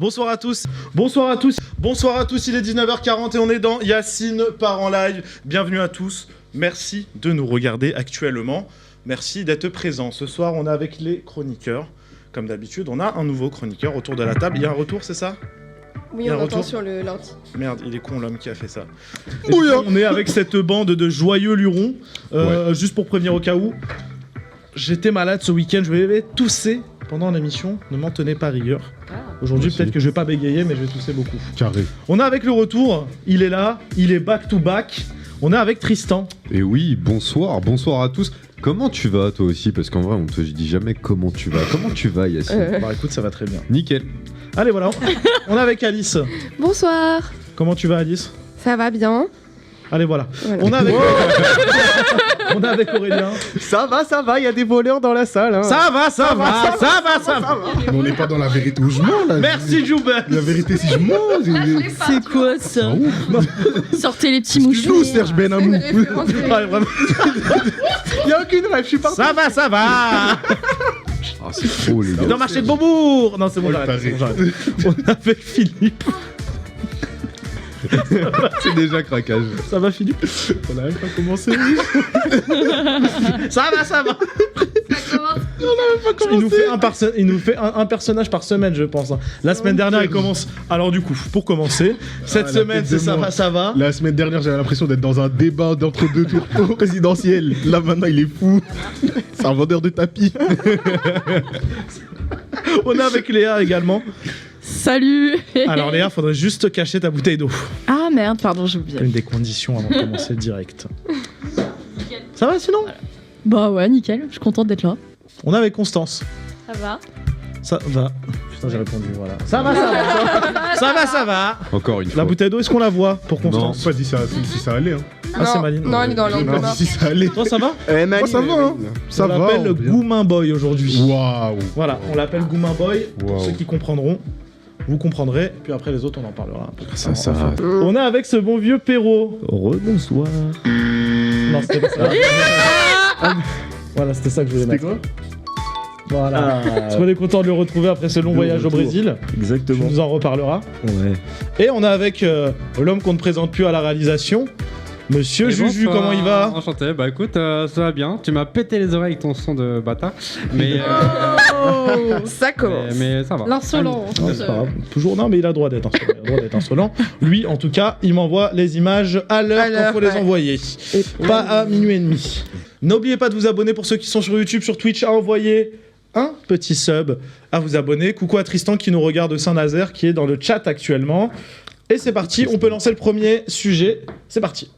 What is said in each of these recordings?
Bonsoir à tous, il est 19h40 et on est dans Yacine part en live. Bienvenue à tous, merci de nous regarder actuellement, merci d'être présents. Ce soir on est avec les chroniqueurs, comme d'habitude on a un nouveau chroniqueur autour de la table. Il y a un retour, c'est ça? Oui, on entend sur le lundi. Merde, il est con l'homme qui a fait ça. On est avec cette bande de joyeux lurons, juste pour prévenir au cas où. J'étais malade ce week-end, je vais tousser pendant l'émission, ne m'en tenez pas rigueur. Aujourd'hui, peut-être que je vais pas bégayer, mais je vais tousser beaucoup. Carré. On est avec le retour, il est là, il est back to back. On est avec Tristan. Et oui, bonsoir à tous. Comment tu vas toi aussi? Parce qu'en vrai, on te dit jamais comment tu vas. Comment tu vas, Yacine? Bah écoute, ça va très bien. Nickel. Allez, voilà. On est avec Alice. Bonsoir. Comment tu vas, Alice? Ça va bien. Allez, voilà. On est avec... On est avec Aurélien. Ça va, il y a des voleurs dans la salle. Hein. Ça va. On n'est pas dans la vérité où je mens là. Merci Joubert. La vérité si je mens. C'est quoi ça? Sortez les petits mouchoirs. Nous, Serge Benamou. Il y a aucune rêve, je suis parti. Ça va. Ah, c'est trop les gars. Dans marché de Beaubourg. Non, c'est bon, j'arrête. On est avec Philippe. C'est déjà craquage. Ça va, Philippe? On n'a même pas commencé. Ça va. Il nous fait un personnage par semaine, je pense. La semaine dernière, il commence. Alors du coup, pour commencer, cette semaine, c'est ça va. La semaine dernière, j'avais l'impression d'être dans un débat d'entre deux tours présidentiels. Là, maintenant, il est fou. C'est un vendeur de tapis. On est avec Léa également. Salut. Alors Léa, faudrait juste cacher ta bouteille d'eau. Ah merde, pardon, j'ai oublié. Une des conditions avant de commencer le direct. Ça va sinon? Bah ouais, nickel, je suis contente d'être là. On est avec Constance. Ça va? Ça va. Putain, j'ai répondu, voilà. Ça va. Encore une fois. La bouteille d'eau, est-ce qu'on la voit pour Constance? Pas dit ça, si ça allait. Hein. Ah, c'est Maline. Non, elle est dans J'ai l'angle. pas dit si ça allait. Toi, ça va? Moi, ça va. Hein. Ça On va. l'appelle Goumin Boy aujourd'hui. Waouh. Voilà, on l'appelle Goumin Boy. Pour Wow. ceux qui comprendront, vous comprendrez. Puis après, les autres, on en parlera. Ça. On est avec ce bon vieux Perrault. Rebonsoir. Non, c'était pas ça. Voilà, c'était ça que je voulais mettre. C'était quoi? Voilà. Parce qu'on est content de le retrouver après ce long voyage au Brésil. Tu Exactement. nous en reparleras. Ouais. Et on est avec l'homme qu'on ne présente plus à la réalisation, Monsieur Juju. Comment il va? Enchanté, bah écoute, ça va bien. Tu m'as pété les oreilles avec ton son de bâtard. Mais, Ça commence. mais ça va. L'insolence. Non, c'est pas grave. Toujours, non, mais il a le droit d'être insolent. Il a le droit d'être insolent. Lui, en tout cas, il m'envoie les images à l'heure qu'il faut les envoyer. Pas à minuit et demi. N'oubliez pas de vous abonner pour ceux qui sont sur YouTube, sur Twitch, à envoyer un petit sub à vous abonner. Coucou à Tristan qui nous regarde de Saint-Nazaire, qui est dans le chat actuellement. Et c'est parti, on peut lancer le premier sujet. C'est parti.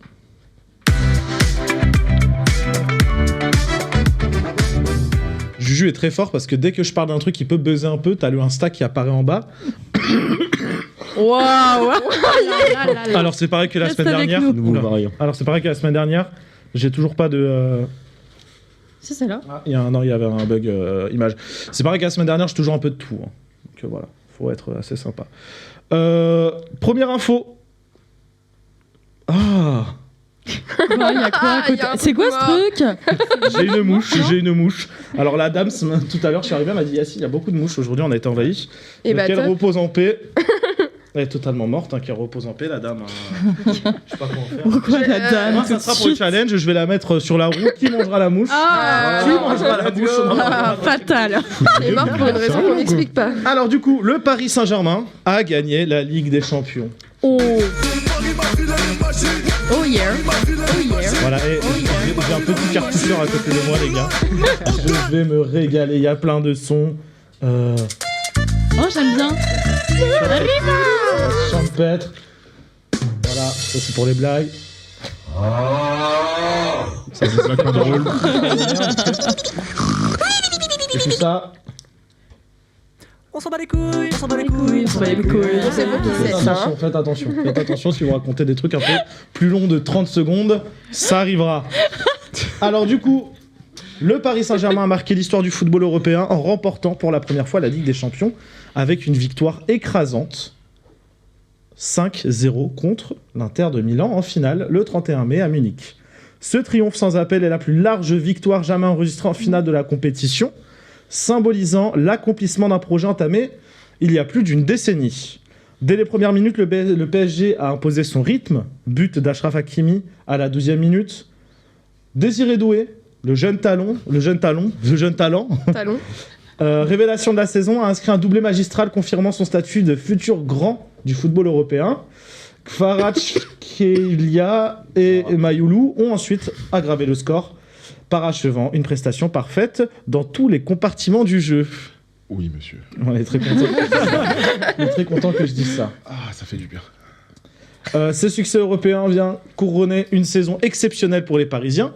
Juju est très fort parce que dès que je parle d'un truc qui peut buzzer un peu, t'as le Insta qui apparaît en bas. Waouh. Alors c'est pareil que la Reste semaine avec dernière. nous. Oula. Alors c'est pareil que la semaine dernière. J'ai toujours pas de. C'est celle-là. Il y avait un bug image. C'est pareil que la semaine dernière, j'ai toujours un peu de tout. Hein. Donc voilà, faut être assez sympa. Première info. Ah. Il y a quoi à côté? C'est quoi ce truc? J'ai une mouche. Alors la dame, tout à l'heure, je suis arrivé, elle m'a dit Yacine, il y a beaucoup de mouches aujourd'hui, on a été envahis. Et bah, qu'elle top. repose en paix. Elle est totalement morte, hein, qu'elle repose en paix, la dame. Je sais pas comment faire. Pourquoi la dame? Moi, ça sera pour le challenge, je vais la mettre sur la roue. Qui mangera la mouche? Qui mangera la mouche? Fatal. Elle est morte pour une raison qu'on n'explique pas. Alors du coup, le Paris Saint-Germain a gagné la Ligue des Champions. Oh. Oh yeah. Voilà, et j'ai un petit cartoucheur à côté de moi, les gars. Je vais me régaler, il y a plein de sons. Oh, j'aime bien. Champêtre. Voilà, ça c'est pour les blagues. Ça, c'est pas drôle. Et tout ça. On s'en bat les couilles. On s'en bat les couilles. C'est bon qui sait ça. hein. Faites attention si vous racontez des trucs un peu plus longs de 30 secondes, ça arrivera. Alors du coup, le Paris Saint-Germain a marqué l'histoire du football européen en remportant pour la première fois la Ligue des Champions avec une victoire écrasante 5-0 contre l'Inter de Milan en finale le 31 mai à Munich. Ce triomphe sans appel est la plus large victoire jamais enregistrée en finale de la compétition, symbolisant l'accomplissement d'un projet entamé il y a plus d'une décennie. Dès les premières minutes, le PSG a imposé son rythme. But d'Achraf Hakimi à la 12e minute. Désiré Doué, le jeune talent, révélation de la saison, a inscrit un doublé magistral confirmant son statut de futur grand du football européen. Kvaratskhelia et Mayoulou ont ensuite aggravé le score, parachevant une prestation parfaite dans tous les compartiments du jeu. Oui, monsieur. On est très content. On est très content que je dise ça. Ah, ça fait du bien. Ce succès européen vient couronner une saison exceptionnelle pour les Parisiens,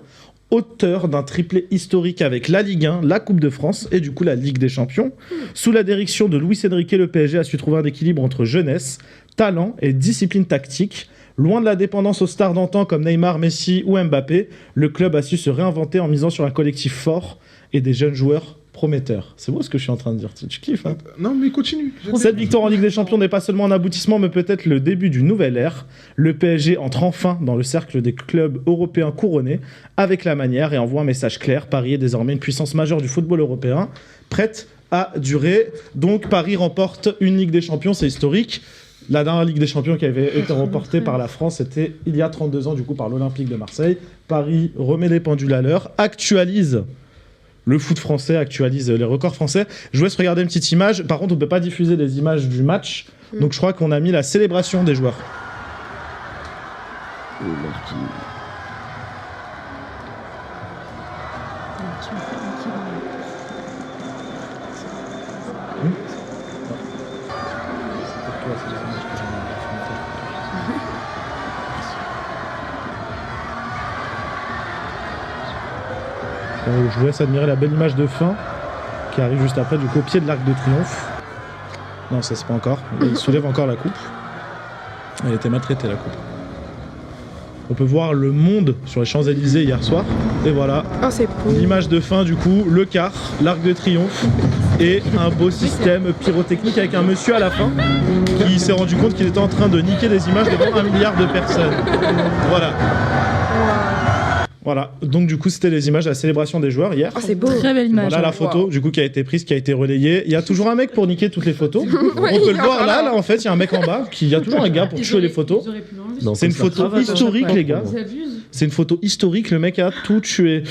auteur d'un triplé historique avec la Ligue 1, la Coupe de France et du coup la Ligue des Champions. Sous la direction de Luis Enrique, le PSG a su trouver un équilibre entre jeunesse, talent et discipline tactique. Loin de la dépendance aux stars d'antan comme Neymar, Messi ou Mbappé, le club a su se réinventer en misant sur un collectif fort et des jeunes joueurs prometteur. C'est beau ce que je suis en train de dire. Tu kiffes, hein? Non, mais continue. Cette victoire en Ligue des Champions n'est pas seulement un aboutissement, mais peut-être le début d'une nouvelle ère. Le PSG entre enfin dans le cercle des clubs européens couronnés avec la manière et envoie un message clair. Paris est désormais une puissance majeure du football européen, prête à durer. Donc Paris remporte une Ligue des Champions, c'est historique. La dernière Ligue des Champions qui avait été remportée par la France, c'était il y a 32 ans, du coup, par l'Olympique de Marseille. Paris remet les pendules à l'heure, actualise le foot français, actualise les records français. Je vous laisse regarder une petite image. Par contre, on ne peut pas diffuser les images du match. Donc je crois qu'on a mis la célébration des joueurs. Je vous laisse admirer la belle image de fin qui arrive juste après, du coup, au pied de l'Arc de Triomphe. Non, ça c'est pas encore. Il soulève encore la coupe. Elle était maltraitée, la coupe. On peut voir le monde sur les Champs-Élysées hier soir. Et voilà, l'image de fin, du coup, le quart, l'Arc de Triomphe et un beau système pyrotechnique avec un monsieur à la fin qui s'est rendu compte qu'il était en train de niquer des images devant 1 milliard de personnes. Voilà. Voilà, donc du coup c'était les images de la célébration des joueurs hier. Oh, c'est beau. Très belle image. Voilà la photo du coup qui a été prise, qui a été relayée. Il y a toujours un mec pour niquer toutes les photos. On peut le voir là en fait, il y a un mec en bas, il y a toujours un gars pour tuer les photos. C'est une photo historique les gars. C'est une photo historique, le mec a tout tué.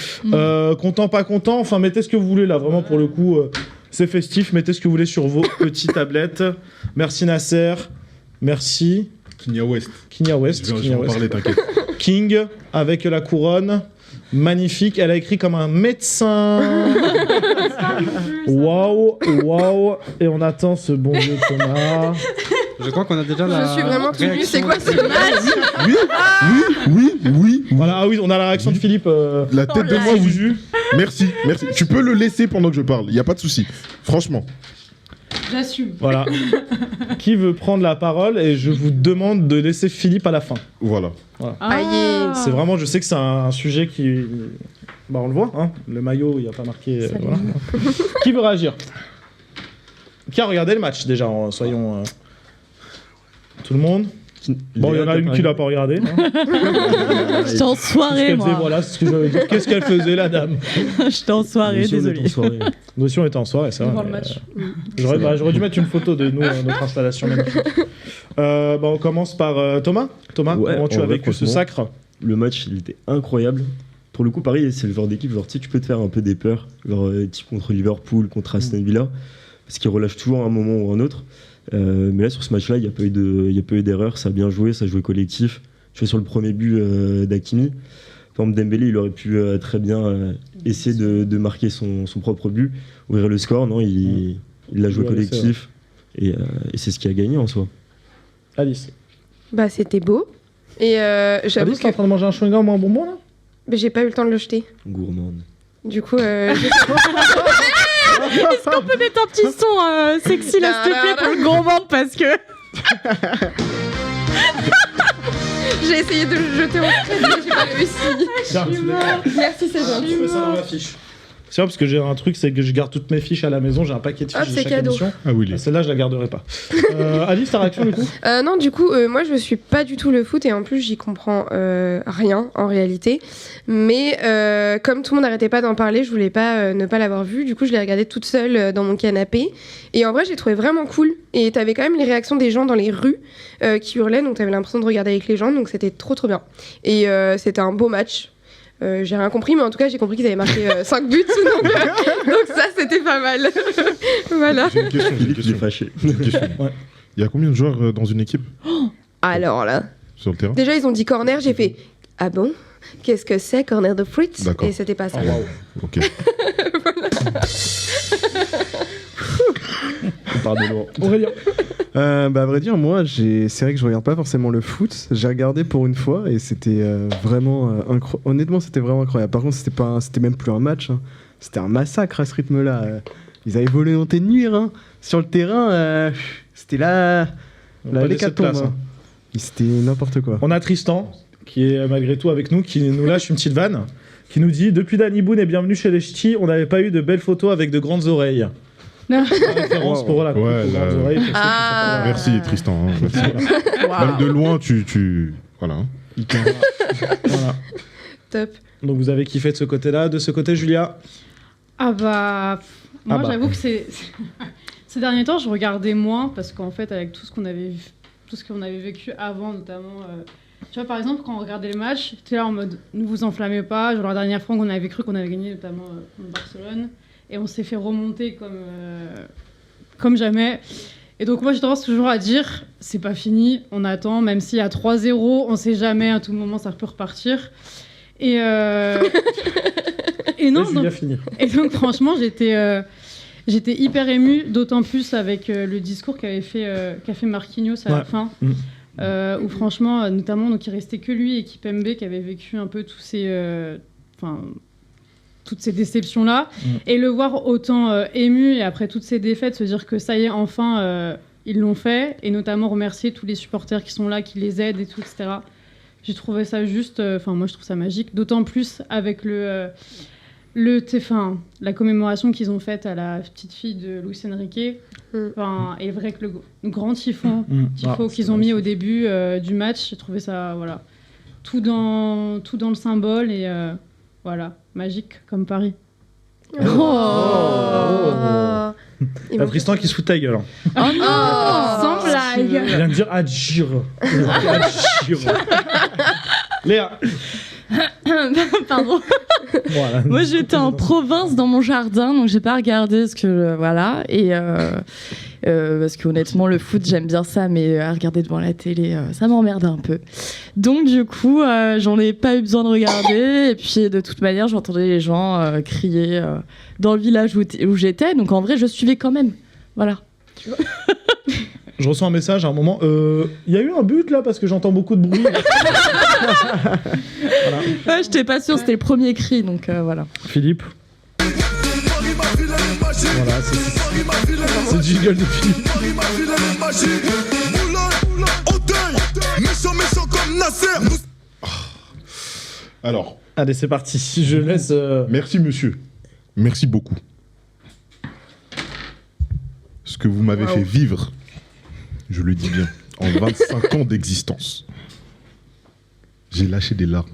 Content, pas content, enfin mettez ce que vous voulez là, vraiment pour le coup, c'est festif, mettez ce que vous voulez sur vos petites tablettes. Merci Nasser, merci. Kenya West. Kenya West. Je vais en parler, t'inquiète. King avec la couronne, magnifique. Elle a écrit comme un médecin. Waouh, waouh. Et on attend ce bon vieux Thomas. Je crois qu'on a déjà la. Je suis vraiment tenue. C'est quoi cette image? Oui. Voilà, ah oui, on a la réaction de Philippe. La tête de moi, vous. Merci. Tu peux le laisser pendant que je parle. Il y a pas de souci. Franchement. J'assume. Voilà. Qui veut prendre la parole? Et je vous demande de laisser Philippe à la fin. Voilà. C'est vraiment, je sais que c'est un sujet qui... Bah on le voit, hein. Le maillot, il n'y a pas marqué... voilà. Qui veut réagir? Qui a regardé le match déjà, soyons... Tout le monde? Bon, il y en a une qui l'a pas regardé. Hein. J'étais en soirée, moi. Voilà, c'est ce que j'avais dit. Qu'est-ce qu'elle faisait, la dame? J'étais en soirée, désolé. Nous aussi, on était en soirée, ça. Devant le match. J'aurais dû mettre une photo de nous, notre installation magnifique. On commence par Thomas. Thomas, Ouais, comment tu as vécu ce sacre? Le match, il était incroyable. Pour le coup, Paris, c'est le genre d'équipe, genre, tu sais, tu peux te faire un peu des peurs, genre, type contre Liverpool, contre Aston Villa, parce qu'ils relâchent toujours un moment ou un autre. Mais là, sur ce match-là, il n'y a pas eu d'erreur, ça a bien joué, ça a joué collectif. Tu vois, sur le premier but d'Hakimi, par exemple, Dembélé, il aurait pu très bien essayer de marquer son propre but, ouvrir le score. Non, il l'a joué collectif, et c'est ce qui a gagné en soi. Alice. Bah, c'était beau. Et j'avoue Alice, t'es en train de manger un chewing-gum ou un bonbon, là? Mais j'ai pas eu le temps de le jeter. Gourmande. Du coup, Est-ce qu'on peut mettre un petit son sexy là, s'il te plaît, pour le gourmand, parce que... j'ai essayé de le jeter en secret, mais j'ai pas réussi. Tiens, Merci, c'est gentil. Tu fais ça dans l'affiche. C'est vrai, parce que j'ai un truc, c'est que je garde toutes mes fiches à la maison, j'ai un paquet de fiches Hop, de c'est chaque cadeau. émission. Ah oui, les... Celle-là, je la garderai pas. Alice, ta réaction du coup? Non, du coup, moi je suis pas du tout le foot et en plus j'y comprends rien en réalité. Mais comme tout le monde n'arrêtait pas d'en parler, je voulais pas ne pas l'avoir vu. Du coup, je l'ai regardé toute seule dans mon canapé. Et en vrai, j'ai trouvé vraiment cool. Et t'avais quand même les réactions des gens dans les rues qui hurlaient, donc t'avais l'impression de regarder avec les gens, donc c'était trop bien. Et c'était un beau match. J'ai rien compris, mais en tout cas, j'ai compris qu'ils avaient marqué 5 buts. Donc ça, c'était pas mal. Voilà. J'ai une question. Philippe, il est fâché. J'ai une question. Ouais. Il y a combien de joueurs dans une équipe Alors là, sur le terrain? déjà, ils ont dit corner, j'ai fait « Ah bon ? Qu'est-ce que c'est, corner de Fritz ?» D'accord. Et c'était pas ça. Oh, waouh. Ok. On part de loin. Aurélien. À vrai dire, moi, c'est vrai que je regarde pas forcément le foot. J'ai regardé pour une fois et c'était vraiment honnêtement, c'était vraiment incroyable. Par contre, c'était même plus un match. Hein. C'était un massacre à ce rythme-là. Ils avaient volonté de nuire. Hein. Sur le terrain, c'était là Pas laisser de l'hécatombe. place, hein. C'était n'importe quoi. On a Tristan, qui est malgré tout avec nous, qui nous lâche une petite vanne, qui nous dit « Depuis Danny Boone et bienvenue chez les ch'tis, on n'avait pas eu de belles photos avec de grandes oreilles. » Non. Référence pour la coupe Ouais, aux là- grandes oreilles. pour ceux qui Ah. sont pas- Merci Tristan. Hein, merci. Même de loin, tu... Voilà. hein. Voilà. Top. Donc vous avez kiffé de ce côté-là. De ce côté, Julia? Ah bah, moi Ah bah. j'avoue que ces derniers temps je regardais moins parce qu'en fait avec tout ce qu'on avait vécu avant notamment, tu vois par exemple quand on regardait les matchs, t'es là en mode ne vous enflammez pas, genre la dernière fois qu'on avait cru qu'on avait gagné notamment contre Barcelone et on s'est fait remonter comme jamais. Et donc moi j'ai tendance toujours à dire c'est pas fini, on attend, même s'il y a 3-0, on sait jamais, à tout moment ça peut repartir. Et non, Laisse Julia finir. et donc franchement, j'étais hyper émue, d'autant plus avec le discours qu'a fait Marquinhos à la Ouais. fin, Mm. où franchement, notamment, donc il restait que lui et Kipembe qui avait vécu un peu toutes ces déceptions-là, et le voir autant ému et après toutes ces défaites, se dire que ça y est, enfin, ils l'ont fait, et notamment remercier tous les supporters qui sont là, qui les aident et tout, etc. J'ai trouvé ça juste, moi je trouve ça magique, d'autant plus avec la commémoration qu'ils ont faite à la petite fille de Luis Enrique. Et vrai que le grand tifo qu'ils ont mis au début du match, j'ai trouvé ça, voilà, tout dans le symbole et voilà, magique comme Paris. Ils T'as m'ont- Tristan qui se fout de ta gueule. hein. Oh non, sans Il blague. vient de dire Adjir. Léa. Pardon. Voilà. Moi, j'étais en province dans mon jardin, donc j'ai pas regardé ce que voilà. Et parce qu'honnêtement, le foot, j'aime bien ça, mais à regarder devant la télé, ça m'emmerde un peu. Donc du coup, j'en ai pas eu besoin de regarder. Et puis de toute manière, j'entendais les gens crier dans le village où j'étais. Donc en vrai, je suivais quand même. Voilà. Je reçois un message à un moment. Il y a eu un but là parce que j'entends beaucoup de bruit. Ouais, j'étais pas sûre, c'était le premier cri, donc voilà. Philippe. Voilà, c'est le jingle de Philippe. Alors, Allez, c'est parti. Je laisse. merci monsieur. Merci beaucoup. Ce que vous m'avez fait vivre, je le dis bien, en 25 ans d'existence. J'ai lâché des larmes.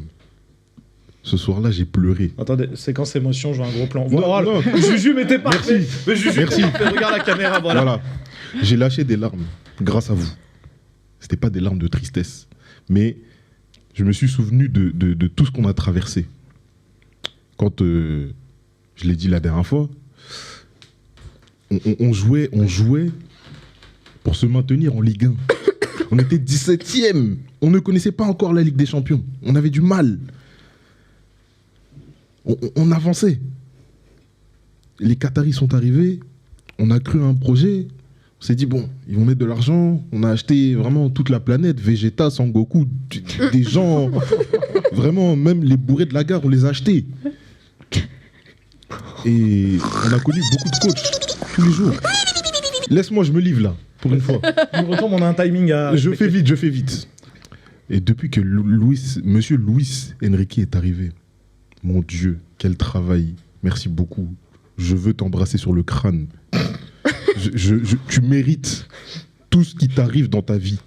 Ce soir-là, j'ai pleuré. Attendez, séquence émotion, je vois un gros plan. Non, Voilà. non. Juju, mais t'es parfait. Merci. Mais Juju, Merci. t'es parfait. Regarde la caméra, voilà. Voilà. J'ai lâché des larmes grâce à vous. C'était pas des larmes de tristesse, mais je me suis souvenu de tout ce qu'on a traversé. Quand je l'ai dit la dernière fois, on jouait pour se maintenir en Ligue 1. On était 17e. On ne connaissait pas encore la Ligue des Champions. On avait du mal. On avançait. Les Qataris sont arrivés. On a cru à un projet. On s'est dit, bon, ils vont mettre de l'argent. On a acheté vraiment toute la planète. Vegeta, Sangoku, des gens. Vraiment, même les bourrés de la gare, on les a achetés. Et on a connu beaucoup de coachs tous les jours. Laisse-moi, je me livre là, pour une fois. Il me retombe, on a un timing à. Je fais vite. Et depuis que monsieur Luis Enrique est arrivé, mon Dieu, quel travail merci beaucoup. Je veux t'embrasser sur le crâne. Tu mérites tout ce qui t'arrive dans ta vie.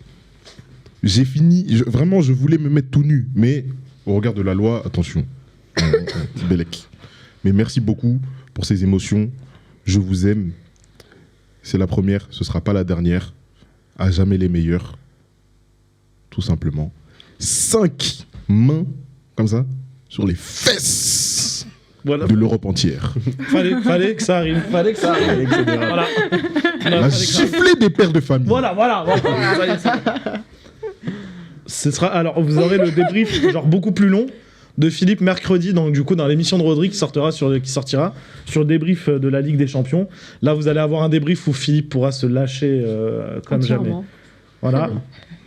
J'ai fini, vraiment, je voulais me mettre tout nu, mais au regard de la loi, attention, petit Bélec. Mais merci beaucoup pour ces émotions. Je vous aime. C'est la première, ce sera pas la dernière. À jamais les meilleurs. Tout simplement. 5 mains, comme ça, sur les fesses de l'Europe entière. Fallait que ça arrive. Voilà. La giflée des pères de famille. Voilà. Ce sera, alors, vous aurez le débrief genre beaucoup plus long de Philippe mercredi, donc du coup dans l'émission de Rodri qui sortira sur le débrief de la Ligue des Champions. Là, vous allez avoir un débrief où Philippe pourra se lâcher comme jamais. Voilà.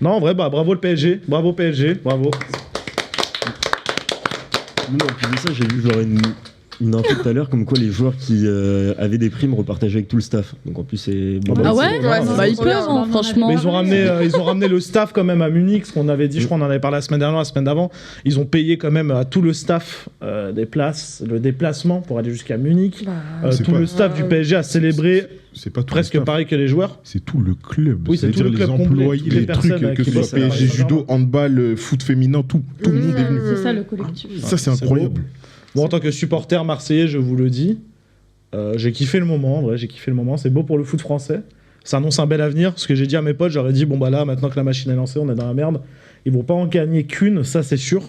Non, en vrai, bravo le PSG, bravo. Non, en plus de ça, j'ai vu genre une info tout à l'heure comme quoi les joueurs qui avaient des primes repartageaient avec tout le staff. Donc en plus c'est bon, Ah ouais, ils peuvent hein, franchement. Mais ils ont ramené le staff quand même à Munich, ce qu'on avait dit, je crois on en avait parlé la semaine dernière, la semaine d'avant. Ils ont payé quand même à tout le staff des places, le déplacement pour aller jusqu'à Munich. Le staff du PSG a célébré c'est pas tout presque pareil que les joueurs. C'est tout le club. Oui, c'est tout le club les employés, les trucs, que ce soit PSG, judo, handball, foot féminin, tout le monde est venu. C'est ça le collectif. Ça c'est incroyable. Bon, en tant que supporter marseillais, je vous le dis, j'ai kiffé le moment, en vrai, c'est beau pour le foot français, ça annonce un bel avenir, ce que j'ai dit à mes potes, j'aurais dit, bon bah là, maintenant que la machine est lancée, on est dans la merde, ils vont pas en gagner qu'une, ça c'est sûr,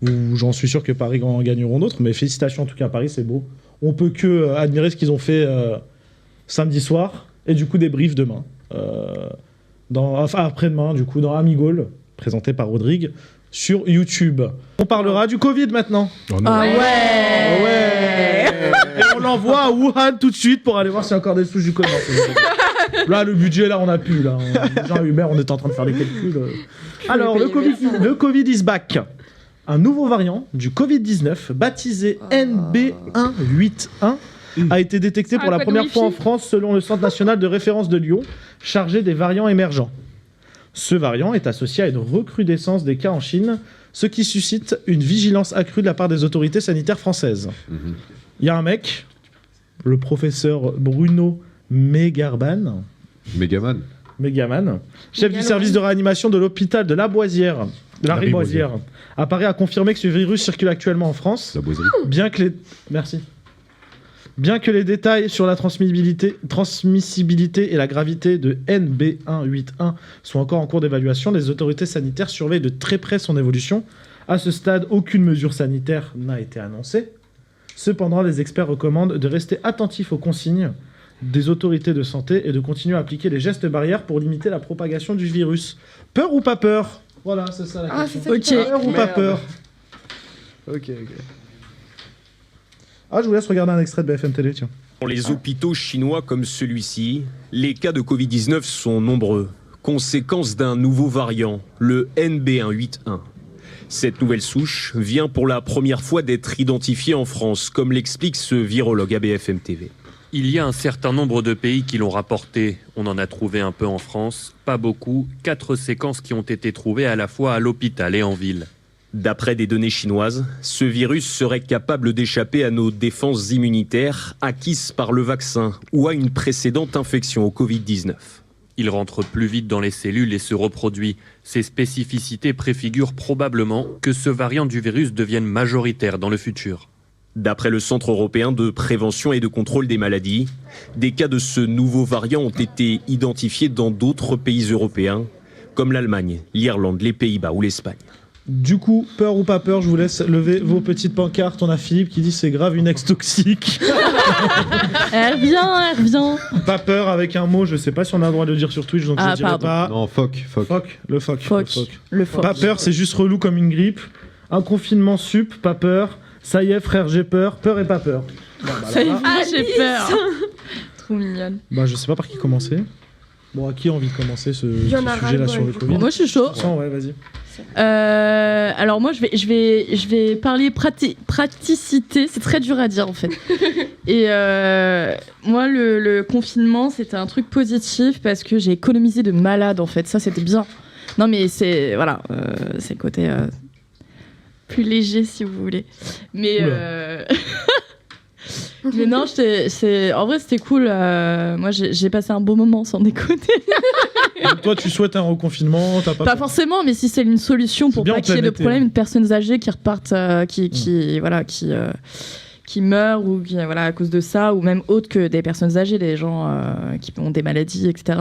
j'en suis sûr que Paris en gagneront d'autres, mais félicitations en tout cas à Paris, c'est beau, on peut que admirer ce qu'ils ont fait samedi soir, et du coup débrief demain, après-demain, du coup, dans Amigol, présenté par Rodrigue, sur YouTube. On parlera du Covid maintenant. Oh ouais. Et on l'envoie à Wuhan tout de suite pour aller voir s'il y a encore des souches du Covid. Là, le budget, là, on a pu. Là. Jean Hubert, on est en train de faire des calculs. Alors, le Covid is back. Un nouveau variant du Covid-19, baptisé NB181, a été détecté pour la première fois en France selon le Centre national de référence de Lyon, chargé des variants émergents. Ce variant est associé à une recrudescence des cas en Chine, ce qui suscite une vigilance accrue de la part des autorités sanitaires françaises. Il y a un mec, le professeur Bruno Megaman, chef du service de réanimation de l'hôpital de la Riboisière, apparaît à confirmer que ce virus circule actuellement en France, bien que les détails sur la transmissibilité et la gravité de NB181 sont encore en cours d'évaluation, les autorités sanitaires surveillent de très près son évolution. À ce stade, aucune mesure sanitaire n'a été annoncée. Cependant, les experts recommandent de rester attentifs aux consignes des autorités de santé et de continuer à appliquer les gestes barrières pour limiter la propagation du virus. Peur ou pas peur ? Voilà, c'est ça la question. Peur ou pas peur ? Ok. Ah, je vous laisse regarder un extrait de BFM Télé, tiens. Dans les hôpitaux chinois comme celui-ci, les cas de Covid-19 sont nombreux. Conséquence d'un nouveau variant, le NB181. Cette nouvelle souche vient pour la première fois d'être identifiée en France, comme l'explique ce virologue à BFM TV. Il y a un certain nombre de pays qui l'ont rapporté. On en a trouvé un peu en France, pas beaucoup. 4 séquences qui ont été trouvées à la fois à l'hôpital et en ville. D'après des données chinoises, ce virus serait capable d'échapper à nos défenses immunitaires acquises par le vaccin ou à une précédente infection au Covid-19. Il rentre plus vite dans les cellules et se reproduit. Ces spécificités préfigurent probablement que ce variant du virus devienne majoritaire dans le futur. D'après le Centre européen de prévention et de contrôle des maladies, des cas de ce nouveau variant ont été identifiés dans d'autres pays européens, comme l'Allemagne, l'Irlande, les Pays-Bas ou l'Espagne. Du coup, peur ou pas peur, je vous laisse lever vos petites pancartes. On a Philippe qui dit c'est grave une ex toxique. Elle revient. Pas peur avec un mot, je sais pas si on a le droit de le dire sur Twitch, donc je dirai pas. Non, phoque. Le phoque. Pas peur, c'est juste relou comme une grippe. Un confinement sup, pas peur. Ça y est, frère, j'ai peur. Peur et pas peur. Bon, bah, ça y est, j'ai peur. Trop mignonne. Bah, je sais pas par qui commencer. Bon, à qui a envie de commencer ce sujet-là sur le Covid ? Moi, je suis chaud. Ouais, vas-y. Alors moi je vais parler praticité, c'est très dur à dire en fait. Et moi le confinement c'était un truc positif parce que j'ai économisé de malade en fait, ça c'était bien. Non mais c'est voilà, c'est le côté plus léger si vous voulez. Mais Mais non, en vrai, c'était cool. Moi, j'ai passé un bon moment, sans déconner. Donc, toi, tu souhaites un reconfinement, t'as Pas forcément, mais si c'est une solution pour pas qu'il y ait de problème de personnes âgées qui repartent, qui meurent ou qui, à cause de ça, ou même autres que des personnes âgées, des gens qui ont des maladies, etc.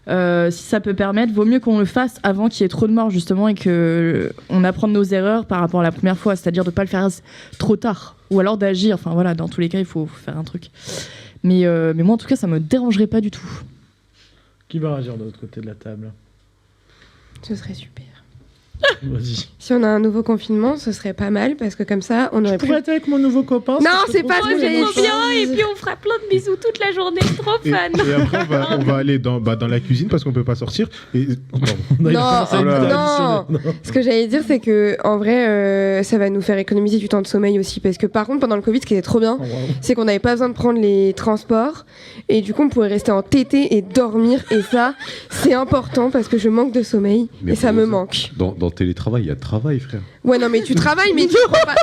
Si ça peut permettre, vaut mieux qu'on le fasse avant qu'il y ait trop de morts, justement, et qu'on apprenne nos erreurs par rapport à la première fois, c'est-à-dire de ne pas le faire trop tard, ou alors d'agir. Enfin voilà, dans tous les cas, il faut faire un truc. Mais moi, en tout cas, ça me dérangerait pas du tout. Qui va réagir de l'autre côté de la table? Ce serait super. Vas-y. Si on a un nouveau confinement, ce serait pas mal parce que comme ça, on aurait pu être avec mon nouveau copain. Non, c'est pas trop bien. Et puis on fera plein de bisous toute la journée. Trop fun. Et après, on va aller dans la cuisine parce qu'on peut pas sortir. Et... Non. Ce que j'allais dire, c'est que en vrai, ça va nous faire économiser du temps de sommeil aussi, parce que par contre, pendant le Covid, ce qui était trop bien, c'est qu'on n'avait pas besoin de prendre les transports et du coup, on pouvait rester en TT et dormir. Et ça, c'est important parce que je manque de sommeil et ça me manque. Dans télétravail, il y a travail, frère. Ouais, non, mais tu travailles, mais tu prends pas.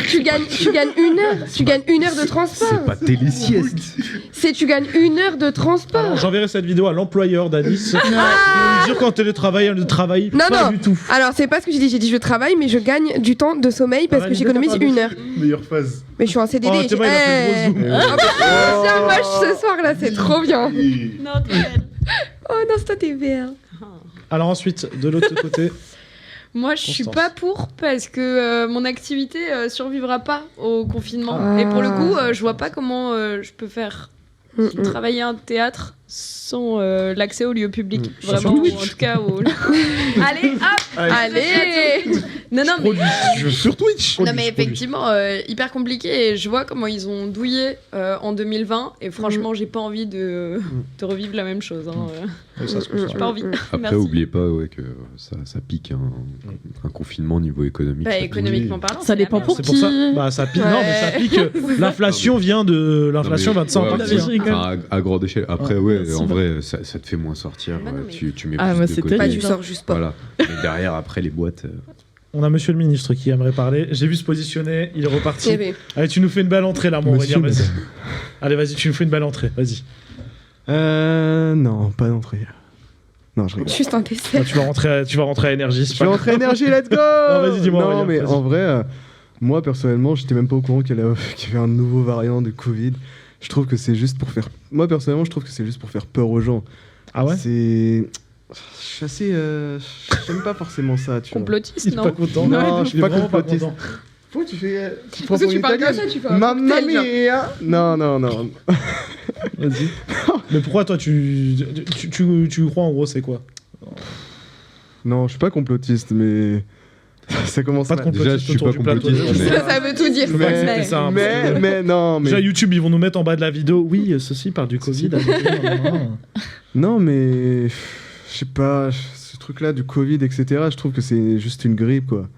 Tu gagnes 1 heure. Tu gagnes 1 heure de transport. C'est pas télésieste. Tu gagnes 1 heure de transport. Alors, j'enverrai cette vidéo à l'employeur d'Alice. Pour lui dire qu'en télétravail, elle ne travaille pas du tout. Alors, c'est pas ce que j'ai dit. J'ai dit je travaille, mais je gagne du temps de sommeil parce que j'économise 1 heure. Meilleure phase. Mais je suis en CDD. Oh, moi, bien moche ce soir là, c'est trop bien. Non, t'es belle. Oh non, c'est toi, t'es vert. Alors ensuite, de l'autre côté. Moi, je suis pas pour parce que mon activité survivra pas au confinement. Et pour le coup, je vois pas comment je peux faire travailler un théâtre sans l'accès aux lieux publics. Vraiment, en tout cas. Allez, hop, allez. Non, mais sur Twitch. Non, mais effectivement, hyper compliqué. Et je vois comment ils ont douillé en 2020. Et franchement, j'ai pas envie de revivre la même chose. J'ai pas envie. Après, oubliez pas que ça pique un confinement au niveau économique. Économiquement parlant, ça dépend pour qui. Ça pique. Non, mais ça pique. L'inflation vient de ça en partie. À grande échelle. Après, en vrai, ça te fait moins sortir. Tu mets plus de côté. Pas, tu sors juste pas. Voilà. Mais derrière, après, les boîtes. On a monsieur le ministre qui aimerait parler. J'ai vu se positionner, il est reparti. Allez, tu nous fais une belle entrée là, mon Aurélien, vas-y. Allez, vas-y, tu nous fais une belle entrée, vas-y. Non, pas d'entrée. Non, je rigole. Juste un dessert. Tu vas rentrer à Énergie. Je vais rentrer à Énergie, let's go. Non, vas-y, dis-moi. Non, Aurélien, mais vas-y. en vrai, moi personnellement, j'étais même pas au courant qu'il y avait un nouveau variant de Covid. Je trouve que c'est juste pour faire. Moi personnellement, je trouve que c'est juste pour faire peur aux gens. Ah ouais. Je suis assez. J'aime pas forcément ça, tu vois. Complotiste, Il est non pas content. Non, je suis pas vraiment complotiste. content. Pourquoi tu fais. Parce que tu parles comme ça, tu fais un Mamma cocktail, mia. Non. Vas-y. Mais pourquoi toi tu crois en gros c'est quoi? Non, je suis pas complotiste, mais. Ça commence Pas de mal. complotiste. Déjà, je suis pas autour du plateau. complotiste. Ça veut tout dire. Mais non, mais. Déjà YouTube ils vont nous mettre en bas de la vidéo. Oui, ceci parle du Covid. Non, mais. Je sais pas, ce truc-là du Covid, etc., je trouve que c'est juste une grippe, quoi.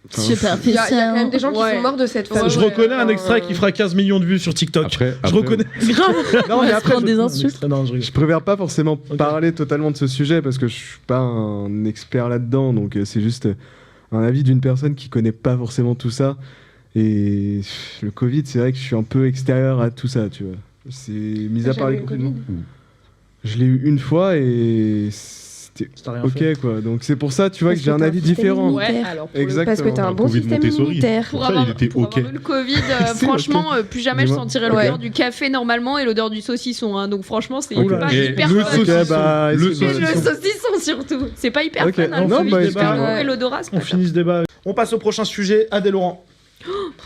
Enfin, Je sais pas, Il y a quand même des gens qui sont morts de cette façon. Je reconnais un extrait qui fera 15 millions de vues sur TikTok. Je reconnais. Grave. Non, mais après, des insultes. Non, je rigole. Je préfère pas forcément parler totalement de ce sujet parce que je suis pas un expert là-dedans, donc c'est juste un avis d'une personne qui connaît pas forcément tout ça. Et le Covid, c'est vrai que je suis un peu extérieur à tout ça, tu vois. C'est mis à part les confinements. Je l'ai eu une fois et c'était ok, quoi. Donc c'est pour ça, tu vois, que j'ai un avis différent. Ouais, alors pour Exactement. Parce que t'as un bon système immunitaire. Pour avoir eu le Covid, franchement, plus jamais je sentirais l'odeur du café normalement et l'odeur du saucisson. Hein. Donc franchement, c'est pas hyper fun. Le saucisson surtout. C'est pas hyper fun. Hein, et l'odorat, c'est pas On finit ce débat. On passe au prochain sujet. Adé Laurent.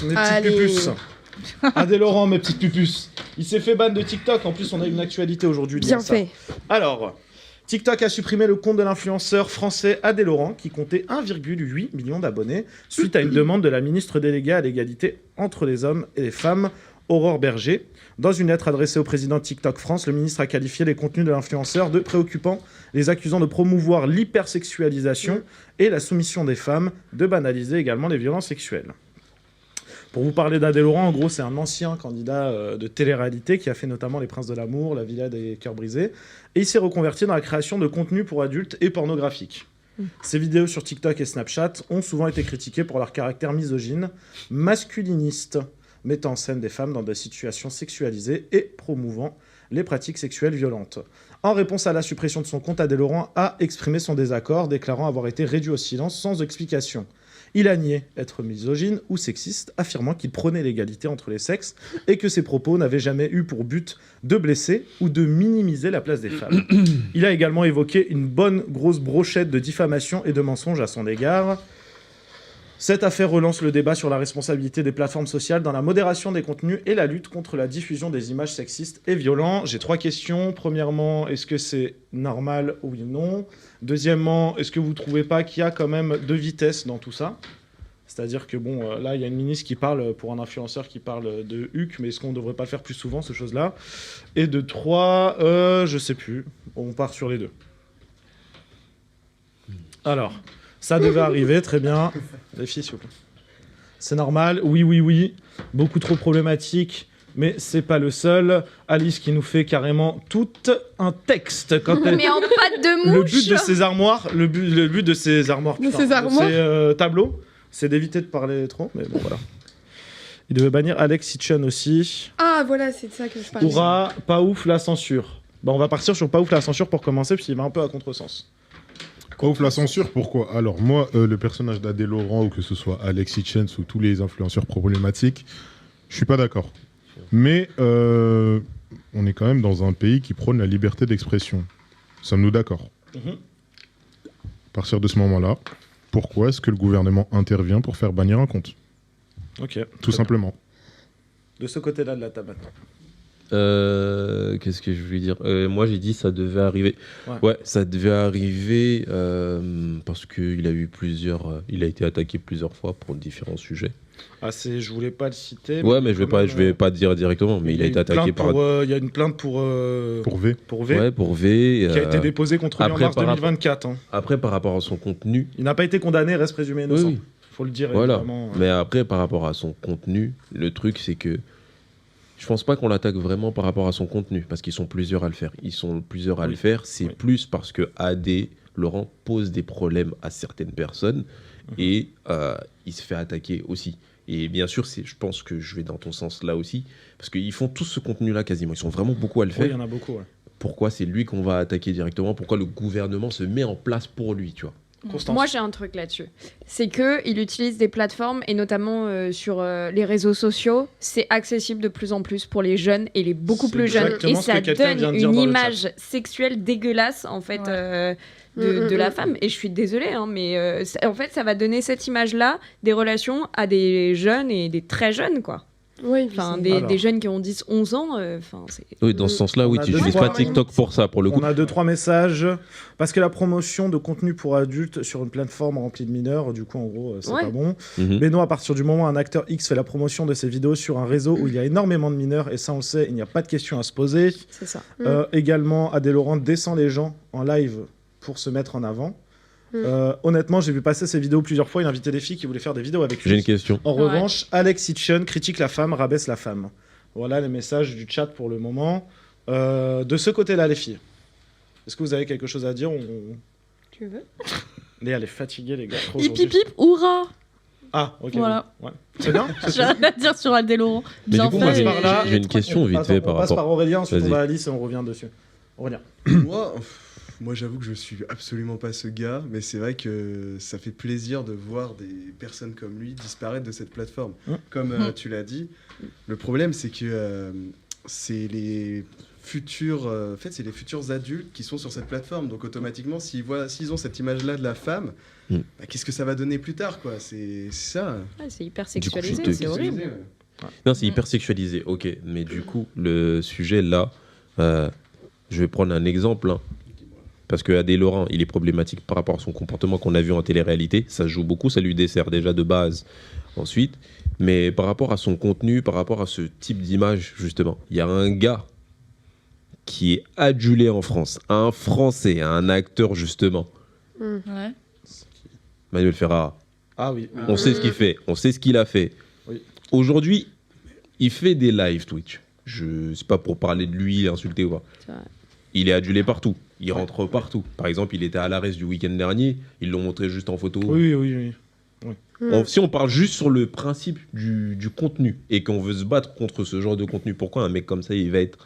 Mes petites pupus. Adé Laurent, mes petites pupus. Il s'est fait ban de TikTok. En plus, on a une actualité aujourd'hui. Bien fait. Alors, TikTok a supprimé le compte de l'influenceur français Adé Laurent, qui comptait 1,8 million d'abonnés, suite à une demande de la ministre déléguée à l'égalité entre les hommes et les femmes, Aurore Berger. Dans une lettre adressée au président de TikTok France, le ministre a qualifié les contenus de l'influenceur de préoccupants, les accusant de promouvoir l'hypersexualisation et la soumission des femmes, de banaliser également les violences sexuelles. Pour vous parler d'Adé Laurent, en gros, c'est un ancien candidat de télé-réalité qui a fait notamment Les Princes de l'amour, La Villa des cœurs brisés, et il s'est reconverti dans la création de contenus pour adultes et pornographiques. Ses vidéos sur TikTok et Snapchat ont souvent été critiquées pour leur caractère misogyne, masculiniste, mettant en scène des femmes dans des situations sexualisées et promouvant les pratiques sexuelles violentes. En réponse à la suppression de son compte, Adé Laurent a exprimé son désaccord, déclarant avoir été réduit au silence sans explication. Il a nié être misogyne ou sexiste, affirmant qu'il prônait l'égalité entre les sexes et que ses propos n'avaient jamais eu pour but de blesser ou de minimiser la place des femmes. Il a également évoqué une bonne grosse brochette de diffamation et de mensonges à son égard. Cette affaire relance le débat sur la responsabilité des plateformes sociales dans la modération des contenus et la lutte contre la diffusion des images sexistes et violentes. J'ai 3 questions. Premièrement, est-ce que c'est normal, oui ou non? Deuxièmement, est-ce que vous ne trouvez pas qu'il y a quand même 2 vitesses dans tout ça? C'est-à-dire que bon, là, il y a une ministre qui parle, pour un influenceur qui parle de HUC, mais est-ce qu'on ne devrait pas le faire plus souvent, ces choses-là? Et de 3, je sais plus. On part sur les 2. Alors... Ça devait arriver, très bien. Les filles, s'il vous plaît. C'est normal, oui. Beaucoup trop problématique, mais c'est pas le seul. Alice qui nous fait carrément tout un texte. Quand elle... Mais en pâte de mouche. Le but de ces armoires, le but de ces armoires, De ces armoires. ces tableaux, c'est d'éviter de parler trop, mais bon, voilà. Il devait bannir Alex Hitchen aussi. Ah, voilà, c'est de ça que je parlais. Aura, pas ouf la censure. Bah, on va partir sur pas ouf la censure pour commencer, puisqu'il va un peu à contresens. Pas ouf la censure, pourquoi? Alors moi, le personnage d'Adé Laurent, ou que ce soit Alex Hitchens ou tous les influenceurs problématiques, je suis pas d'accord. Mais on est quand même dans un pays qui prône la liberté d'expression. Sommes-nous d'accord? À partir de ce moment-là, pourquoi est-ce que le gouvernement intervient pour faire bannir un compte? Ok. Tout simplement. De ce côté-là de la table maintenant. Qu'est-ce que je voulais dire? Moi j'ai dit ça devait arriver. Ouais, ça devait arriver parce qu'il a eu il a été attaqué plusieurs fois pour différents sujets. Ah, je voulais pas le citer. Ouais, mais je vais pas dire directement, mais il a été attaqué par. Il y a une plainte pour V. Pour V. Ouais, pour V. Qui a été déposée contre lui en mars 2024. Hein. Après, par rapport à son contenu. Il n'a pas été condamné, reste présumé innocent. Oui. Faut le dire. Voilà. Évidemment. Mais après, par rapport à son contenu, le truc c'est que. Je pense pas qu'on l'attaque vraiment par rapport à son contenu, parce qu'ils sont plusieurs à le faire. Le faire, c'est plus parce que Adé Laurent pose des problèmes à certaines personnes et il se fait attaquer aussi. Et bien sûr, je pense que je vais dans ton sens là aussi, parce qu'ils font tout ce contenu-là quasiment. Ils sont vraiment beaucoup à le faire. Oui, il y en a beaucoup, ouais. Pourquoi c'est lui qu'on va attaquer directement? Pourquoi le gouvernement se met en place pour lui, tu vois? Constance. Moi, j'ai un truc là-dessus. C'est qu'il utilise des plateformes, et notamment sur les réseaux sociaux, c'est accessible de plus en plus pour les jeunes et les beaucoup plus jeunes. Et ça donne une image sexuelle dégueulasse, en fait, de la femme. Et je suis désolée, hein, mais en fait, ça va donner cette image-là des relations à des jeunes et des très jeunes, quoi. Oui, enfin, des jeunes qui ont 10-11 ans. Oui, dans ce sens-là, oui, tu n'utilises pas TikTok pour ça, pour le coup. On a 2-3 messages. Parce que la promotion de contenu pour adultes sur une plateforme remplie de mineurs, du coup, en gros, c'est pas bon. Mais non, à partir du moment où un acteur X fait la promotion de ses vidéos sur un réseau où il y a énormément de mineurs, et ça, on le sait, il n'y a pas de question à se poser. C'est ça. Également, Adé Laurent descend les gens en live pour se mettre en avant. Honnêtement, j'ai vu passer ces vidéos plusieurs fois. Il invitait des filles qui voulaient faire des vidéos avec lui. J'ai une question. En revanche, Alex Hitchen critique la femme, rabaisse la femme. Voilà les messages du chat pour le moment. De ce côté-là, les filles, est-ce que vous avez quelque chose à dire? Tu veux? Léa, elle est fatiguée, les gars. Hip hip hip, hurrah! Ah, ok. Voilà. Ouais. C'est bien. J'ai rien à dire sur Adé Laurent. Mais Bien du coup, moi, fait. j'ai une question vite fait par rapport. On passe rapport. par Aurélien, ensuite on Vas-y. va à Alice et on revient dessus. Aurélien. Moi, j'avoue que je suis absolument pas ce gars, mais c'est vrai que ça fait plaisir de voir des personnes comme lui disparaître de cette plateforme. Comme tu l'as dit, le problème, c'est que c'est les futurs, c'est les futurs adultes qui sont sur cette plateforme. Donc automatiquement, s'ils ont cette image-là de la femme, qu'est-ce que ça va donner plus tard, quoi? C'est ça. Ouais, c'est hyper Du coup, sexualisé, c'est horrible. Non, c'est hyper sexualisé, ok. Mais du coup, le sujet là, je vais prendre un exemple. Hein. Parce que Adé Laurent, il est problématique par rapport à son comportement qu'on a vu en télé-réalité. Ça joue beaucoup, ça lui dessert déjà de base. Ensuite, mais par rapport à son contenu, par rapport à ce type d'image, justement, il y a un gars qui est adulé en France, un Français, un acteur, justement. Ouais. Manuel Ferrara. Ah oui. On sait ce qu'il fait, on sait ce qu'il a fait. Oui. Aujourd'hui, il fait des lives Twitch. C'est pas pour parler de lui, insulter ou pas. Il est adulé partout. Il rentre partout. Par exemple, il était à l'Arès du week-end dernier. Ils l'ont montré juste en photo. Oui. Si on parle juste sur le principe du contenu et qu'on veut se battre contre ce genre de contenu, pourquoi un mec comme ça il va être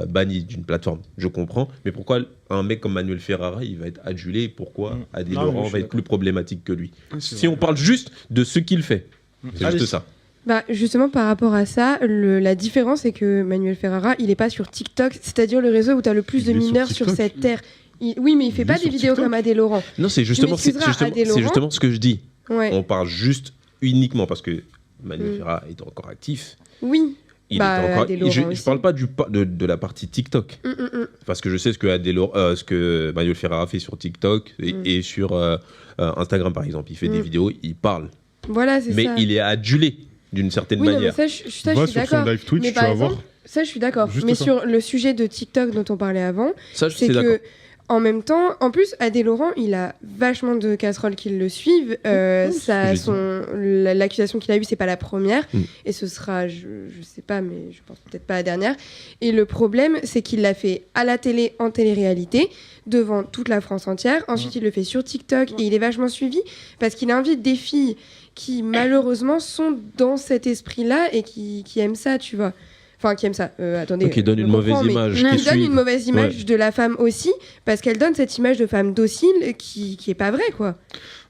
banni d'une plateforme? Je comprends, mais pourquoi un mec comme Manuel Ferrara il va être adulé? Pourquoi Adil Laurent va être plus problématique que lui? Si on parle juste de ce qu'il fait, c'est juste ça. Bah justement par rapport à ça, la différence c'est que Manuel Ferrara il est pas sur TikTok, c'est-à-dire le réseau où tu as le plus de mineurs sur cette terre. Oui mais il fait pas des vidéos comme Adil Laurent. Non, c'est justement ce que je dis. Ouais. On parle juste uniquement parce que Manuel Ferrara est encore actif. Oui. Je parle pas de la partie TikTok. Parce que je sais ce que Manuel Ferrara fait sur TikTok et sur Instagram par exemple. Il fait des vidéos, il parle. Voilà, c'est ça. Mais il est adulé d'une certaine manière. Non, mais ça, je suis d'accord. Live Twitch, mais tu vas voir. Ça, je suis d'accord. Mais ça. sur le sujet de TikTok dont on parlait avant, c'est que en même temps, en plus, Adil Laurent, il a vachement de casseroles qui le suivent. L'accusation qu'il a eue, c'est pas la première. Et ce sera, je sais pas, mais je pense peut-être pas la dernière. Et le problème, c'est qu'il l'a fait à la télé, en télé-réalité, devant toute la France entière. Ensuite, il le fait sur TikTok et il est vachement suivi parce qu'il invite des filles qui, malheureusement, sont dans cet esprit-là et qui aiment ça, tu vois. Enfin, qui aime ça. Attendez. Qui donne une mauvaise image. Qui donne une mauvaise image de la femme aussi, parce qu'elle donne cette image de femme docile qui est pas vraie, quoi.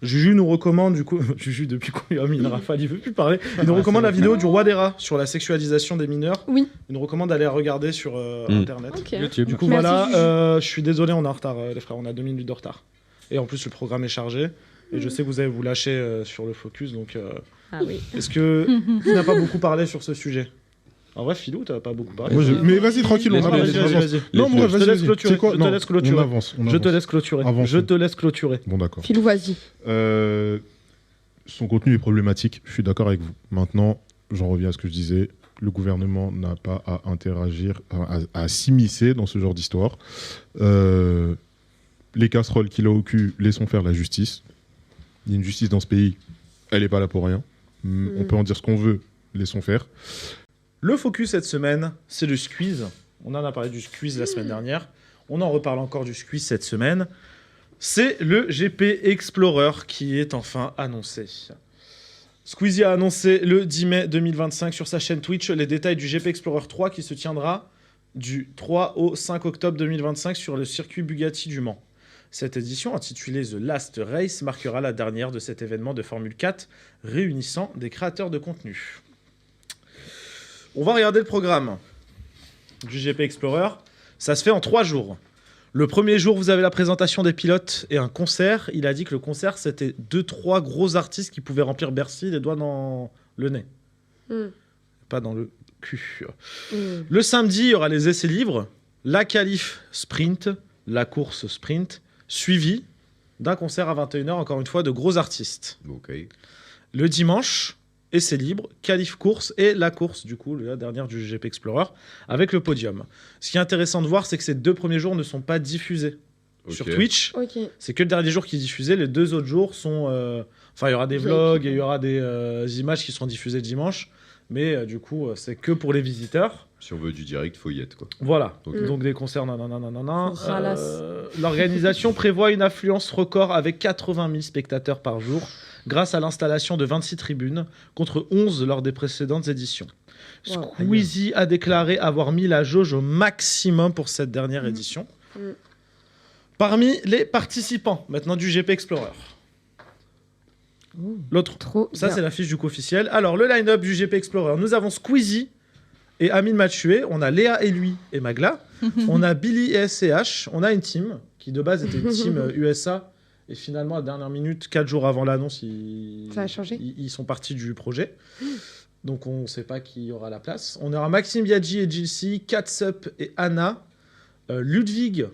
Juju nous recommande, du coup, Juju, depuis qu'on lui a mis une rafale, il veut plus parler. Il nous recommande la vidéo du roi des rats sur la sexualisation des mineurs. Oui. Il nous recommande d'aller la regarder sur Internet. Okay. YouTube. Du coup, Merci, voilà, je suis désolé, on est en retard, les frères, on a 2 minutes de retard. Et en plus, le programme est chargé. Et je sais que vous allez vous lâcher sur le focus, donc. Oui. Est-ce que tu n'as pas beaucoup parlé sur ce sujet? En vrai, Philou, t'as pas beaucoup parlé. Mais vas-y, tranquille, on avance. Vas-y. Non, moi, vas-y, vas-y. Je te laisse clôturer. On avance. Je te laisse clôturer. Je te laisse clôturer. Bon, d'accord. Philou, vas-y. Son contenu est problématique, je suis d'accord avec vous. Maintenant, j'en reviens à ce que je disais. Le gouvernement n'a pas à interagir, à s'immiscer dans ce genre d'histoire. Les casseroles qu'il a au cul, laissons faire la justice. Il y a une justice dans ce pays, elle n'est pas là pour rien. On peut en dire ce qu'on veut, laissons faire. Le focus cette semaine, c'est le squeeze. On en a parlé du squeeze la semaine dernière. On en reparle encore du squeeze cette semaine. C'est le GP Explorer qui est enfin annoncé. Squeezie a annoncé le 10 mai 2025 sur sa chaîne Twitch les détails du GP Explorer 3 qui se tiendra du 3 au 5 octobre 2025 sur le circuit Bugatti du Mans. Cette édition, intitulée The Last Race, marquera la dernière de cet événement de Formule 4 réunissant des créateurs de contenu. On va regarder le programme du GP Explorer. Ça se fait en 3 jours. Le premier jour, vous avez la présentation des pilotes et un concert. Il a dit que le concert, c'était 2-3 gros artistes qui pouvaient remplir Bercy les doigts dans le nez. Pas dans le cul. Le samedi, il y aura les essais libres, la qualif sprint, la course sprint, suivi d'un concert à 21h, encore une fois, de gros artistes. Okay. Le dimanche, essais libres, qualif course et la course, du coup, la dernière du GP Explorer, avec le podium. Ce qui est intéressant de voir, c'est que ces 2 premiers jours ne sont pas diffusés sur Twitch. C'est que le dernier jour qui est diffusé. Les 2 autres jours sont... Enfin, il y aura des vlogs et il y aura des images qui seront diffusées le dimanche. Mais du coup, c'est que pour les visiteurs. Si on veut du direct, faut y être, quoi. Voilà. Donc des concerts, l'organisation prévoit une affluence record avec 80 000 spectateurs par jour grâce à l'installation de 26 tribunes contre 11 lors des précédentes éditions. Squeezie a déclaré avoir mis la jauge au maximum pour cette dernière édition. Parmi les participants maintenant du GP Explorer. L'autre, ça c'est la fiche du coup officiel. Alors le line-up du GP Explorer, nous avons Squeezie et Amine Mathieu, on a Léa et lui et Magla, on a Billy et SCH, on a une team qui de base était une team USA et finalement à la dernière minute, 4 jours avant l'annonce, ça a changé. Ils sont partis du projet. Donc on ne sait pas qui aura la place. On aura Maxime Biaggi et Gilsi, Catsup et Anna, Ludwig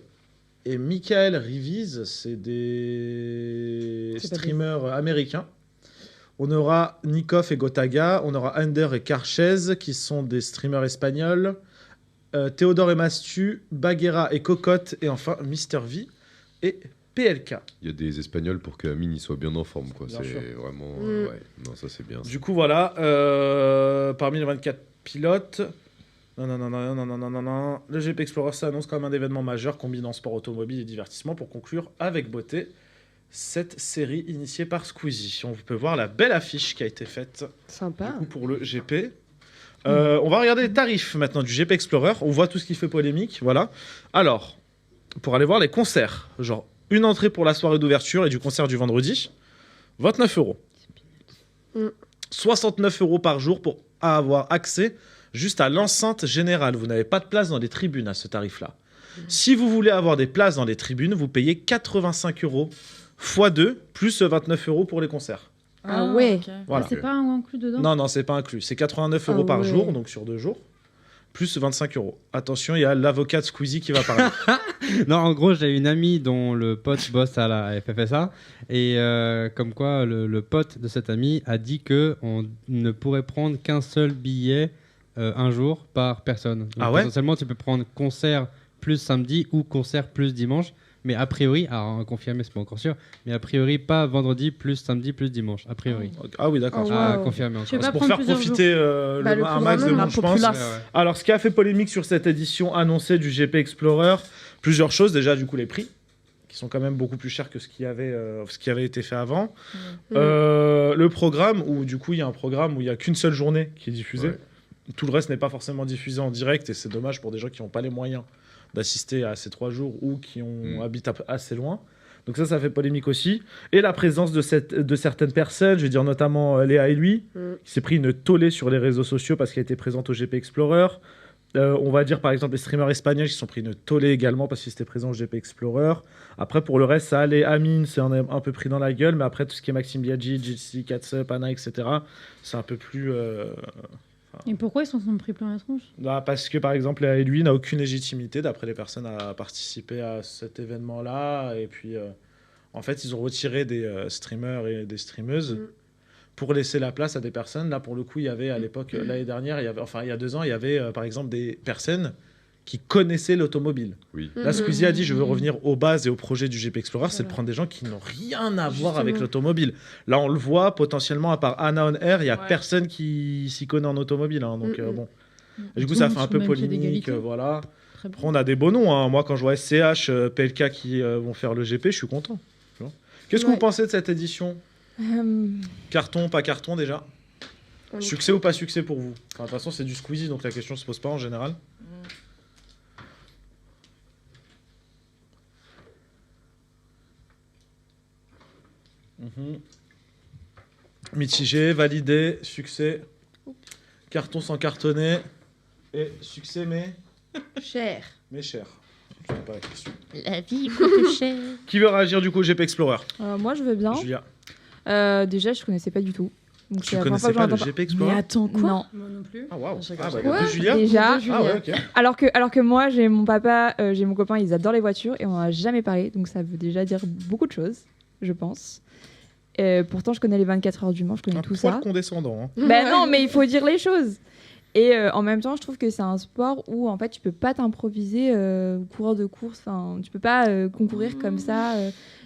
et Michael Riviz, c'est des streamers américains. On aura Nikov et Gotaga, on aura Under et Carchez, qui sont des streamers espagnols, Théodore et Mastu, Baguera et Cocotte, et enfin Mr V et PLK. Il y a des Espagnols pour que Amine soit bien en forme, quoi. Bien c'est sûr. vraiment... ouais, non, ça c'est bien. Du coup, voilà, parmi les 24 pilotes... Non. Le GP Explorer s'annonce comme un événement majeur combinant sport automobile et divertissement pour conclure avec beauté cette série initiée par Squeezie. On peut voir la belle affiche qui a été faite Sympa. du coup, pour le GP. On va regarder les tarifs maintenant du GP Explorer. On voit tout ce qui fait polémique. Voilà. Alors, pour aller voir les concerts, genre une entrée pour la soirée d'ouverture et du concert du vendredi, 29 €. 69 € par jour pour avoir accès juste à l'enceinte générale. Vous n'avez pas de place dans les tribunes à ce tarif-là. Si vous voulez avoir des places dans les tribunes, vous payez 85 € x 2 plus 29 € pour les concerts. Ah ouais. ok. Voilà. C'est pas inclus dedans. Non, c'est pas inclus. C'est 89 € par ouais. jour, donc sur 2 jours, plus 25 €. Attention, il y a l'avocat de Squeezie qui va parler. Non, en gros, j'ai une amie dont le pote bosse à la FFSA et comme quoi le pote de cette amie a dit que on ne pourrait prendre qu'un seul billet un jour par personne. Donc, Ah ouais potentiellement, tu peux prendre concert plus samedi ou concert plus dimanche. Mais a priori, alors confirmé, c'est pas encore sûr, mais a priori pas vendredi plus samedi plus dimanche, a priori. Ah oui, d'accord. À confirmer encore. C'est pour faire profiter un max de monde, je pense. Alors, ce qui a fait polémique sur cette édition annoncée du GP Explorer, plusieurs choses. Déjà, du coup, les prix, qui sont quand même beaucoup plus chers que ce qui avait été fait avant. Le programme, où du coup, il y a un programme où il n'y a qu'une seule journée qui est diffusée. Ouais. Tout le reste n'est pas forcément diffusé en direct, et c'est dommage pour des gens qui n'ont pas les moyens d'assister à ces 3 jours ou qui habitent assez loin. Donc ça fait polémique aussi. Et la présence de certaines personnes, je veux dire notamment Léa et lui, qui s'est pris une tollée sur les réseaux sociaux parce qu'elle était présente au GP Explorer. On va dire par exemple les streamers espagnols qui se sont pris une tollée également parce qu'ils étaient présents au GP Explorer. Après pour le reste, ça allait. Amine c'est un peu pris dans la gueule, mais après tout ce qui est Maxime Biaggi, JC, Katsup, Anna, etc., c'est un peu plus... Et pourquoi ils s'en sont pris plein la tronche? Parce que par exemple, Léa et lui n'a aucune légitimité d'après les personnes à participer à cet événement-là. Et puis en fait, ils ont retiré des streamers et des streameuses pour laisser la place à des personnes. Là, pour le coup, il y avait à l'époque, l'année dernière, il y a 2 ans, il y avait par exemple des personnes qui connaissaient l'automobile. Oui. Là, Squeezie a dit je veux revenir aux bases et aux projets du GP Explorer, c'est de prendre des gens qui n'ont rien à voir avec l'automobile. Là, on le voit potentiellement, à part Anna on Air, il n'y a personne qui s'y connaît en automobile. Hein, donc bon. Et du coup, ça fait un peu polémique. Voilà. Après, on a des beaux noms. Hein. Moi, quand je vois SCH, PLK qui vont faire le GP, je suis content. Qu'est-ce que vous pensez de cette édition? Carton, pas carton déjà? Succès ou pas succès pour vous? Enfin, de toute façon, c'est du Squeezie, donc la question ne se pose pas en général. Mitigé, validé, succès, carton sans cartonner et succès mais cher. Mais cher. Je sais pas la question. La vie coûte cher. Qui veut réagir du coup au GP Explorer? Moi, je veux bien. Julia. Déjà, je connaissais pas du tout. Donc, Tu connaissais pas le GP Explorer? Mais attends, quoi? Non. Moi non plus. Ah waouh. Quoi Julia? Déjà. Ah ouais, ok. Alors que moi, j'ai mon papa, j'ai mon copain, ils adorent les voitures et on en a jamais parlé. Donc ça veut déjà dire beaucoup de choses, je pense. Pourtant, je connais les 24 heures du Mans, je connais tout ça. Condescendant. Hein. Ben non, mais il faut dire les choses. Et en même temps, je trouve que c'est un sport où en fait, tu peux pas t'improviser coureur de course. Enfin, tu peux pas concourir comme ça.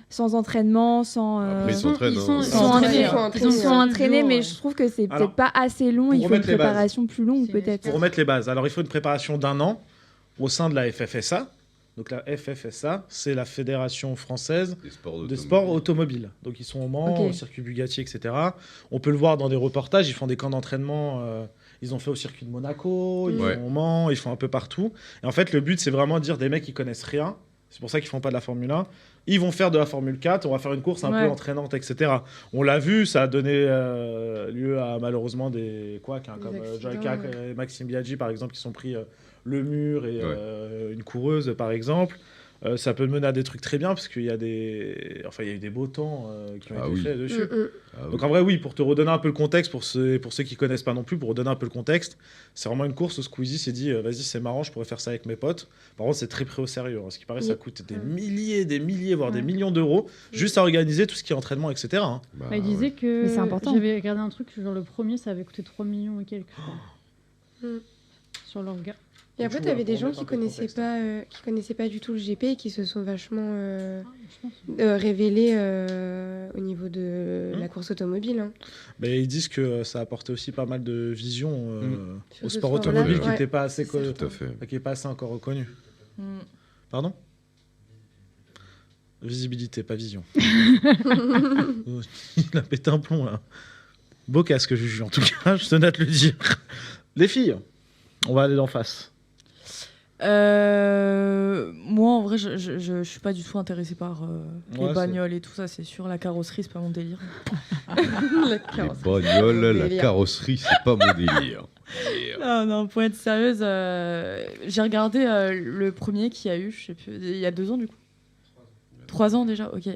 Sans entraînement, sans. Après, ils s'entraînent. Ils sont entraînés, mais je trouve que c'est peut-être pas assez long. Il faut une préparation plus longue, peut-être. Pour remettre les bases, alors il faut une préparation d'1 an au sein de la FFSA. Donc la FFSA, c'est la Fédération française de sport automobile. Donc ils sont au Mans, au circuit Bugatti, etc. On peut le voir dans des reportages, ils font des camps d'entraînement. Ils ont fait au circuit de Monaco, ils font au Mans, ils font un peu partout. Et en fait, le but, c'est vraiment de dire des mecs qui connaissent rien. C'est pour ça qu'ils font pas de la Formule 1. Ils vont faire de la Formule 4, on va faire une course un peu entraînante, etc. On l'a vu, ça a donné lieu à malheureusement des couacs, hein, comme Joy Cac et Maxime Biaggi, par exemple, qui sont pris le mur et une coureuse, par exemple. Ça peut mener à des trucs très bien, parce qu'il y a des... Enfin, il y a eu des beaux temps qui ont été faits dessus. Donc en vrai, oui, pour te redonner un peu le contexte, pour ceux qui connaissent pas non plus, pour redonner un peu le contexte, c'est vraiment une course où Squeezie s'est dit, vas-y, c'est marrant, je pourrais faire ça avec mes potes. Par contre, c'est très pris au sérieux. Hein. Ce qui paraît, ça coûte des milliers, voire des millions d'euros, juste à organiser tout ce qui est entraînement, etc. Hein. Il disait que... Mais c'est important. J'avais regardé un truc, genre le premier, ça avait coûté 3 millions et quelques, je crois. Sur leur gars. Et après, tu avais des gens qui connaissaient pas du tout le GP et qui se sont vachement révélés au niveau de la course automobile. Hein. Mais ils disent que ça a apporté aussi pas mal de vision au sport automobile qui n'était pas assez qui est pas assez encore reconnu. Pardon? Visibilité, pas vision. Il a pété un plomb, là. Beau casque, Juju, en tout cas, je tenais à te le dire. Les filles, on va aller d'en face. Moi, en vrai, je suis pas du tout intéressée par les bagnoles et tout ça, c'est sûr. La carrosserie, c'est pas mon délire. Les bagnoles, la carrosserie, c'est pas mon délire. Non, pour être sérieuse, j'ai regardé le premier qu'il y a eu, je sais plus, il y a 2 ans du coup. 3 ans déjà, ok.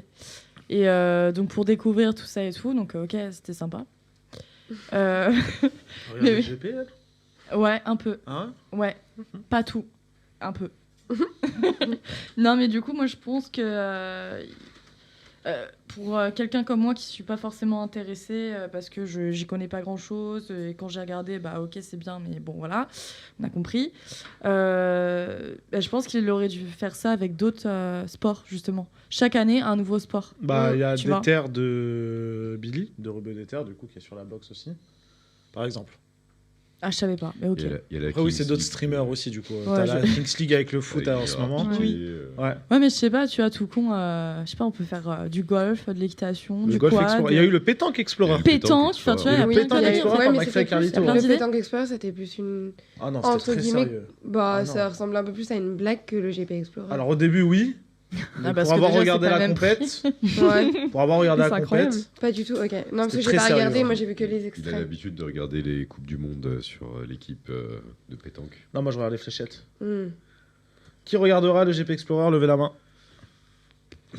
Et donc pour découvrir tout ça et tout, donc ok, c'était sympa. Regarde le GP, elle ? Ouais, un peu. Hein ? Ouais, pas tout, un peu. Non, mais du coup, moi je pense que pour quelqu'un comme moi qui suis pas forcément intéressée parce que j'y connais pas grand chose et quand j'ai regardé, bah ok, c'est bien, mais bon, voilà, on a compris. Je pense qu'il aurait dû faire ça avec d'autres sports, justement. Chaque année, un nouveau sport. Bah, il y a Tu vois. Déter de Billy, de Rebeu Déter, du coup, qui est sur la boxe aussi, par exemple. Ah, je savais pas, mais ok. Après, oui, c'est d'autres streamers aussi, du coup. Ouais, T'as la Kings League avec le foot en ce moment. Oui. Ouais. Ouais, mais je sais pas, tu vois, tout con, je sais pas, on peut faire du golf, de l'équitation, Le du Golf quad. Explorer. Il y a eu le Pétanque Explorer. Pétanque, enfin, tu vois, il y a le plein Pétanque de Explorer Ouais, par mais McFly c'était et plus... Carlito. Le Pétanque Explorer, c'était plus une... Ah non, c'était entre très guillemets, sérieux. bah, Ah non. ça ressemble un peu plus à une blague que le GP Explorer. Alors, au début, oui. Mais parce pour que avoir déjà, regardé c'est pas la le même compète, Ouais. pour avoir regardé C'est la incroyable. compète, Pas du tout, ok. Non, parce que c'était j'ai très pas regardé, sérieux, moi hein. j'ai vu que les Il a extraits. l'habitude de regarder les Coupes du Monde sur l'équipe de pétanque. Non, moi je regarde les fléchettes. Hmm. Qui regardera le GP Explorer? Levez la main.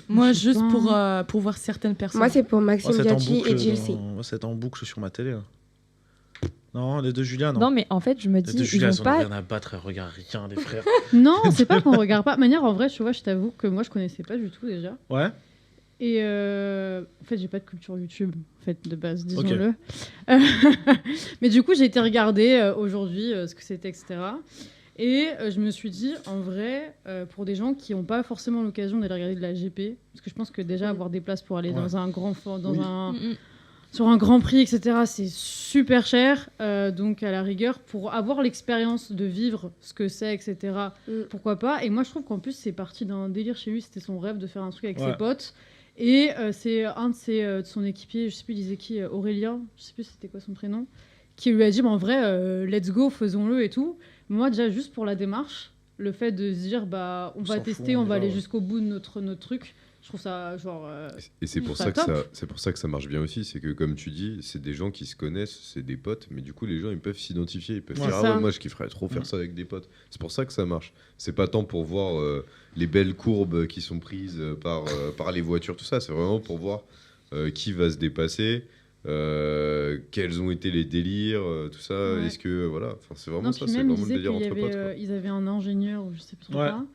Moi, juste pour voir certaines personnes. Moi, c'est pour Maxime c'est en Gatti boucle et Jill C. moi, c'est en boucle sur ma télé. Là. Non, les deux Julia, non. Non, mais en fait, je me Les dis, deux ils Julia, vont ils en ont pas. rien à battre, elles regardent rien, les frères. Non, c'est pas qu'on regarde pas. De manière, en vrai, tu vois, je t'avoue que moi, je connaissais pas du tout déjà. Ouais. Et en fait, j'ai pas de culture YouTube, en fait, de base, disons-le. Mais du coup, j'ai été regarder aujourd'hui ce que c'était, etc. Et je me suis dit, en vrai, pour des gens qui n'ont pas forcément l'occasion d'aller regarder de la GP, parce que je pense que déjà avoir des places pour aller dans un grand sur un grand prix, etc., c'est super cher. Donc, à la rigueur, pour avoir l'expérience de vivre ce que c'est, etc., pourquoi pas. Et moi, je trouve qu'en plus, c'est parti d'un délire chez lui. C'était son rêve de faire un truc avec ses potes. Et c'est un de son équipier, je sais plus, il disait qui, Aurélien, je sais plus c'était quoi son prénom, qui lui a dit, en vrai, let's go, faisons-le et tout. Moi, déjà, juste pour la démarche, le fait de se dire, bah, on va tester, on va aller jusqu'au bout de notre truc, je trouve ça, genre... Et c'est pour ça que c'est pour ça que ça marche bien aussi, c'est que comme tu dis, c'est des gens qui se connaissent, c'est des potes, mais du coup les gens ils peuvent s'identifier, ils peuvent dire ah ouais moi je kifferais trop faire ça avec des potes. C'est pour ça que ça marche. C'est pas tant pour voir les belles courbes qui sont prises par les voitures, tout ça. C'est vraiment pour voir qui va se dépasser. Quels ont été les délires, tout ça. Est-ce que voilà, enfin c'est vraiment ça, c'est vraiment le délire entre potes. Ils avaient un ingénieur ou je sais plus trop quoi.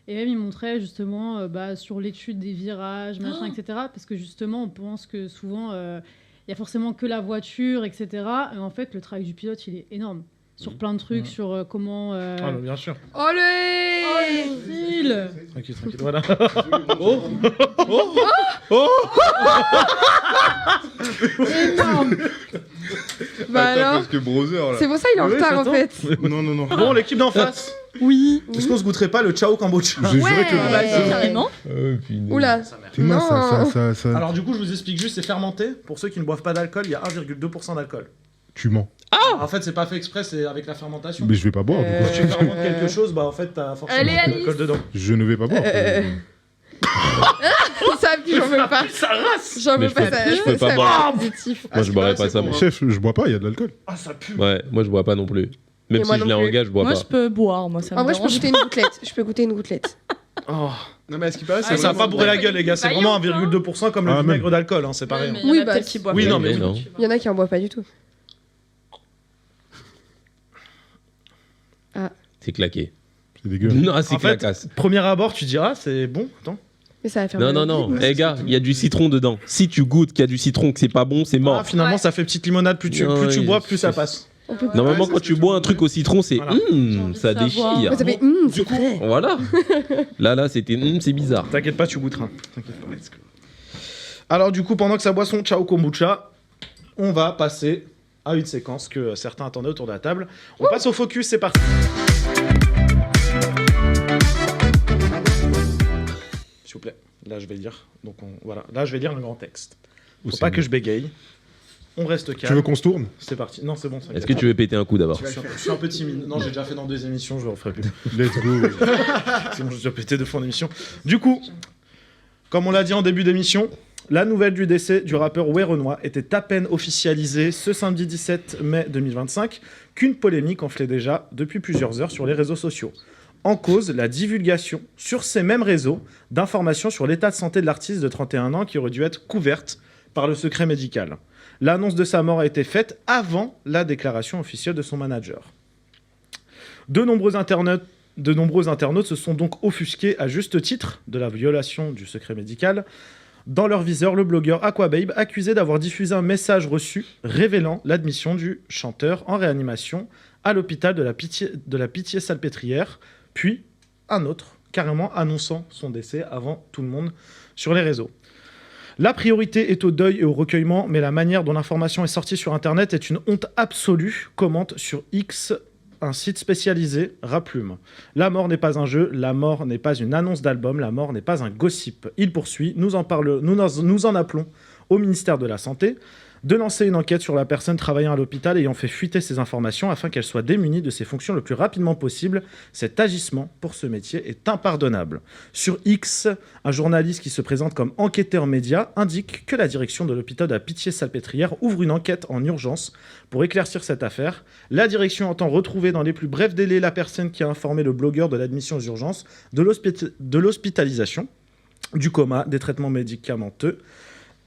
Et même, il montrait justement sur l'étude des virages, machin, etc. Parce que justement, on pense que souvent, il y a forcément que la voiture, etc. Et en fait, le travail du pilote, il est énorme. Sur plein de trucs, sur comment... Ah, non, bien sûr. Allez Phil Tranquille, voilà. Oh Énorme. Bah alors parce que Brother là. C'est pour ça qu'il est en retard, en fait. Non. Bon, l'équipe d'en face. Oui. Est-ce qu'on se goûterait pas le Ciao Kombucha? Je jurais que Bah, carrément. Oula. C'est mince, ça. Alors du coup, je vous explique juste, c'est fermenté. Pour ceux qui ne boivent pas d'alcool, il y a 1,2% d'alcool. Tu mens. En fait, c'est pas fait exprès, c'est avec la fermentation. Mais je vais pas boire. du coup. Quand tu fermentes quelque chose, bah en fait, t'as forcément Allez, de Alice. l'alcool dedans. Je ne vais pas boire. Ça, puis j'en veux pas. Ça race. J'en Mais veux pas, ça. je peux pas ça boire. va être positif. Moi je boirais pas ça. bon. Moi. Chef, je bois pas, il y a de l'alcool. Ah, ça pue. Ouais, moi je bois pas non plus. Même Et si moi je non l'ai en plus. gage, je bois Moi, pas. je peux boire, moi, ça me En vrai, je peux dérange. goûter une gouttelette. Je peux goûter une gouttelette. Oh. Non, mais à ce qui paraît, Ça va pas bourrer la gueule, les gars. C'est vraiment 1,2% comme le Ah, vinaigre même. d'alcool, hein, c'est pareil. Mais il y en Oui, a bah, peut-être qui boivent. Oui, non, mais non. Il y en a qui en boivent pas du tout. C'est claqué. C'est dégueu. Non, c'est En fait, clacasse. premier abord, tu diras, c'est bon. Attends. Mais ça va faire Non, mal non, au non. bide. Eh gars, il y a du citron dedans. Si tu goûtes qu'il y a du citron, que c'est pas bon, c'est mort. Ah, finalement, ça fait petite limonade. Plus tu bois, plus ça passe. On peut pas. Normalement, quand tu bois un truc au citron, c'est Voilà. ça de savoir. déchire. Ouais, ça fait c'est frais. Voilà. Là, c'était c'est bizarre. T'inquiète pas, tu goûteras. T'inquiète pas. Alors, du coup, pendant que ça boit son Ciao Kombucha, on va passer à une séquence que certains attendaient autour de la table. On passe au focus, c'est parti. S'il vous plaît. Là, je vais lire. Donc, voilà. Là, je vais lire un grand texte. Ou Faut c'est pas mieux. que je bégaye. On reste calme. Tu veux qu'on se tourne? C'est parti. Non, c'est bon. ça Est-ce que tu veux péter un coup d'abord? Je suis un peu timide. Non, j'ai déjà fait dans 2 émissions, je le referai plus. Let's go. C'est bon, j'ai déjà pété 2 fois en émission. Du coup, comme on l'a dit en début d'émission, la nouvelle du décès du rappeur Werenoi était à peine officialisée ce samedi 17 mai 2025 qu'une polémique enflait déjà depuis plusieurs heures sur les réseaux sociaux. En cause, la divulgation sur ces mêmes réseaux d'informations sur l'état de santé de l'artiste de 31 ans qui aurait dû être couverte par le secret médical. L'annonce de sa mort a été faite avant la déclaration officielle de son manager. De nombreux internautes se sont donc offusqués à juste titre de la violation du secret médical. Dans leur viseur, le blogueur Aquababe accusé d'avoir diffusé un message reçu révélant l'admission du chanteur en réanimation à l'hôpital de la Pitié-Salpêtrière, puis un autre carrément annonçant son décès avant tout le monde sur les réseaux. La priorité est au deuil et au recueillement, mais la manière dont l'information est sortie sur Internet est une honte absolue, commente sur X un site spécialisé, Raplume. La mort n'est pas un jeu, la mort n'est pas une annonce d'album, la mort n'est pas un gossip. Il poursuit, nous en appelons au ministère de la Santé de lancer une enquête sur la personne travaillant à l'hôpital ayant fait fuiter ces informations afin qu'elle soit démunie de ses fonctions le plus rapidement possible. Cet agissement pour ce métier est impardonnable. Sur X, un journaliste qui se présente comme enquêteur média indique que la direction de l'hôpital de la Pitié-Salpêtrière ouvre une enquête en urgence pour éclaircir cette affaire. La direction entend retrouver dans les plus brefs délais la personne qui a informé le blogueur de l'admission aux urgences, de l'hospitalisation, du coma, des traitements médicamenteux,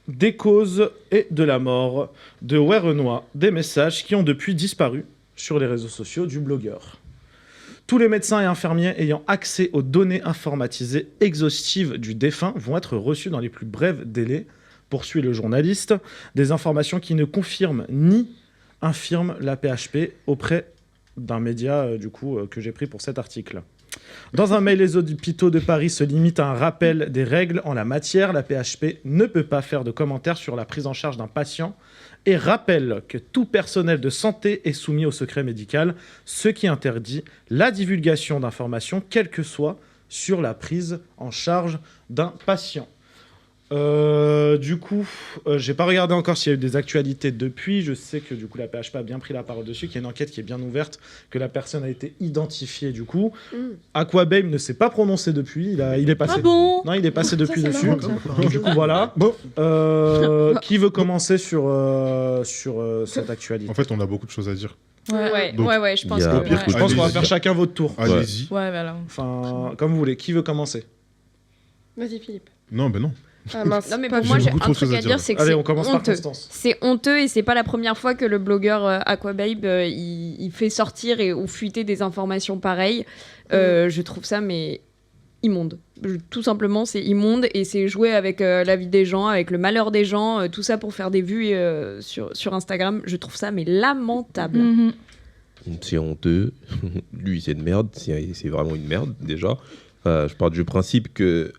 des causes et de la mort de Werenoi, des messages qui ont depuis disparu sur les réseaux sociaux du blogueur. Tous les médecins et infirmiers ayant accès aux données informatisées exhaustives du défunt vont être reçus dans les plus brefs délais, poursuit le journaliste, des informations qui ne confirment ni infirment la PHP auprès d'un média que j'ai pris pour cet article. Dans un mail, les hôpitaux de Paris se limitent à un rappel des règles en la matière. La PHP ne peut pas faire de commentaires sur la prise en charge d'un patient et rappelle que tout personnel de santé est soumis au secret médical, ce qui interdit la divulgation d'informations, quelle que soit, sur la prise en charge d'un patient. J'ai pas regardé encore s'il y a eu des actualités depuis. Je sais que la PHP a bien pris la parole dessus, qu'il y a une enquête qui est bien ouverte, que la personne a été identifiée Aquababe ne s'est pas prononcé depuis. Il est passé. Ah bon? Non, il est passé depuis dessus. Donc, voilà. Bon. Qui veut commencer sur cette actualité? En fait, on a beaucoup de choses à dire. Ouais, Donc, je pense Je pense qu'on va faire chacun votre tour. Allez-y. Ouais, voilà. Enfin, comme vous voulez. Qui veut commencer? Vas-y, Philippe. Non, ben non. Ah mince. Non mais pour moi j'ai un truc à dire, c'est que Allez, c'est on commence par honteux. Constance. C'est honteux et c'est pas la première fois que le blogueur Aquababe il fait sortir ou fuiter des informations pareilles. Je trouve ça mais immonde. Tout simplement c'est immonde et c'est jouer avec la vie des gens, avec le malheur des gens, tout ça pour faire des vues sur Instagram. Je trouve ça mais lamentable. Mhm. C'est honteux. Lui, c'est une merde. C'est vraiment une merde, déjà. Je pars du principe que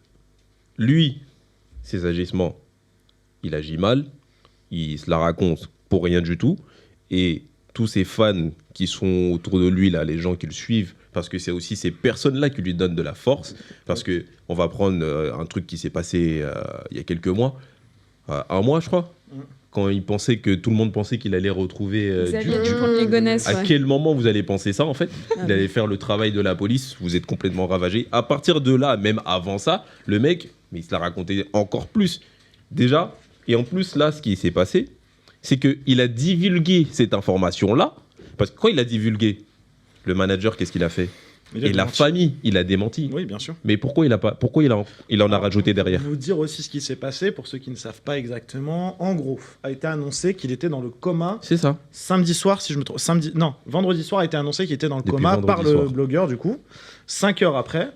lui, ses agissements, il agit mal, il se la raconte pour rien du tout, et tous ces fans qui sont autour de lui, là, les gens qui le suivent, parce que c'est aussi ces personnes-là qui lui donnent de la force, parce que on va prendre un truc qui s'est passé il y a quelques mois, un mois je crois, quand tout le monde pensait qu'il allait retrouver à quel moment vous allez penser ça en fait? Il allait faire le travail de la police, vous êtes complètement ravagé. À partir de là, même avant ça, le mec, mais il se l'a raconté encore plus déjà. Et en plus là, ce qui s'est passé, c'est qu'il a divulgué cette information-là, parce que quand il a divulgué, le manager, qu'est-ce qu'il a fait? Et la famille, il a démenti. Oui, bien sûr. Mais pourquoi il en a rajouté derrière? Pour vous dire aussi ce qui s'est passé, pour ceux qui ne savent pas exactement, en gros, a été annoncé qu'il était dans le coma. C'est ça. Samedi soir, si je me trompe. Vendredi soir a été annoncé qu'il était dans le coma par le blogueur, du coup. 5 heures après,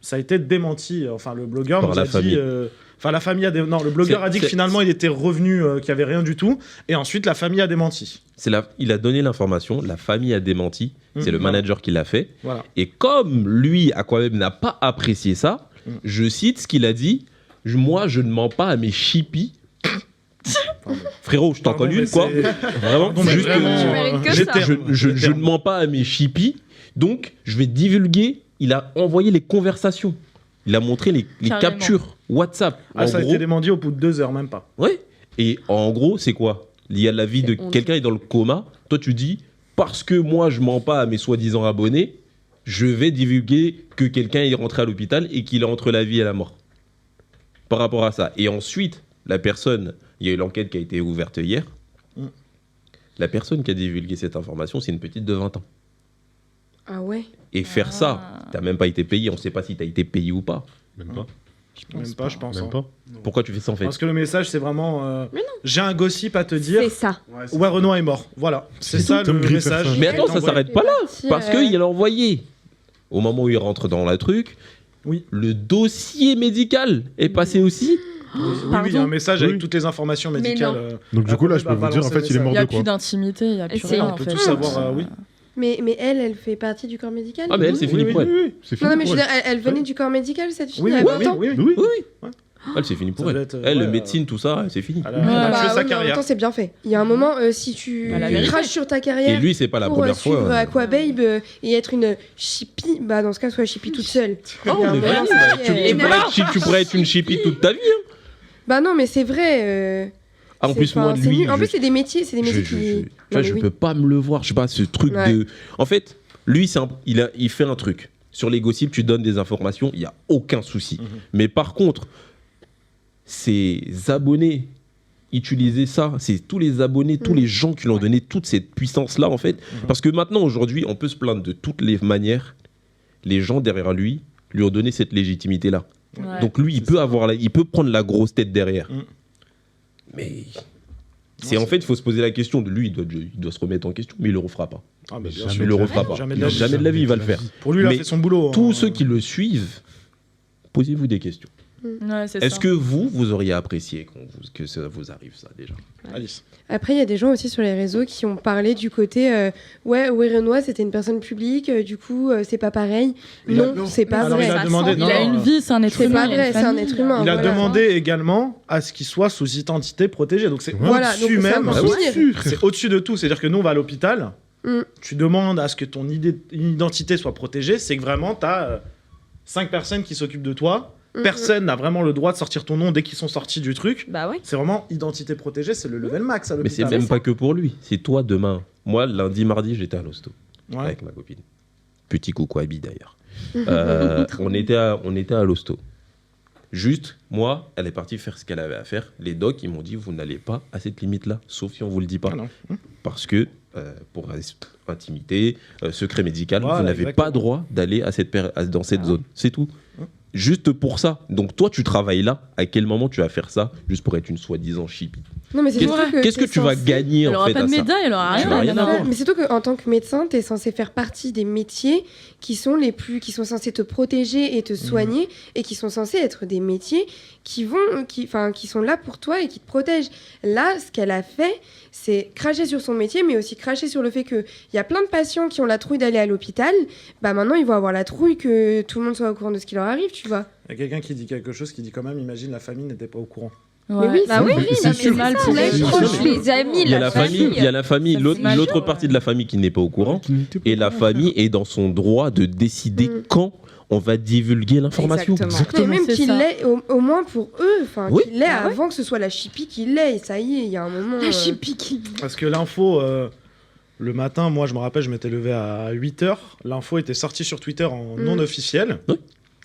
ça a été démenti. Enfin, le blogueur par nous la a famille. dit... le blogueur a dit que finalement il était revenu, qu'il n'y avait rien du tout, et ensuite la famille a démenti. Il a donné l'information, la famille a démenti, c'est le manager qui l'a fait. Voilà. Et comme lui, Aquababe, n'a pas apprécié ça, je cite ce qu'il a dit, moi je ne mens pas à mes chippies. Frérot, je t'en connais une, quoi. Vraiment, je ne mens pas à mes chippies, donc je vais divulguer, il a envoyé les conversations. Il a montré les captures WhatsApp. Ça a été démenti au bout de 2 heures, même pas. Ouais. Et en gros, c'est quoi? Il y a la vie de quelqu'un est dans le coma. Toi, tu dis, parce que moi, je mens pas à mes soi-disant abonnés, je vais divulguer que quelqu'un est rentré à l'hôpital et qu'il est entre la vie et la mort. Par rapport à ça. Et ensuite, la personne, il y a eu l'enquête qui a été ouverte hier. La personne qui a divulgué cette information, c'est une petite de 20 ans. Ah ouais. Et faire ça, t'as même pas été payé. On sait pas si t'as été payé ou pas. Même pas. Je pense. Même pas. Pourquoi tu fais ça en fait? Parce que le message, c'est vraiment. J'ai un gossip à te dire. C'est ça. Ouais, Renoir est mort. Voilà. C'est ça le message. Mais attends, ça s'arrête pas là. Parce qu'il a envoyé. Au moment où il rentre dans la truc, le dossier médical est passé aussi. Oui, il y a un message avec toutes les informations médicales. Donc du coup, là, je peux vous dire, en fait, il est mort de quoi? Il n'y a plus d'intimité, il n'y a plus rien. On peut tout savoir, oui. Mais elle fait partie du corps médical? Ah, mais elle, c'est fini pour elle. Non, mais je veux dire, elle venait du corps médical, cette fille, il y a 20 ans? Oui. Elle, c'est fini pour elle. Elle, médecine, tout ça, c'est fini. Elle a tué sa En carrière. même temps, c'est bien fait. Il y a un moment, si tu craches sur ta carrière. Et lui, c'est pas la première fois. Pour suivre Aquababe et être une chippie, bah dans ce cas, sois chippie toute seule. Tu pourrais être une chippie toute ta vie. Bah non, mais c'est vrai. En plus, moi, lui. En plus, c'est des métiers qui. Je peux pas me le voir. Je sais pas, ce truc de. En fait, lui, il fait un truc. Sur les gossips, tu donnes des informations, il n'y a aucun souci. Mais par contre, ses abonnés utiliser ça, c'est tous les abonnés, tous les gens qui lui ont donné toute cette puissance-là, en fait. Parce que maintenant, aujourd'hui, on peut se plaindre de toutes les manières. Les gens derrière lui ont donné cette légitimité-là. Ouais. Donc lui, il peut prendre la grosse tête derrière. Mais en fait, il faut se poser la question de lui, il doit se remettre en question, mais il le refera pas. Ah, mais jamais il le refera pas. Jamais de la vie, il va le faire. Pour lui, il a fait son boulot. Tous ceux qui le suivent, posez-vous des questions. Ouais, Est-ce que vous auriez apprécié que ça vous arrive, ça, déjà? Alice. Après, il y a des gens aussi sur les réseaux qui ont parlé du côté Renoir, c'était une personne publique, du coup, c'est pas pareil. Non, c'est pas vrai. Il a une vie, c'est un être humain. C'est pas vrai, c'est un être humain. Il a demandé également à ce qu'il soit sous identité protégée. Donc c'est au-dessus même. C'est au-dessus de tout. C'est-à-dire que nous, on va à l'hôpital, tu demandes à ce que ton identité soit protégée, c'est que vraiment, tu as 5 personnes qui s'occupent de toi. Personne n'a vraiment le droit de sortir ton nom dès qu'ils sont sortis du truc. Bah ouais. C'est vraiment identité protégée, c'est le level max à l'hôpital. Mais c'est même pas que pour lui, c'est toi demain. Moi, lundi, mardi, j'étais à l'hosto avec ma copine. Petit coucou à Abby d'ailleurs. On était à l'hosto. Juste, moi, elle est partie faire ce qu'elle avait à faire. Les docs, ils m'ont dit, vous n'allez pas à cette limite-là, sauf si on vous le dit pas. Parce que, pour intimité, secret médical, vous n'avez pas droit d'aller dans cette zone. C'est tout. Juste pour ça. Donc toi, tu travailles là. À quel moment tu vas faire ça juste pour être une soi-disant chippie? Non, mais qu'est-ce que tu vas gagner en fait? Elle aura pas de médaille, elle aura rien. Mais c'est surtout qu'en tant que médecin, tu es censé faire partie des métiers qui sont censés te protéger et te soigner et qui sont censés être des métiers qui sont là pour toi et qui te protègent. Là, ce qu'elle a fait, c'est cracher sur son métier, mais aussi cracher sur le fait qu'il y a plein de patients qui ont la trouille d'aller à l'hôpital. Bah maintenant, ils vont avoir la trouille que tout le monde soit au courant de ce qui leur arrive, tu vois. Il y a quelqu'un qui dit quelque chose, qui dit quand même, imagine, la famille n'était pas au courant. Ouais. Mais oui, c'est mal pour les amis, il y a la famille, l'autre partie de la famille qui n'est pas au courant, et la famille est dans son droit de décider quand on va divulguer l'information. Exactement. Mais même qu'il l'ait au moins pour eux, qu'il l'ait avant que ce soit la chippie qui l'ait, et ça y est, il y a un moment... La chippie qui... Parce que l'info, le matin, moi je me rappelle, je m'étais levé à 8h, l'info était sortie sur Twitter en non officiel,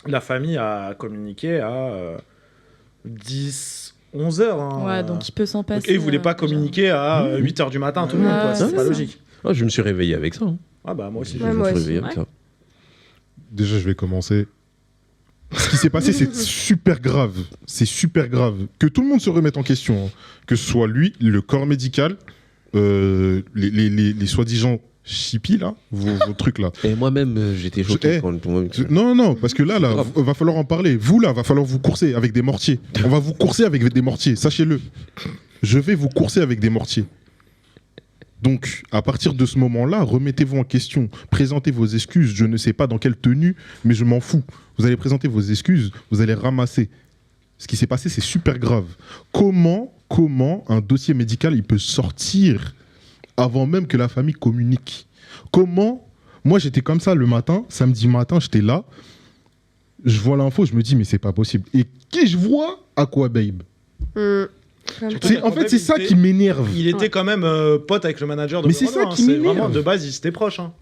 la famille a communiqué à 11h. Ouais, donc il peut s'en passer. Et ils voulaient pas communiquer à 8h du matin, tout le monde, quoi. C'est pas logique. Je me suis réveillé avec ça. Ah bah moi aussi. Je me suis réveillé avec ça. Déjà, je vais commencer. Ce qui s'est passé, c'est super grave. C'est super grave. Que tout le monde se remette en question. Hein. Que ce soit lui, le corps médical, les soi-disant chippies, là, vos trucs là. Et moi-même, j'étais choqué quand Non, parce que là, va falloir en parler. Vous, là, va falloir vous courser avec des mortiers. On va vous courser avec des mortiers, sachez-le. Je vais vous courser avec des mortiers. Donc, à partir de ce moment-là, remettez-vous en question. Présentez vos excuses. Je ne sais pas dans quelle tenue, mais je m'en fous. Vous allez présenter vos excuses, vous allez ramasser. Ce qui s'est passé, c'est super grave. Comment un dossier médical il peut sortir avant même que la famille communique? Comment? Moi, j'étais comme ça le matin, samedi matin, j'étais là. je vois l'info, je me dis, mais c'est pas possible. Et qui je vois? Aquababe. En fait, c'est ça qui m'énerve. Il était quand même pote avec le manager de Mais c'est Renault, ça qui m'énerve. Vraiment, de base, ils étaient proches. Hein.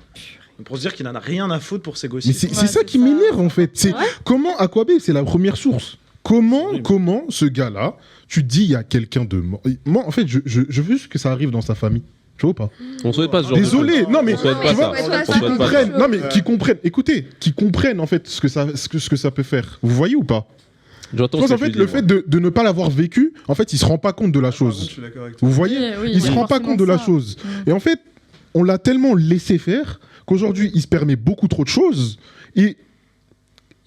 Pour se dire qu'il en a rien à foutre pour ses gossips. Mais c'est ça qui m'énerve en fait. C'est comment Aquababe, c'est la première source. Comment ce gars-là, tu te dis il y a quelqu'un de mort. Moi, en fait, je veux juste que ça arrive dans sa famille. Tu vois ou pas? On souhaite pas ce genre Désolé, de... non mais on souhaite pas tu vois, ça. qui comprennent. Écoutez, qui comprennent en fait ce que ça peut faire. Vous voyez ou pas? J'entends. En fait, le fait de ne pas l'avoir vécu, en fait, il se rend pas compte de la chose. Vous voyez, il se rend pas compte de la chose. Et en fait, on l'a tellement laissé faire qu'aujourd'hui, il se permet beaucoup trop de choses. Et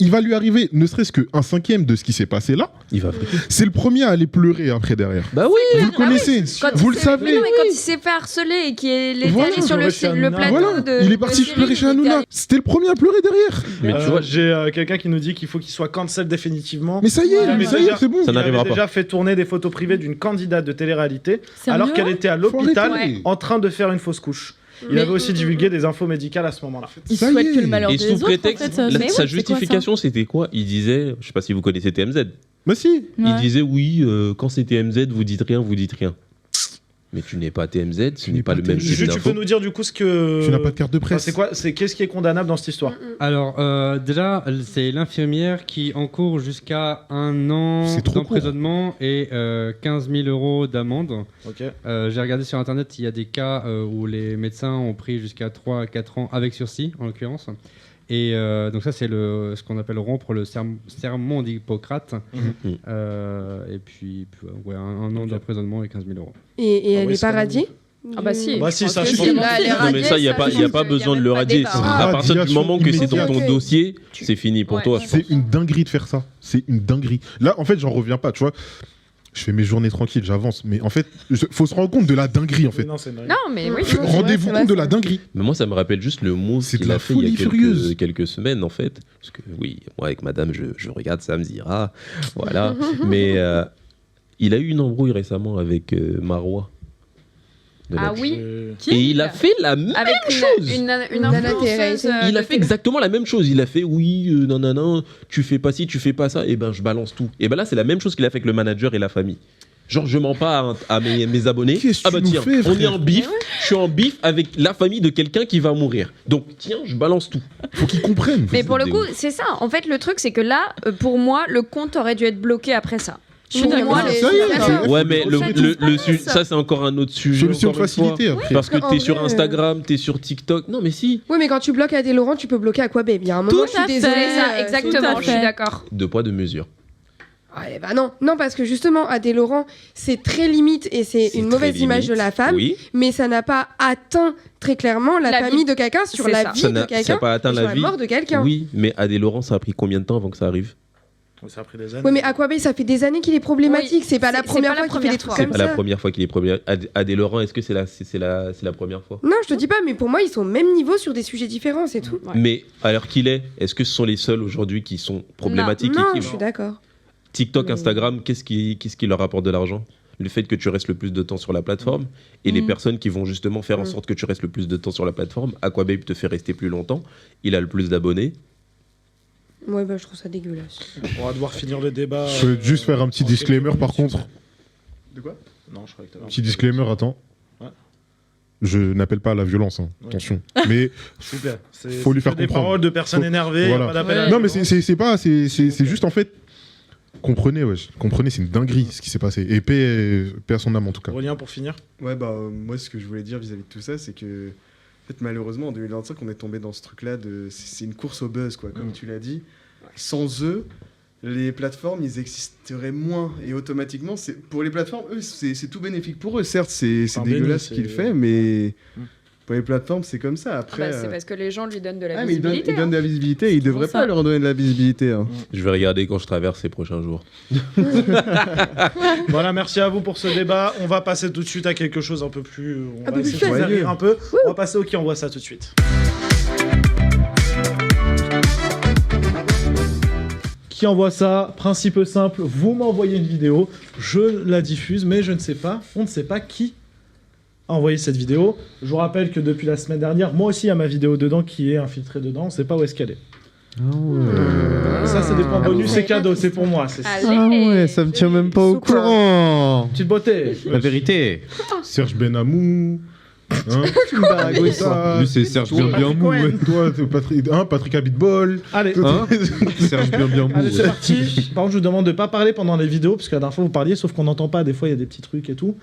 il va lui arriver ne serait-ce qu'un cinquième de ce qui s'est passé là. Il va. C'est le premier à aller pleurer après derrière. Bah oui. Vous le connaissez, vous le savez. Mais non, mais quand il s'est fait harceler et qu'il est allé sur le plateau de. Il est parti pleurer chez Hanouna. C'était le premier à pleurer derrière. Mais tu vois, j'ai quelqu'un qui nous dit qu'il faut qu'il soit cancel définitivement. Mais ça y est, c'est bon. Ça n'arrivera pas. Il avait déjà fait tourner des photos privées d'une candidate de télé-réalité alors qu'elle était à l'hôpital en train de faire une fausse couche. Il avait aussi divulgué des infos médicales à ce moment-là. Il souhaite que le malheur des autres. Et sous prétexte, sa justification, c'était quoi? Il disait, je sais pas si vous connaissez TMZ. Mais si. Il disait oui, quand c'est TMZ, vous dites rien, vous dites rien. Mais tu n'es pas TMZ, ce n'est pas le même type d'info. Tu peux nous dire du coup ce que... Tu n'as pas de carte de presse. Qu'est-ce qui est condamnable dans cette histoire? Alors déjà, c'est l'infirmière qui encourt jusqu'à 1 an d'emprisonnement et 15 000 € d'amende. Okay. J'ai regardé sur internet, il y a des cas où les médecins ont pris jusqu'à 3 à 4 ans avec sursis en l'occurrence. Et donc ça c'est ce qu'on appelle rompre le serment d'Hippocrate. Et puis ouais, 1 an d'emprisonnement et 15 000 €. Et elle n'est pas radiée? Ah bah si. Bah si, ça Non mais ça, il n'y a pas besoin de le radier. À partir du moment que c'est dans ton dossier, c'est fini pour toi. C'est une dinguerie de faire ça. C'est une dinguerie. Là, en fait, j'en reviens pas, tu vois. Je fais mes journées tranquilles, j'avance. Mais en fait, faut se rendre compte de la dinguerie, en fait. Non, mais oui. Rendez-vous compte de la dinguerie. Mais moi, ça me rappelle juste le mot qu'il a fait il y a quelques semaines, en fait. Parce que oui, moi, avec madame, je regarde Sam Zira. Voilà. Mais il a eu une embrouille récemment avec Marois. Ah oui. Et il a fait la même chose. Une influenceuse. Il a fait exactement la même chose. Il a fait oui, non, tu fais pas ci, tu fais pas ça. Et ben je balance tout. Et ben là c'est la même chose qu'il a fait avec le manager et la famille. Genre je mens pas à mes abonnés. Ah bah tiens, on est en bif. Je suis en bif avec la famille de quelqu'un qui va mourir. Donc tiens, je balance tout. Faut qu'ils comprennent. Mais pour le coup, c'est ça. En fait, le truc c'est que là, pour moi, le compte aurait dû être bloqué après ça. Ouais, mais ça c'est encore un autre sujet. Solution de facilité après. Parce que t'es sur Instagram, t'es sur TikTok. Non, mais si. Oui, mais quand tu bloques Adé Laurent, tu peux bloquer Aquababe. Il y a un moment, je suis désolée. Exactement, je suis d'accord. 2 poids 2 mesures. Ouais, bah non, parce que justement, Adé Laurent, c'est très limite et c'est une mauvaise image de la femme, mais ça n'a pas atteint très clairement la famille de quelqu'un sur la vie de quelqu'un, ça n'a pas atteint la mort de quelqu'un. Oui, mais Adé Laurent, ça a pris combien de temps avant que ça arrive? Ça a pris des années. Oui, mais Aquababe, ça fait des années qu'il est problématique. C'est pas la première fois qu'il fait des trucs comme ça. C'est pas la première fois qu'il est problématique. Adé Laurent, est-ce que c'est la première fois? Non, je te dis pas, mais pour moi, ils sont au même niveau sur des sujets différents, c'est tout. Mais à l'heure qu'il est-ce que ce sont les seuls aujourd'hui qui sont problématiques? Non, je suis d'accord. TikTok, Instagram, qu'est-ce qui leur apporte de l'argent? Le fait que tu restes le plus de temps sur la plateforme et les personnes qui vont justement faire en sorte que tu restes le plus de temps sur la plateforme. Aquababe te fait rester plus longtemps. Il a le plus d'abonnés. Ouais, bah je trouve ça dégueulasse. On va devoir finir le débat. Je veux juste faire un petit disclaimer par contre. De quoi? Non, je crois que t'as petit disclaimer, attends. Je n'appelle pas à la violence, attention. Mais faut lui faire comprendre. Des paroles de personnes énervées. Voilà. Pas d'appel à la non, mais violence. c'est juste en fait. Comprenez, c'est une dinguerie ce qui s'est passé. Et paix à son âme en tout cas. Aurélien, pour finir. Ouais, bah moi ce que je voulais dire vis-à-vis de tout ça, c'est que en fait, malheureusement en 2025 on est tombé dans ce truc-là c'est une course au buzz quoi, comme tu l'as dit. Sans eux, les plateformes ils existeraient moins et automatiquement pour les plateformes eux c'est tout bénéfique pour eux. Certes c'est dégueulasse ce qu'il fait, mais pour les plateformes, c'est comme ça. Après, c'est parce que les gens lui donnent de la visibilité. Mais ils donnent de la visibilité. Ils devraient pas leur donner de la visibilité. Je vais regarder quand je traverse ces prochains jours. Voilà, merci à vous pour ce débat. On va passer tout de suite à quelque chose un peu plus. On va essayer de faire rire un peu. On va passer au qui envoie ça tout de suite. Qui envoie ça? Principe simple. Vous m'envoyez une vidéo, je la diffuse, mais on ne sait pas qui envoyer cette vidéo. Je vous rappelle que depuis la semaine dernière, moi aussi, il y a ma vidéo dedans qui est infiltrée dedans. On ne sait pas où est-ce qu'elle est. Ça, c'est des points bonus, c'est cadeau, c'est pour moi. Ça me tient même pas au courant. Petite beauté. La vérité. Serge Benamou. Hein Lui, c'est Serge bien mou. Ouais. Toi, Patrick Abitbol. Allez, Serge bien mou. Allez, c'est parti. Par contre, je vous demande de pas parler pendant les vidéos, parce que la dernière fois, vous parliez, sauf qu'on n'entend pas. Des fois, il y a des petits trucs et tout.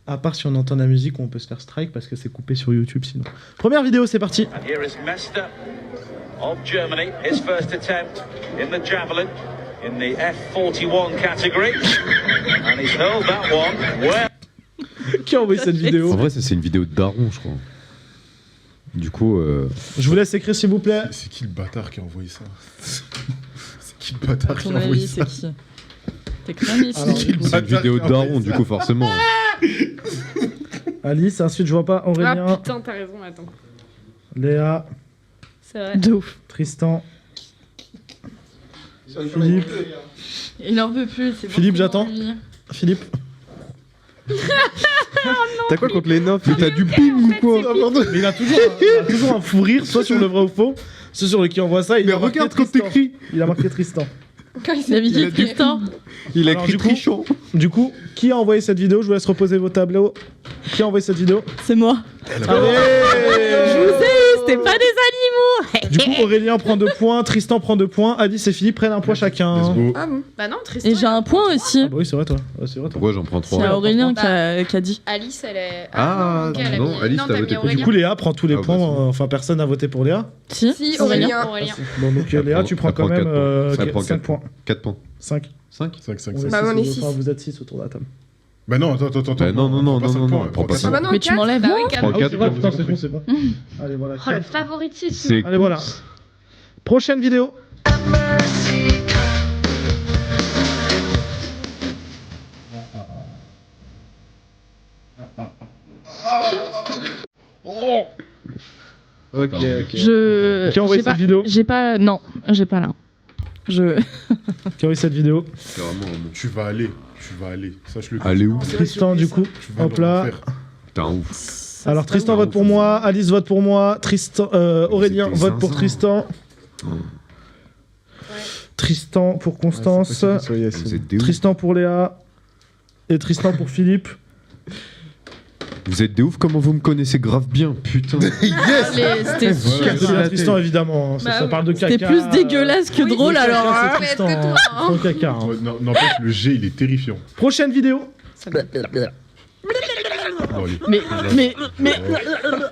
À part si on entend la musique, on peut se faire strike parce que c'est coupé sur YouTube sinon. Première vidéo, c'est parti. And here is Mester of Germany, his first attempt in the javelin in the F41 category. And he's hurled that one well. Qui a envoyé cette vidéo? En vrai, ça c'est une vidéo de Daron, je crois. Du coup. Je vous laisse écrire s'il vous plaît. C'est qui le bâtard qui a envoyé ça? C'est qui le bâtard qui a envoyé ça? C'est une vidéo de Daron, du coup, forcément. Alice, ensuite je vois pas Aurélien. Ah putain, t'as raison, attends. Léa. C'est vrai. De ouf. Tristan. Philippe. Il en veut plus. C'est Philippe, bon, j'attends. lui. Philippe. T'as quoi contre les nains? T'as du ping ou quoi? Mais il a toujours un fou rire, soit sur le vrai ou faux, soit sur le qui envoie ça. Il a regarde marqué quand t'écris. Il a marqué Tristan. Il a mis Tristan. Il a Alors, écrit trichant. Du coup, qui a envoyé cette vidéo? Je vous laisse reposer vos tableaux. Qui a envoyé cette vidéo? C'est moi. Allez. Je vous ai eu, c'était pas des animaux. Du coup, Aurélien prend 2 points, Tristan prend 2 points, Alice et Philippe prennent un point chacun. Ah bon? Bah non, Tristan. Et j'ai un point aussi. Ah bah oui, c'est vrai toi. Ouais, c'est vrai, toi. Pourquoi j'en prends 3? C'est Aurélien qui a dit. Alice, elle est. Ah, ok, elle a non, mis- Alice, non, t'as t'as voté mis pour Du coup, Léa prend tous les Ah, points. bah, c'est Enfin, personne n'a voté pour Léa. Si, Aurélien. Bon, donc Léa, tu prends quand même 5 points. 4 points. 5. 5. Bah, on est 6. Vous êtes 6 autour de la table. Bah non, attends. Non, prends pas ça. Ah bah non, Mais tu 4, m'enlèves bah moi. oui, 4. Prends Ah oui, c'est vrai, 4. putain, c'est bon. Allez, voilà. Oh, le favoritisme. C'est Allez, voilà. Prochaine vidéo. Ok. Je. Qui a envoyé j'ai pas- cette vidéo? J'ai pas. Non, j'ai pas là. Je. Qui a envoyé cette vidéo? C'est vraiment Tu vas aller. Sache-le. Allez où? Tristan, du coup. Hop là. Putain, ouf. Alors, Tristan vote pour moi, Alice vote pour moi, Aurélien C'était vote pour zinzin. Tristan. Tristan pour Constance. Vous êtes des ouf. Tristan pour Léa. Et Tristan pour Philippe. Vous êtes des ouf, comment vous me connaissez grave bien, putain. Allez, c'était sûr. C'est Tristan, évidemment. Ça, Bah ça oui. parle de caca. C'était plus dégueulasse que drôle Caca, alors. c'est hein. Tristan, que toi, hein. Trop caca. hein. N'empêche, le G, il est terrifiant. Prochaine vidéo. Bon, allez. Mais.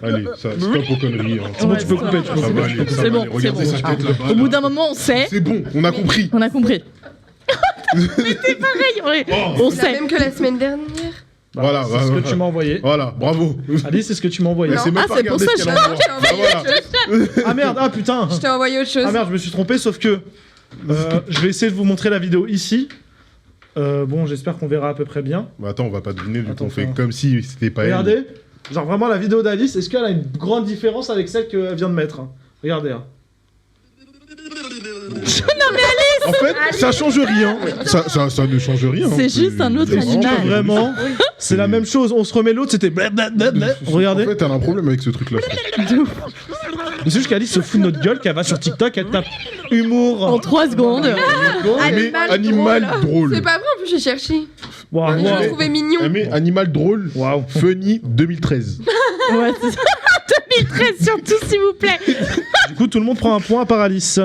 Allez, ça, stop aux conneries. Hein. C'est bon, tu peux couper. Tu peux Ça va couper. aller, ça C'est va bon, aller. c'est Regardez bon. sa tête là-bas. Au là. bout d'un moment, on sait. C'est bon, on a compris. On a compris. Mais c'est pareil. On La sait. même que la semaine dernière. Voilà, C'est ce que tu m'as envoyé. Voilà, bravo. Alice, c'est ce que tu m'as envoyé. Elle sait même Ah, pas c'est pour regarder ça, ce qu'elle je- envoie. Je t'ai envoyé Bah, autre voilà. chose. Ah merde, ah putain. Je t'ai envoyé autre chose. Ah merde, je me suis trompé, sauf que je vais essayer de vous montrer la vidéo ici. Bon, j'espère qu'on verra à peu près bien. Bah, attends, on va pas deviner, du coup, Attends, on fait attends. comme si c'était pas elle. Regardez, genre vraiment la vidéo d'Alice, est-ce qu'elle a une grande différence avec celle qu'elle vient de mettre hein? Regardez. Hein. En fait, ça change rien. Ça ne change rien. C'est juste un autre Est-ce animal. que vraiment, c'est la même chose. On se remet l'autre, c'était blablabla. Regardez. En fait, elle a un problème avec ce truc-là. Mais c'est juste qu'Alice se fout de notre gueule, qu'elle va sur TikTok, elle tape humour. En 3 secondes. Mais animal drôle. C'est pas vrai, en plus, j'ai cherché. Waouh, Je l'ai trouvé mignon. Elle met animal drôle. Waouh. Funny 2013. Ouais, c'est ça. 2013 surtout, s'il vous plaît. Du coup, tout le monde prend un point à part Alice.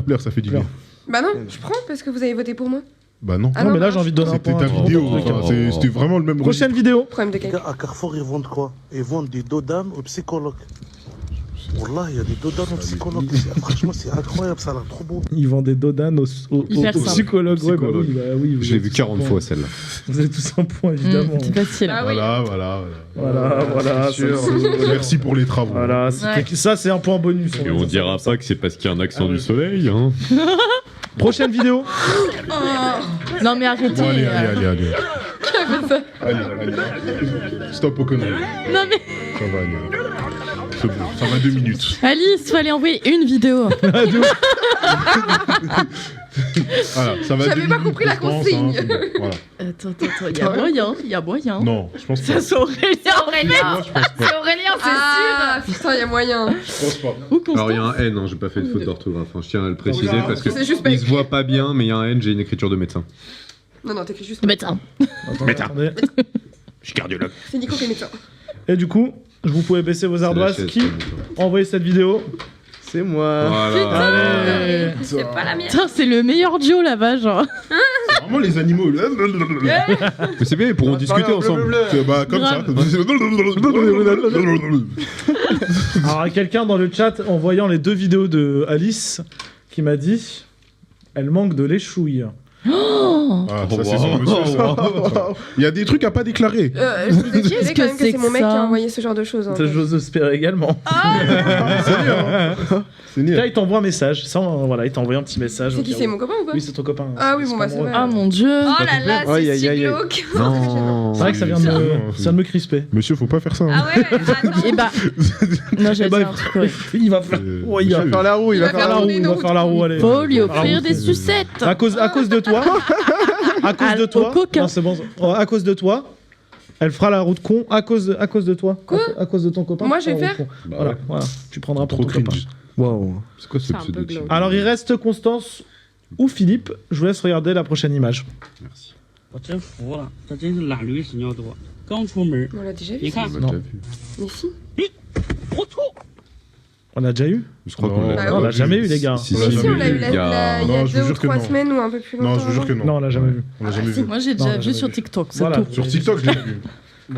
Pleure, ça fait du bien. Bah non, je prends parce que vous avez voté pour moi. Bah non. Ah Non, non, mais là, bah, j'ai envie de donner un C'était point. ta à tout le vidéo. monde. Enfin, c'était vraiment le même Prochaine vidéo. Problème de quelqu'un. À Carrefour, ils vendent quoi? Ils vendent des dodanes aux psychologues. Wallah, il y a des dodanes aux psychologues. Franchement, c'est incroyable, ça a l'air trop beau. Ils vendent des dodanes aux Hyper simple. psychologues. Ouais, bah oui, vous Je l'ai avez vu tous 40 un fois point. celle-là. Vous avez tous un point, évidemment. C'est facile. Ah oui. Voilà. Merci pour les travaux. Voilà, ça c'est un point bonus. Et on dira pas que c'est parce qu'il y a un accent du soleil, hein. Prochaine vidéo. Non, mais arrêtez. Bon, allez. Allez. Stop aux conneries. Non, mais. Ça va aller. C'est bon, ça va 2 minutes. Alice, fallait envoyer une vidéo. Voilà, ça va. J'avais pas compris la consigne. Voilà. Attends, il y a moyen. Non, je pense pas. Ça, c'est Aurélien. C'est Aurélien, c'est Ah, putain, il y a moyen. Je pense pas. Alors il y a un N, hein, j'ai pas fait de faute d'orthographe, hein, je tiens à le préciser parce que C'est juste pas il se écrit. voit pas bien, mais il y a un N, j'ai une écriture de médecin. Non, t'écris juste. Médecin. Attendez. Je suis cardiologue. C'est Nico qui est médecin. Et du coup, vous pouvez baisser vos ardoises. chaise, Qui c'est bon, envoie cette vidéo? C'est moi. Voilà. Allez. C'est pas la mienne. Putain, c'est le meilleur duo là-bas, genre. C'est vraiment les animaux. Mais c'est bien, ils pourront discuter ensemble. Bah, comme ça. Alors, quelqu'un dans le chat, en voyant les 2 vidéos de Alice, qui m'a dit elle manque de l'échouille. Ah, ça, c'est son monsieur, ça. Il y a des trucs à pas déclarer. Je vous ai dit quand même que c'est mon mec qui a envoyé ce genre de choses. hein. J'ose espérer également. Là, il t'envoie un message. Ça, voilà, il t'a envoyé un petit message. C'est qui, c'est mon copain ou pas? Oui, c'est ton copain. Ah oui, bon, bah, c'est vrai. Ah mon dieu. Oh là là, c'est si glauque. C'est vrai que ça vient de me crisper. Monsieur, faut pas faire ça. Ah ouais, attends. Et bah. Non, j'allais dire un truc horrible. Il va faire. Ouais, il va faire la roue. Il va faire la roue. Il va faire la roue. Allez. Faut lui offrir des sucettes. À cause de toi. À cause de toi. Non, c'est bon. À cause de toi. Elle fera la roue de con à cause de toi. Quoi? À cause de ton copain. Moi, je vais faire. Voilà, voilà. Tu prendras pour Trop ton copain. cringe. Waouh. C'est quoi ce C'est un pseudo peu glauque. Alors, il reste Constance ou Philippe. Je vous laisse regarder la prochaine image. Merci. 我真服了，这真是懒驴屎尿多。刚出门， On l'a déjà vu. 你看， Non. Mais si. 我操！ On l'a déjà eu? Je crois qu'on Bah Non, on l'a jamais eu, les gars. Si, Si, on l'a eu il y a- il y a Non, je vous 2 ou jure que 3 non. semaines ou un peu plus longtemps. Non, je vous jure que non. Non, on l'a jamais vu. On l'a jamais vu. Moi j'ai Non, déjà on l'a vu jamais sur vu. TikTok, c'est Voilà. tout. Sur TikTok, je l'ai vu.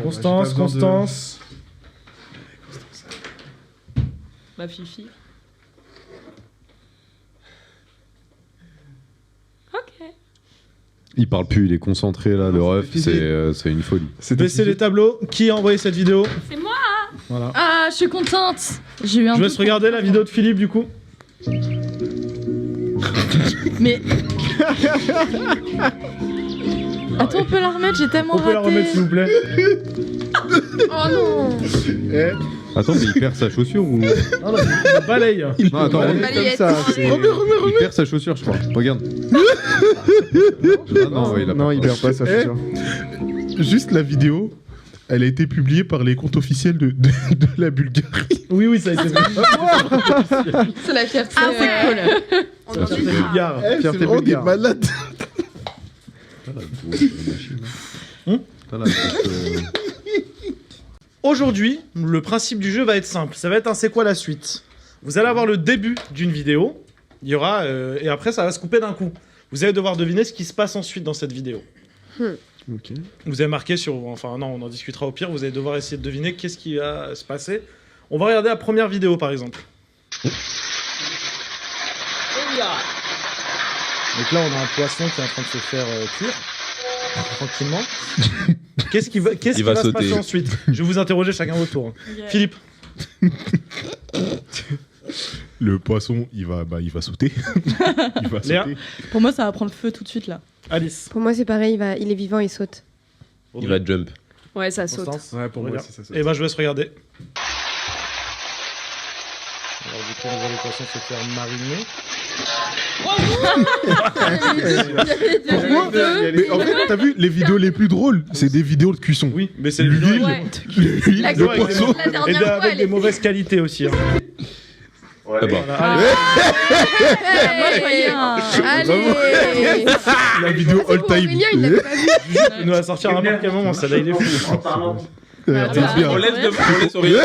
Constance, Constance. Ma fifi. Ok. Il parle plus, il est concentré là, le ref, c'est une folie. Baissez les tableaux. Qui a envoyé cette vidéo? C'est moi. Voilà. Ah, je suis contente. J'ai eu un Je vous laisse doute. regarder la vidéo de Philippe du coup. Mais. Attends, on peut la remettre, j'ai tellement On peut la raté. remettre s'il vous plaît. Oh non. Attends, mais il perd sa chaussure ou. Non, non, il balaye. Non, attends, Balayette. il perd sa chaussure, je crois. Regarde. Ah non, ouais, il a Non, il perd pas sa chaussure. Juste la vidéo, elle a été publiée par les comptes officiels de la Bulgarie. Oui, oui, ça a été fait. C'est la fierté. Ah, c'est cool. On en C'est dit. bulgare. C'est Fierté vraiment des bulgare. malades. Aujourd'hui, le principe du jeu va être simple. Ça va être un c'est quoi la suite. Vous allez avoir le début d'une vidéo. Il y aura et après ça va se couper d'un coup. Vous allez devoir deviner ce qui se passe ensuite dans cette vidéo. Ok. Vous avez marqué sur... Enfin non, on en discutera au pire. Vous allez devoir essayer de deviner qu'est-ce qui va se passer. On va regarder la première vidéo par exemple. Donc là, on a un poisson qui est en train de se faire cuire. Tranquillement. Qu'est-ce qui va se sauter. passer ensuite? Je vais vous interroger chacun votre tour. Yeah. Philippe. Le poisson, il va sauter. Il va Léa. sauter. Pour moi, ça va prendre feu tout de suite là. Alice. Pour moi, c'est pareil, il est vivant, il saute. Il va jump. Ouais, ça saute. Constance. Ouais, pour moi Regarde. aussi, ça saute. Eh ben, je vous laisse regarder. Alors, du coup, on voit le poisson se faire mariner. Pourquoi Mais en fait, t'as vu, les vidéos les plus drôles, c'est des vidéos de cuisson. Oui, mais c'est l'huile, Ouais. l'huile, La le cuisson, poisson. la dernière Et fois, avec elle des est- mauvaises qualités aussi. Hein. Ah bah. Voilà, allez. Moi, je voyais un. Allez. La vidéo all time. Aurélien, il l'avait pas vu. Il nous va sortir n'importe quel moment, celle-là, il est fou. Ouais, Ah, c'est bah, bien. on laisse On laisse Aurélien.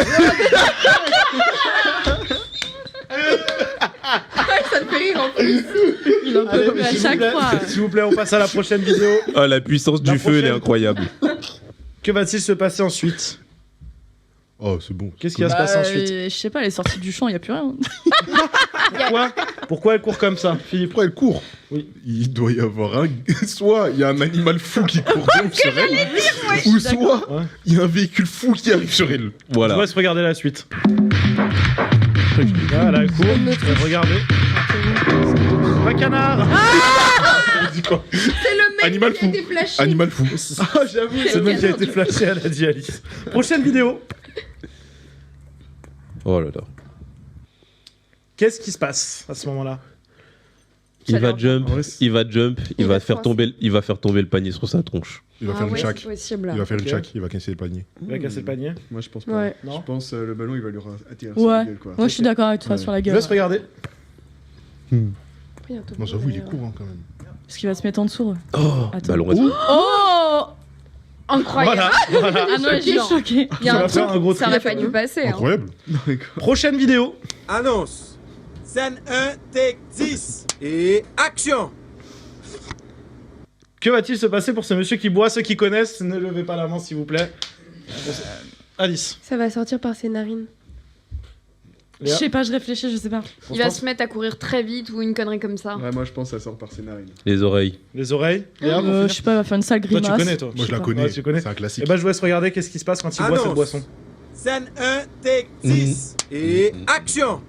Ça me fait rire en plus. Il en peut plus à S'il vous chaque plaît, fois. S'il vous plaît, on passe à la prochaine vidéo. Ah, la puissance La du feu, elle est prochaine. incroyable. Que va-t-il se passer ensuite? Oh, c'est bon. Qu'est-ce qui va se passer ensuite? Je sais pas, elle est sortie du champ, il y a plus rien. Pourquoi elle court comme ça, Philippe? Pourquoi elle court? Oui. Il doit y avoir un. Soit il y a un animal fou qui court donc sur elle, ou soit il y a un véhicule fou qui arrive sur elle. Je vous laisse regarder la suite. Voilà, elle court. Regardez. Un canard. Dis quoi? C'est le mec Animal qui a fou. été flashé. Animal fou. Ah, j'avoue, c'est le mec qui a été flashé, elle a dit Alice. Prochaine vidéo. Oh là là. Qu'est-ce qui se passe à ce moment-là? Il va jump, il va faire tomber le panier sur sa tronche. Il va faire une chaque. possible. Il va faire une Ok. chaque, il va casser le panier. Il va casser le panier. Moi, je pense pas. Ouais. Je pense le ballon, il va lui attirer sur la Ouais, gueule, quoi. moi je suis d'accord avec toi sur la Je gueule. laisse regarder. Non, j'avoue, il est court hein, quand même. Parce qu'il va se mettre en dessous. Oh, Attends. ballon rétro. Oh Incroyable. Voilà. Ah non, j'ai choqué. Il y a Ça un va faire truc, un gros ça aurait triple. pas dû passer. hein. Incroyable. Prochaine vidéo. Annonce. Scène 1, take 10. Et action. Que va-t-il se passer pour ce monsieur qui boit? Ceux qui connaissent, ne levez pas la main s'il vous plaît. Alice. Ça va sortir par ses narines. Je sais pas, je réfléchis, je sais pas. Il va se mettre à courir très vite ou une connerie comme ça. Ouais, moi je pense que ça sort par ses narines. Les oreilles. Les oreilles. Léa, pour finir. Je sais pas, il va faire une sale Toi, grimace. tu connais, toi. Moi, je la sais connais. Ouais, tu connais. C'est un classique. Et bah, je vous laisse regarder qu'est-ce qui se passe quand il boit cette Annonce. boisson. Scène 1, take 10. Et action.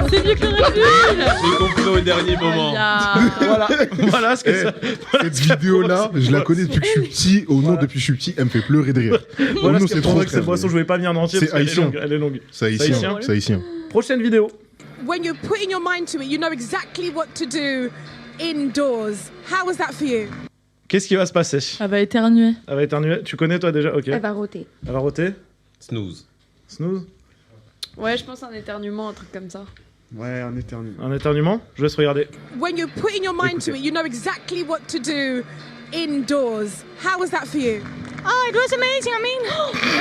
C'est mieux que le régule. J'ai compris au dernier moment. Voilà ce que ça. Cette vidéo-là, je la connais depuis que je suis petit. Au nom, depuis que je suis petit, elle me fait pleurer de rire. Voilà Au nom, ce qui prouve que cette boisson, je voulais pas venir en entier. C'est parce qu'elle est haïtien. longue, elle est longue. C'est haïtien. C'est haïtien. Prochaine vidéo. When you're putting your mind to it, you know exactly what to do indoors. How was that for you? Qu'est-ce qui va se passer? Elle va éternuer. Elle va éternuer. Tu connais toi déjà? Ok. Elle va roter. Elle va roter. Snooze. Snooze. Ouais, je pense un éternuement, un truc comme ça. Ouais, un éternuement. Un éternuement. Je laisse regarder. When you're putting your mind to it, you know exactly what to do indoors. How was that for you? Oh, it was amazing. I mean,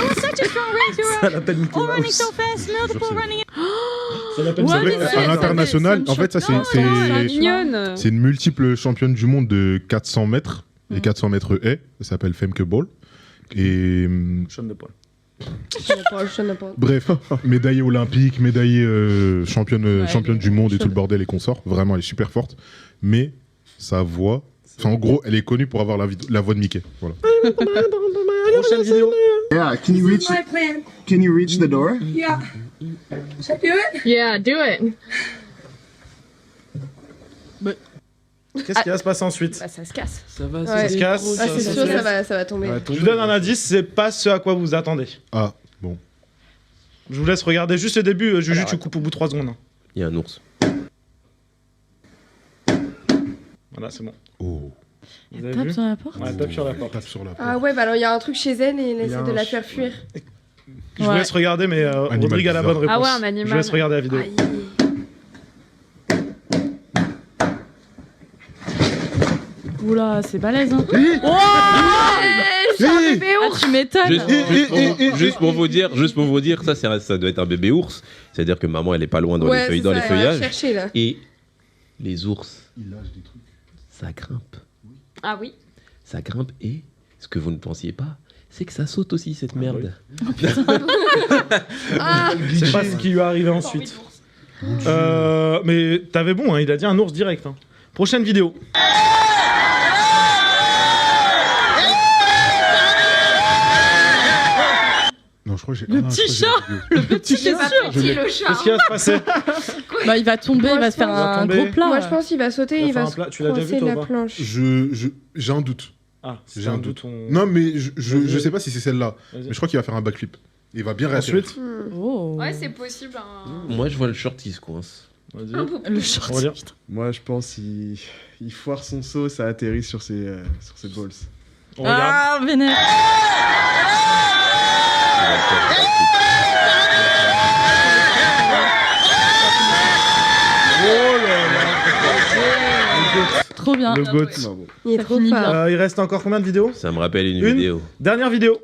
it was such a strong race. Ça l'appelle Mickey All running Mouse. so fast, multiple running. Ça l'appelle C'est vrai qu'à l'international, en fait, ça mignonne. c'est une multiple championne du monde de 400 mètres et 400 mètres haies. Elle s'appelle Femke Bol. Et Chaîne de poil. bref, médaillée olympique, médaillée championne du monde et tout le bordel et consorts. Vraiment, elle est super forte. Mais sa voix, enfin, en gros, elle est connue pour avoir la voix de Mickey. Voilà. Prochaine vidéo. Yeah, can you reach the door? Yeah. Should I do it? Yeah, do it. Qu'est-ce qui va se passer ensuite? Bah, ça se casse. Ça va, Ça se casse. Ah, c'est sûr, ça va tomber. Je vous donne un indice, c'est pas ce à quoi vous attendez. Ah, bon. Je vous laisse regarder juste le début. Juju, tu coupes au bout de 3 secondes. hein. Il y a un ours. Voilà, c'est bon. Oh. Vous avez Tape vu? sur la porte. Ouais, tape sur la porte. Tape sur la porte. Ah ouais, bah alors il y a un truc chez elle et elle Il y a essaie de un la faire fuir. Je vous laisse regarder, mais Rodrigue a la bonne réponse. Ah ouais, un animal. Je vous laisse regarder la vidéo. Aïe. Oula, c'est balèze, hein. C'est un bébé Ah, ours. tu m'étonnes. Juste pour vous dire, ça doit être un bébé ours. C'est-à-dire que maman, elle est pas loin dans Ouais, les c'est ça, elle va feuillages. chercher, là. Et les ours, ça grimpe. Ah oui. Ça grimpe et ce que vous ne pensiez pas, c'est que ça saute aussi cette merde. Ah. C'est pas ce qui lui est arrivé ensuite. Mais t'avais bon, hein, il a dit un ours direct. hein. Prochaine vidéo. Non, je crois que j'ai. Le petit chat. Le petit chat. Le chat. Qu'est-ce qui va se passer? Bah, il va tomber, Moi, il va je se faire pense- un tomber. gros plat. Moi je pense qu'il va sauter, il faire va un se plat. Tu l'as déjà vu, coincer toi, la ou pas planche. J'ai un doute. Ah, J'ai un doute. on- Non, mais je Vas-y. sais pas si c'est celle-là. Vas-y. Mais je crois qu'il va faire un backflip. Il va bien réatterrir. Ensuite, Oh. Ouais, c'est possible. Hein. Moi, je vois le short qui se coince. vas-y. Le short. On va dire. Moi, je pense qu'il foire son saut, ça atterrit sur ses balls. On regarde. Ah, vénère. Oh là là. Trop bien. Le goat. Bravo. Il est Ça trop finit fort. bien. Il reste encore combien de vidéos? Ça me rappelle une Une. vidéo. Dernière vidéo.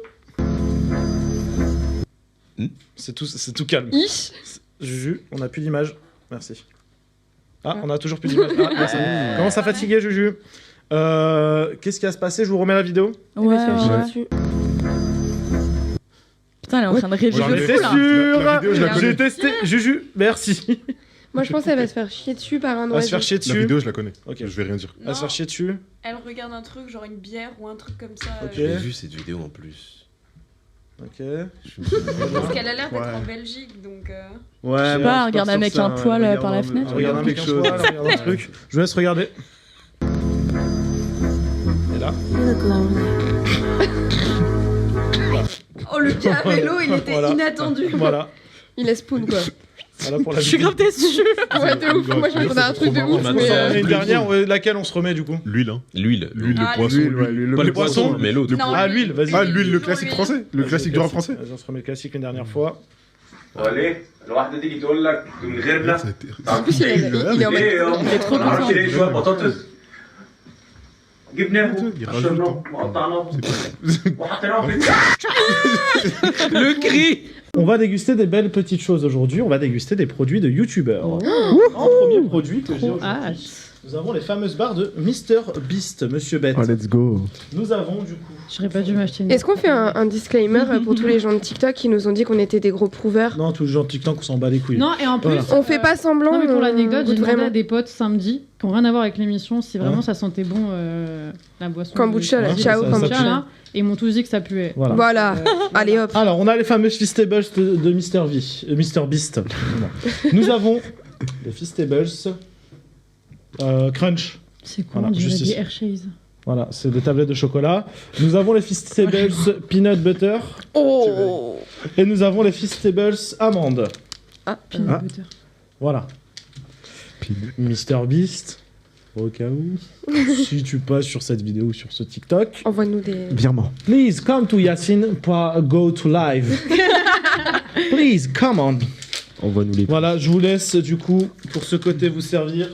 Hmm C'est tout calme. Ich. Juju, on n'a plus d'image. Merci. Ah, on a toujours plus d'image. Ah, merci. Commence à fatiguer, Juju. Qu'est-ce qui va se passer? Je vous remets la vidéo. Il va se faire chier Ouais. dessus. Putain, elle est en train de rêver J'en de étais fou, là. sûr. vidéo, je la connais. J'ai testé. Juju, merci. Moi je pense qu'elle va se faire chier dessus par un Elle va se oiseau. faire chier La dessus. vidéo, je la connais. Ok. Je vais rien dire. Elle va se faire chier dessus. Elle regarde un truc, genre une bière ou un truc comme ça. Ok. J'ai vu cette vidéo en plus. Ok. Parce qu'elle a l'air d'être Ouais. en Belgique, donc. Ouais, Je sais moi, pas, je regarde pars un mec sur un ça, poil regarde par la un- fenêtre. Regarde un mec quelque un chose. poil, regarde un truc. Je vous laisse regarder. Et là. Oh Oh, le caramelo, il était Voilà. inattendu. Voilà. Il est spoon, quoi. Voilà pour la Je suis grave déçue. Ouais, de ouf. Moi, je m'attendais à un truc de ouf. On Mais, en a une dernière, laquelle on se remet du coup? L'huile, hein. L'huile. L'huile, Ah, le poisson. l'huile, ouais, l'huile, Pas le le poisson, mais l'autre. Non, Ah, l'huile, vas-y. Ah, l'huile, le classique Toujours français. Le classique du rap français. Vas-y, on se remet le classique une dernière fois. وليه الواحده تيجي تقول لك من غيرنا En plus, il est en mode. il est trop content شويه بطاطس جبناه Il rajoute, قشرناه وقطعناه وحطيناه في Le cri. On va déguster des belles petites choses aujourd'hui. On va déguster des produits de youtubeurs. En premier produit que j'ai aujourd'hui, nous avons les fameuses barres de MrBeast, Monsieur Bête. Oh, let's go. Nous avons du coup. J'aurais pas dû m'acheter une. Est-ce qu'on fait un disclaimer pour tous les gens de TikTok qui nous ont dit qu'on était des gros prouveurs? Non, tous les gens de TikTok, on s'en bat les couilles. Non, et en plus, Voilà. On fait pas semblant. non, mais pour l'anecdote, j'ai goûte demandé vraiment. à des potes samedi qui n'ont rien à voir avec l'émission si vraiment Ouais. ça sentait bon la boisson. Kombucha, là, de- ciao, ça kombucha. pue. là, et ils m'ont tous dit que ça puait. Voilà. Voilà. Allez hop. Alors, on a les fameux Feastables de MrBeast. Nous avons les Feastables Crunch. C'est quoi? Voilà, On dirait juste des ici. Hershey's. Voilà, c'est des tablettes de chocolat. Nous avons les Feastables Peanut Butter. Oh. Et nous avons les Feastables Amandes. Ah, Peanut Ah. butter. Voilà. MrBeast, au cas où, si tu passes sur cette vidéo ou sur ce TikTok, envoie-nous des. Virement. please come to Yassine.go to live. Please, come on. Envoie-nous les. Voilà, je vous laisse du coup pour ce côté vous servir.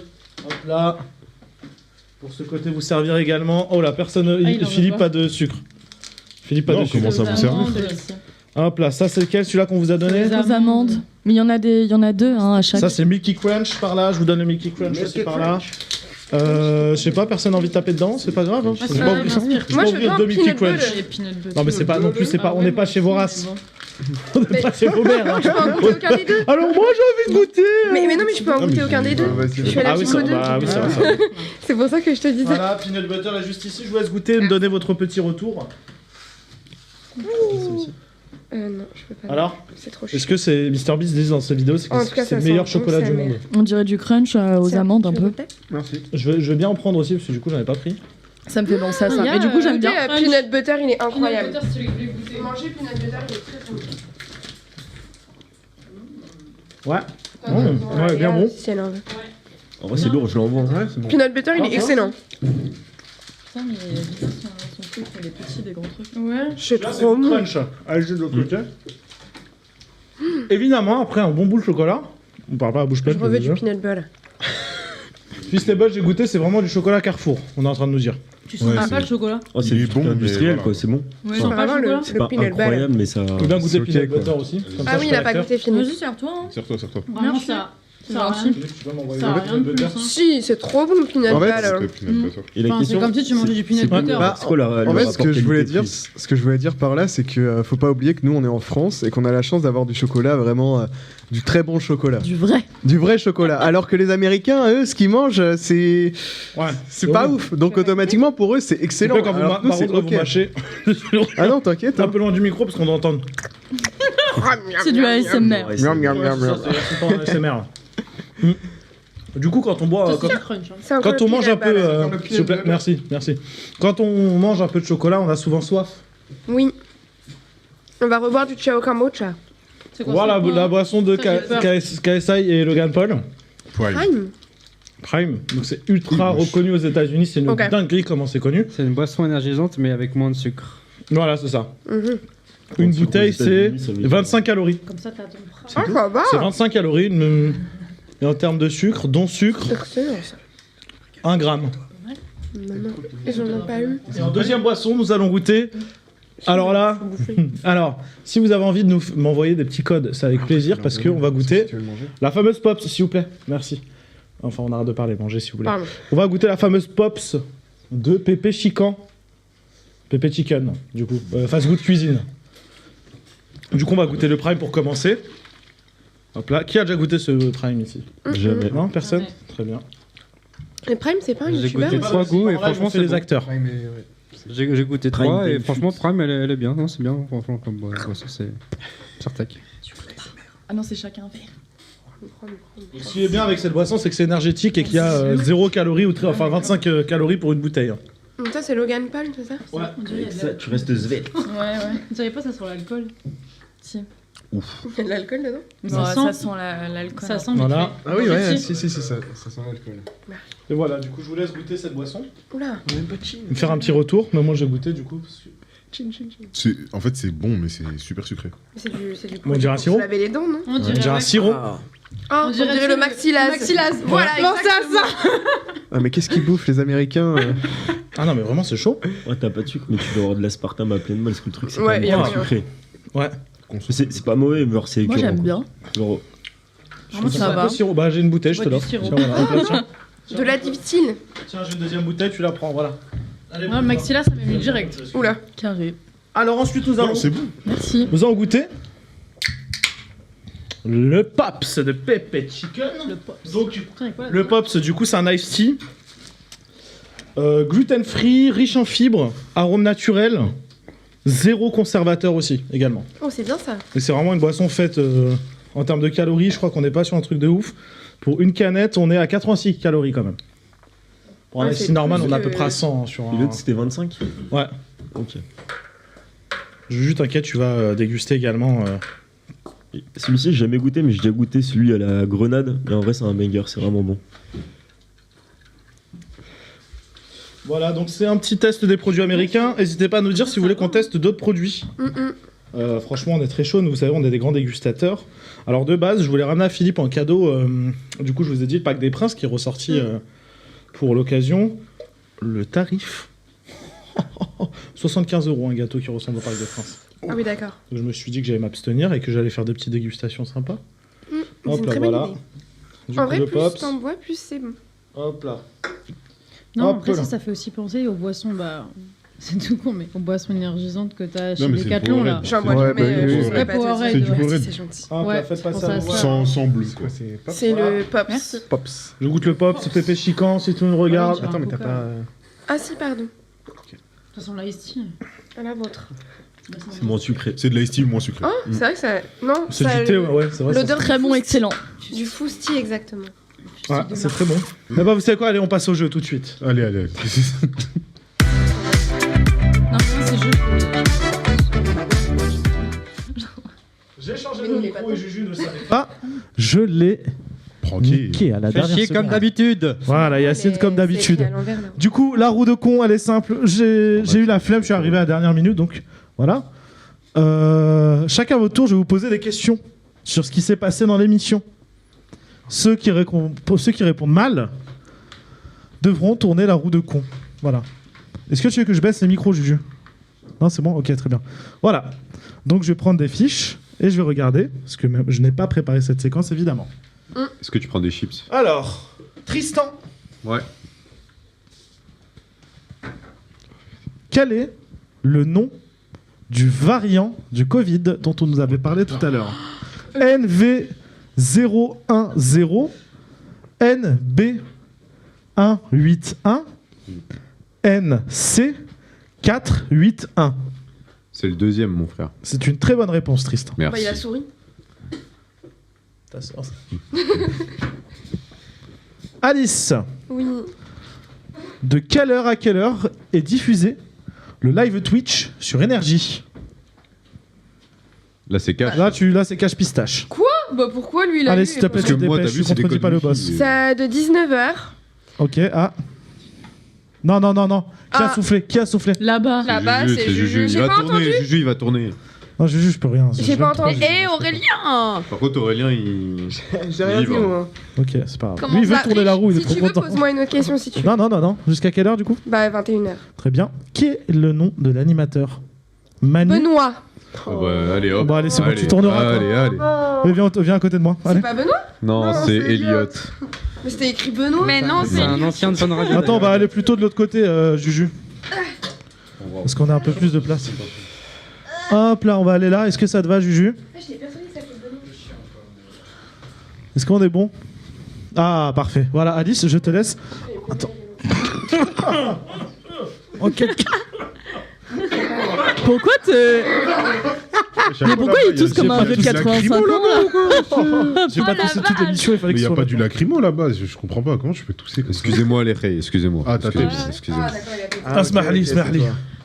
Hop là. Pour ce côté vous servir également. Oh là, personne. il en veut Philippe, pas. pas de sucre. Philippe, pas Non, de sucre. comment ça vous sert? Hop là, ça c'est lequel? Celui-là qu'on vous a donné? Les amandes. Mais il y en a deux hein, à chaque. Ça c'est Milky Crunch par là. Je vous donne le Milky Crunch aussi par là. Je sais pas, personne n'a envie de taper dedans, c'est pas grave. Hein. Ah, Je ça vais pas m'inspire. ouvrir- je Moi, vais je pas veux ouvrir un deux Milky peanut Crunch. butter. Non mais c'est pas non plus, c'est pas, on n'est pas chez Vorace. On n'est Mais- pas chez vos mères. hein. Je peux en goûter aucun des deux. Alors moi j'ai envie de goûter. Mais non, mais je peux en goûter aucun des deux. Je fais la Ah oui, petite ça, deux. bah, oui, ça va, ça va. C'est pour ça que je te disais. Voilà, peanut butter est juste ici. Je vous laisse goûter et me donner votre petit retour. Non, je peux pas. Alors, C'est trop chaud. est-ce que c'est MrBeast dit dans cette vidéo, c'est que En tout cas, c'est ça le meilleur sent chocolat bon, du ça monde. On dirait du crunch aux amandes un peu. Merci. Je veux bien en prendre aussi parce que du coup j'en ai pas pris. Ça me fait penser à ça. Il y a, Mais du coup, j'aime bien. goûter, peanut butter, il est incroyable. Peanut butter, si tu voulais goûter. Manger peanut butter, il est très bon. Ouais. Ouais, bien bon. Si elle en veut. En vrai, c'est lourd, je l'envoie. Ouais, c'est bon. Peanut butter, il est excellent. Putain, mais son truc, il est petit, des gros trucs. Ouais. C'est Là, c'est trop le bon. crunch. Allez, de l'autre côté. Évidemment, après un bon bout de chocolat, on parle pas à bouche pleine. Je reveux déjà. du peanut butter. Feastables, j'ai goûté, c'est vraiment du chocolat Carrefour, on est en train de nous dire. Tu sens pas le chocolat? Oh, c'est Il est bon, bon, industriel mais quoi, c'est bon. Ouais, C'est sens pas vraiment le chocolat? C'est le pas peanut butter. incroyable, mais ça. Faut bien goûter c'est le peanut ok, quoi. butter aussi. comme ça, Ah oui, je il a peux pas la goûté Philippe. Vas-y, serre-toi. Hein. Serre-toi, serre-toi. Vraiment, Merci. ça. C'est Ça a gentil. rien. Tu vas m'envoyer Ça a le rien de peanut plus. butter. Hein. Si, c'est trop bon le peanut En fait, butter. Le peanut butter. Et la Enfin, question, c'est comme si tu mangeais du peanut c'est- butter. c'est quoi En le fait, rapport qualité-prix ce que je voulais dire par là, c'est que faut pas oublier que nous, on est en France et qu'on a la chance d'avoir du chocolat vraiment du très bon chocolat, Du vrai. du vrai chocolat. Alors que les Américains, eux, ce qu'ils mangent, c'est pas ouf. Donc automatiquement pour eux, c'est excellent. Quand vous, Alors que nous, par c'est contre, quand vous ok. mâchez, Ah non, t'inquiète. un peu loin du micro parce qu'on doit entendre. C'est du ASMR. Miam, miam, miam, Ça, miam. c'est pas un ASMR. Du coup, quand on boit, C'est crunch. Hein. C'est encore quand le on mange un peanut peu, butter. s'il vous plaît, merci. Quand on mange un peu de chocolat, on a souvent soif. Oui. On va reboire du Chao Kombucha. C'est quoi Voilà ça? la boisson de Ça, j'ai peur. KSI et Logan Paul. Prime. Prime. Donc c'est ultra reconnu aux États-Unis. C'est une Ok. dinguerie comment c'est connu. C'est une boisson énergisante, mais avec moins de sucre. Voilà, c'est ça. Mhm. Une sucre aux bouteille, c'est États-Unis, ça veut dire- 25 calories. Comme ça, t'as ton bras. Ah, ça va. C'est 25 calories. Et en termes de sucre, dont sucre, Excellent ça. 1 gramme. Maman. Et j'en ai pas eu. Et en deuxième boisson, nous allons goûter. Alors là, alors, si vous avez envie de m'envoyer des petits codes, c'est avec plaisir parce qu'on va goûter la fameuse Pops, s'il vous plaît. Merci. Enfin, on arrête de parler, mangez s'il vous plaît. Pardon. On va goûter la fameuse Pops de Pépé Chican. Pépé Chicken, du coup. Fast Good Cuisine. Du coup, on va goûter le Prime pour commencer. Hop là. Qui a déjà goûté ce Prime ici? Jamais. Non, personne? Jamais. Très bien. Et Prime, c'est pas un J'ai youtubeur goûté aussi. 3 goûts et En vrai, franchement, c'est c'est les bon. acteurs. J'ai goûté Prime 3 et Benefit. franchement, Prime, elle est bien. Non, c'est bien. Franchement, comme boisson, c'est Sartec. Ah non, c'est chacun un verre. Ce qui est bien avec cette boisson, c'est que c'est énergétique et qu'il y a 0 calories, ou enfin 25 calories pour une bouteille. Donc ça, c'est Logan Paul, c'est ça? Ouais. Avec ça, tu restes svelte. Ouais. Vous savez pas ça sur l'alcool? Si. Il y a de l'alcool dedans? Mais Ça sent l'alcool. Ça sent Voilà. Ah oui, ouais, si, ça sent l'alcool. Et voilà, du coup, je vous laisse goûter cette boisson. Oula. Me faire un petit retour, mais moi j'ai goûté du coup. Parce que... En fait, c'est bon, mais c'est super sucré. C'est du On dirait un sirop? Vous lavez les dents, non? On dirait un sirop. Oh, on dirait le maxilaz. Voilà, pensez à ça. Ah, mais qu'est-ce qu'ils bouffent les Américains Ah non, mais vraiment, c'est chaud. Ouais, t'as pas de sucre, mais tu dois avoir de l'aspartame à pleine main, parce que le truc, c'est Ouais, quand y a même rien. sucré. Ouais. C'est pas mauvais, mais genre, c'est Moi, écœurant, j'aime quoi. bien. Genre, Moi, ça Un va. peu sirop. Bah, j'ai une bouteille, je te Bois du l'offre. sirop. Tiens, voilà, hop là, tiens. De la diptyle. Tiens, j'ai une deuxième bouteille, tu la prends, voilà. Allez, Ouais, Maxilla, ça m'a mis direct. Oula. Carré. Alors ensuite, nous allons. Non, c'est bon. Merci. Nous allons goûter le Pops de Pepe Chicken. Donc, le Pops, du coup, c'est un iced tea. Gluten free, riche en fibres, arôme naturel, zéro conservateur aussi, également. Oh, c'est bien ça. Et c'est vraiment une boisson faite en termes de calories, je crois qu'on n'est pas sur un truc de ouf. Pour une canette, on est à 86 calories quand même. Pour un Ouais, iced c'est tea normal, plus on est à que- peu près à 100 sur Et un. l'autre, c'était 25. Ouais. Ok. Juju, t'inquiète, tu vas déguster également. Et celui-ci, j'ai jamais goûté, mais j'ai déjà goûté celui à la grenade. Et en vrai, c'est un banger, c'est vraiment bon. Voilà, donc c'est un petit test des produits américains. N'hésitez pas à nous dire si vous voulez qu'on teste d'autres produits. Franchement, on est très chaud. Vous savez, on est des grands dégustateurs. Alors, de base, je voulais ramener à Philippe en cadeau. Du coup, je vous ai dit le pack des Princes qui est ressorti pour l'occasion. Le tarif 75 € un gâteau qui ressemble au pack des Princes. Ah oui, d'accord. Donc, je me suis dit que j'allais m'abstenir et que j'allais faire des petites dégustations sympas. C'est Hop une là, très bonne voilà. idée. Du En coup, vrai, le plus Pops. t'en bois, plus c'est bon. Hop là. Non, Hop après, là. ça fait aussi penser aux boissons, bah. C'est tout con, mais aux boissons énergisantes que t'as chez Non, mais c'est Decathlon le là. Powerade. J'en bois Ouais, jamais. bah oui, je oui, saurais ouais. pas te dire. Powerade, C'est du ouais. Powerade. C'est gentil. Hop Ouais, là, faites je passer pense à à voir. ça. Sans bleu, quoi. C'est Pops. C'est Voilà. le Pops. Merci. Pops. Je goûte le Pops, c'est Pépé Chican, si tu nous regardes. Ouais, Attends, mais t'as Coca. pas. Ah si, pardon. De toute façon, l'ice tea. À la vôtre. Bah, C'est moins sucré. C'est de l'ice tea moins sucré. Oh, c'est vrai que ça. Non, C'est ça. du thé, ouais, c'est vrai. L'odeur Très bon, excellent. du fousti, exactement. Ouais, c'est très bon. Mais bah, vous savez quoi, allez, on passe au jeu tout de suite. Allez, allez. Non, mais c'est juste. J'ai changé de micro et Juju ne savait pas. Je l'ai niqué à la Fais dernière chier seconde. comme d'habitude. Voilà, Yacine comme d'habitude. C'est écrit à l'envers, là. Du coup, la roue de con, elle est simple. J'ai eu la flemme, je suis arrivé à la dernière minute, donc voilà. Chacun à votre tour, je vais vous poser des questions sur ce qui s'est passé dans l'émission. Ceux qui répondent mal devront tourner la roue de con. Voilà. Est-ce que tu veux que je baisse les micros, Juju? Non, c'est bon? Ok, très bien. Voilà. Donc, je vais prendre des fiches et je vais regarder, parce que je n'ai pas préparé cette séquence, évidemment. Est-ce que tu prends des chips? Alors, Tristan, Ouais. quel est le nom du variant du Covid dont on nous avait parlé tout à l'heure? NV010, NB181, NC481. C'est le deuxième, mon frère. C'est une très bonne réponse, Tristan. Bah, Merci. il a souri. Alice, Oui. de quelle heure à quelle heure est diffusé le live Twitch sur Énergie? Là, c'est cash. Là, c'est cache pistache. Quoi? Bah pourquoi lui il a Allez, eu s'il te et plaît, pas tu moi te moi, t'as dépêches, vu, tu c'est des contredis pas le codes boss. wifi. Ça de 19h. Ok, ah. Non. Qui a Ah. soufflé? Qui a soufflé? Là-bas. Là-bas, c'est Juju. Il J'ai va pas tourner, entendu. Juju, il va tourner. Non, Juju, je peux rien. J'ai pas entendu. Eh Aurélien Par contre, Aurélien, il. J'ai rien dit, Libre. moi. Ok, c'est pas grave. Comment Lui, il veut ça tourner la roue, il est Si trop tu veux, content. pose-moi une autre question si tu veux. Non. Jusqu'à quelle heure, du coup? Bah, 21h. Très bien. Qui est le nom de l'animateur? Manu. Benoît. Ah bah, allez, hop. Bon, allez, c'est bon, Allez, tu tourneras, toi. Allez. Mais viens à côté de moi. Allez. C'est pas Benoît? Non, Non, c'est c'est Elliot. Mais c'était écrit Benoît. Mais non, C'est un ancien de Fun Radio. Attends, on va aller plutôt de l'autre côté, Juju. Parce qu'on a un peu plus de place. Hop là, on va aller là. Est-ce que ça te va, Juju? J'étais persuadée que ça s'appelait Benoît. Est-ce qu'on est bon? Ah, parfait. Voilà, Alice, je te laisse. Attends. Ok. Pourquoi te. Mais pourquoi ils toussent comme un vieux de 85 ans là? J'ai pas toussé toute l'émission, il fallait Mais que il ce n'y a soit pas du lacrymo là-bas, je comprends pas. Comment tu peux tousser comme ça? Excusez-moi les rayes, excusez-moi. Ah, t'as Excusez-moi. Smahli.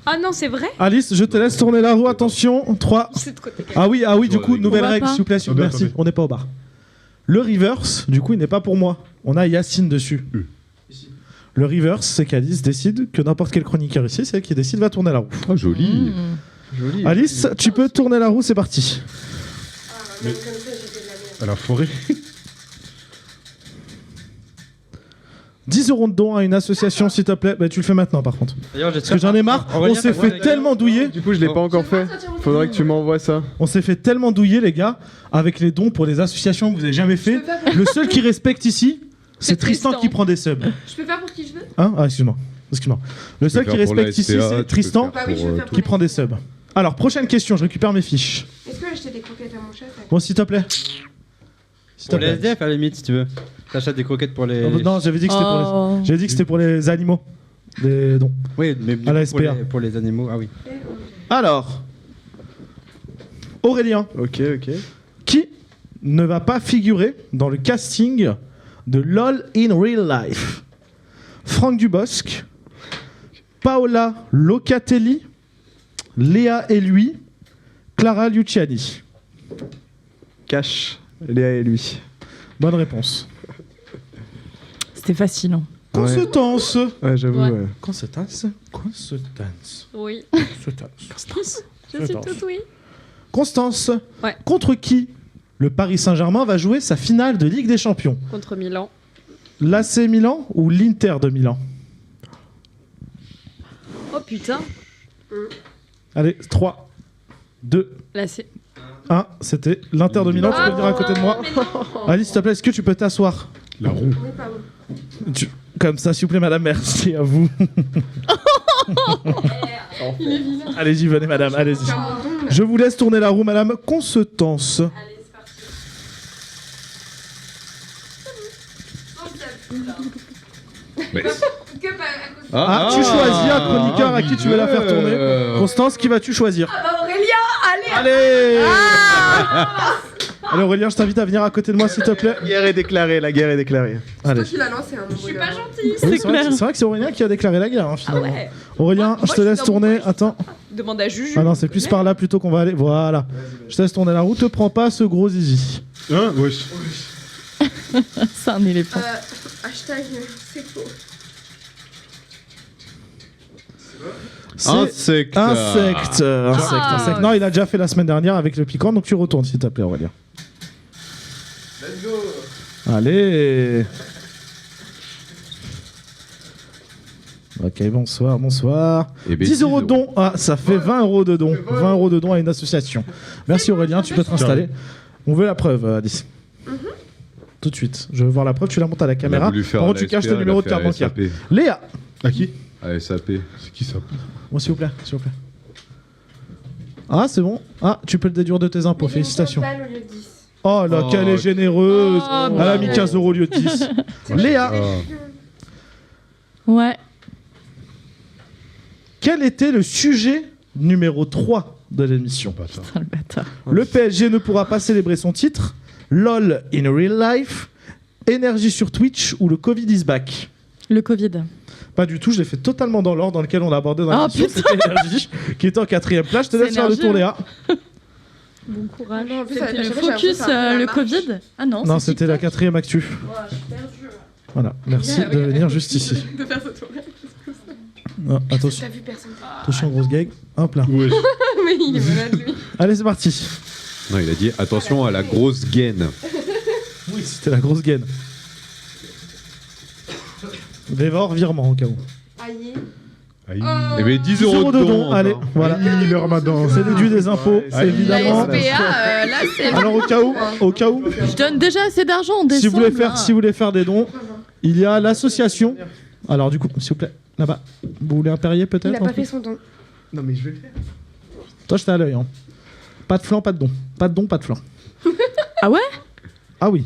Ah non, c'est vrai. Alice, je te laisse tourner la roue, attention. 3. Ah oui, du coup, nouvelle va règle, pas. s'il vous plaît, merci. On n'est pas au bar. Le reverse, du coup, il n'est pas pour moi. On a Yacine dessus. Le reverse, c'est qu'Alice décide que n'importe quel chroniqueur ici, c'est elle qui décide, va tourner la roue. Oh, joli. Alice, tu peux tourner la roue, c'est parti. À la forêt. 10 € de don à une association, s'il te plaît. Bah, tu le fais maintenant, par contre. D'ailleurs, Parce que j'en ai marre. On s'est fait tellement douiller. Du coup, je l'ai pas encore fait. Faudrait que tu m'envoies ça. On s'est fait tellement douiller, les gars, avec les dons pour les associations que vous avez jamais fait. Le seul qui respecte ici, c'est Tristan qui prend des subs. Je peux faire pour qui je veux? Hein? Ah, excuse-moi. Le seul qui respecte ici, c'est Tristan qui prend des subs. Alors, prochaine question, je récupère mes fiches. Est-ce que acheter des croquettes à mon chat? Bon, s'il te plaît. Pour les SDF, à la limite, si tu veux. T'achètes des croquettes pour les. Non, j'avais dit que c'était pour les animaux. Des dons. Oui, mais à la SPA. Pour les animaux, ah oui. Alors, Aurélien. Ok. Qui ne va pas figurer dans le casting de LOL in Real Life? Franck Dubosc, Paola Locatelli, Léa et lui, Clara Luciani. Cash, Léa et lui. Bonne réponse. C'était facile. Hein. Constance. Ouais, j'avoue. Ouais. Ouais. Constance. Oui. Constance. Je suis toute oui. Constance. Ouais. Contre qui le Paris Saint-Germain va jouer sa finale de Ligue des Champions? Contre Milan. L'AC Milan ou l'Inter de Milan? Oh putain. Allez, 3, 2, Là, c'est. 1. C'était l'Inter de Milan. Tu peux venir à côté de moi. Alice, s'il te plaît, est-ce que tu peux t'asseoir? La roue. Comme ça, s'il vous plaît, madame, merci à vous. Allez-y, venez, madame, allez-y. Je vous laisse tourner la roue, madame Constance. Tu choisis un chroniqueur à qui tu veux la faire tourner. Constance, qui vas-tu choisir? Ah bah Aurélien, allez. Allez Aurélien, je t'invite à venir à côté de moi s'il te plaît. La guerre est déclarée. C'est toi qui l'as lancé, hein, je suis pas gentille. Oui, c'est vrai que c'est Aurélien qui a déclaré la guerre, hein, finalement. Ah ouais. Aurélien, je te laisse tourner. Attends. Demande à Juju. Ah non, c'est plus par là plutôt qu'on va aller. Voilà. Je te laisse tourner la roue. Te prends pas ce gros zizi. Hein? Wesh. C'est un éléphant. Hashtag, c'est faux. Insecte. Insecte. Non, il a déjà fait la semaine dernière avec le piquant, donc tu retournes s'il te plaît, Aurélien. Let's go. Allez. Ok, bonsoir. 10 € de don. Ah, ça fait 20 € de don. 20 € de don à une association. Merci Aurélien, tu peux te installer. On veut la preuve, Alice. Tout de suite. Je veux voir la preuve, tu la montes à la caméra. Par contre, tu caches le numéro de carte bancaire. Léa. À qui? À SAP. C'est qui ça? Bon, s'il vous plaît. Ah, c'est bon. Ah, tu peux le déduire de tes impôts. Félicitations. Oh là, qu'elle est généreuse. Elle a mis 15 € au lieu de 10. Léa. Ouais. Quel était le sujet numéro 3 de l'émission? Putain, le bâtard. Le PSG ne pourra pas célébrer son titre. LOL in real life. Énergie sur Twitch ou le Covid is back? Le Covid. Pas du tout, je l'ai fait totalement dans l'ordre dans lequel on l'a abordé dans l'émission. C'était Énergie qui était en 4ème place. Je te laisse faire le tour, Léa. Bon courage. Non, en plus, C'était à le chaque fois, focus, j'ai le Covid. Ah non, Non, c'est c'était la 4ème actu. Voilà, merci de venir juste ici. De faire ce tour. Non, attention. T'as vu personne. Attention, grosse gag. Hop là. Mais il est malade, lui. Allez, c'est parti. Non, il a dit attention à la grosse gaine. Oui, c'était la grosse gaine. Dévore, virement au cas où. Aïe. Eh ben 10 € de don. Allez, voilà. Le ramadan. C'est déduit des impôts, c'est évidemment. La SPA, là, c'est. Alors au cas où, Je donne déjà assez d'argent en si décembre. vous voulez faire des dons, il y a l'association. Alors du coup, s'il vous plaît, là-bas. Vous voulez un Perrier peut-être? Il a pas fait son don. Non, mais je vais le faire. Toi, j'étais à l'œil. Hein. Pas de flan, pas de don. Pas de don, pas de flan. Ah ouais? Ah oui.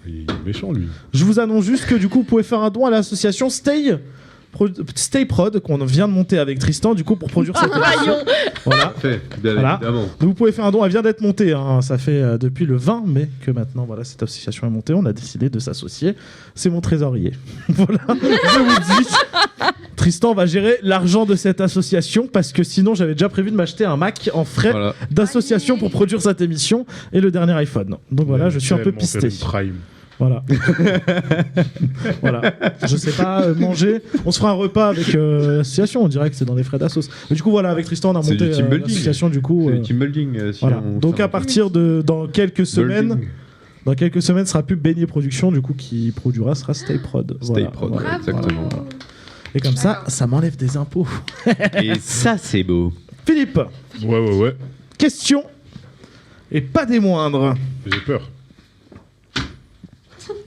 Il est méchant, lui. Je vous annonce juste que du coup, vous pouvez faire un don à l'association Stay Stay Prod qu'on vient de monter avec Tristan du coup pour produire cette émission. Voilà. Bien évidemment. Donc, vous pouvez faire un don, elle vient d'être montée, hein. Ça fait depuis le 20 mai que maintenant voilà, cette association est montée, on a décidé de s'associer. C'est mon trésorier. Voilà, je vous dis. Tristan va gérer l'argent de cette association parce que sinon j'avais déjà prévu de m'acheter un Mac en frais d'association pour produire cette émission et le dernier iPhone. Donc voilà, je suis un peu pisté. Voilà. Voilà. Je sais pas manger. On se fera un repas avec l'association. On dirait que c'est dans les frais d'assos. Mais du coup, voilà, avec Tristan, on a monté l'association. Du coup, c'est team building. Voilà. Donc à partir de dans quelques semaines, sera plus Beignet Production, du coup, qui produira sera Stay Prod. Stay Prod, exactement. Voilà. Et comme ça m'enlève des impôts. Et ça, c'est beau. Philippe. Ouais. Question et pas des moindres. J'ai peur.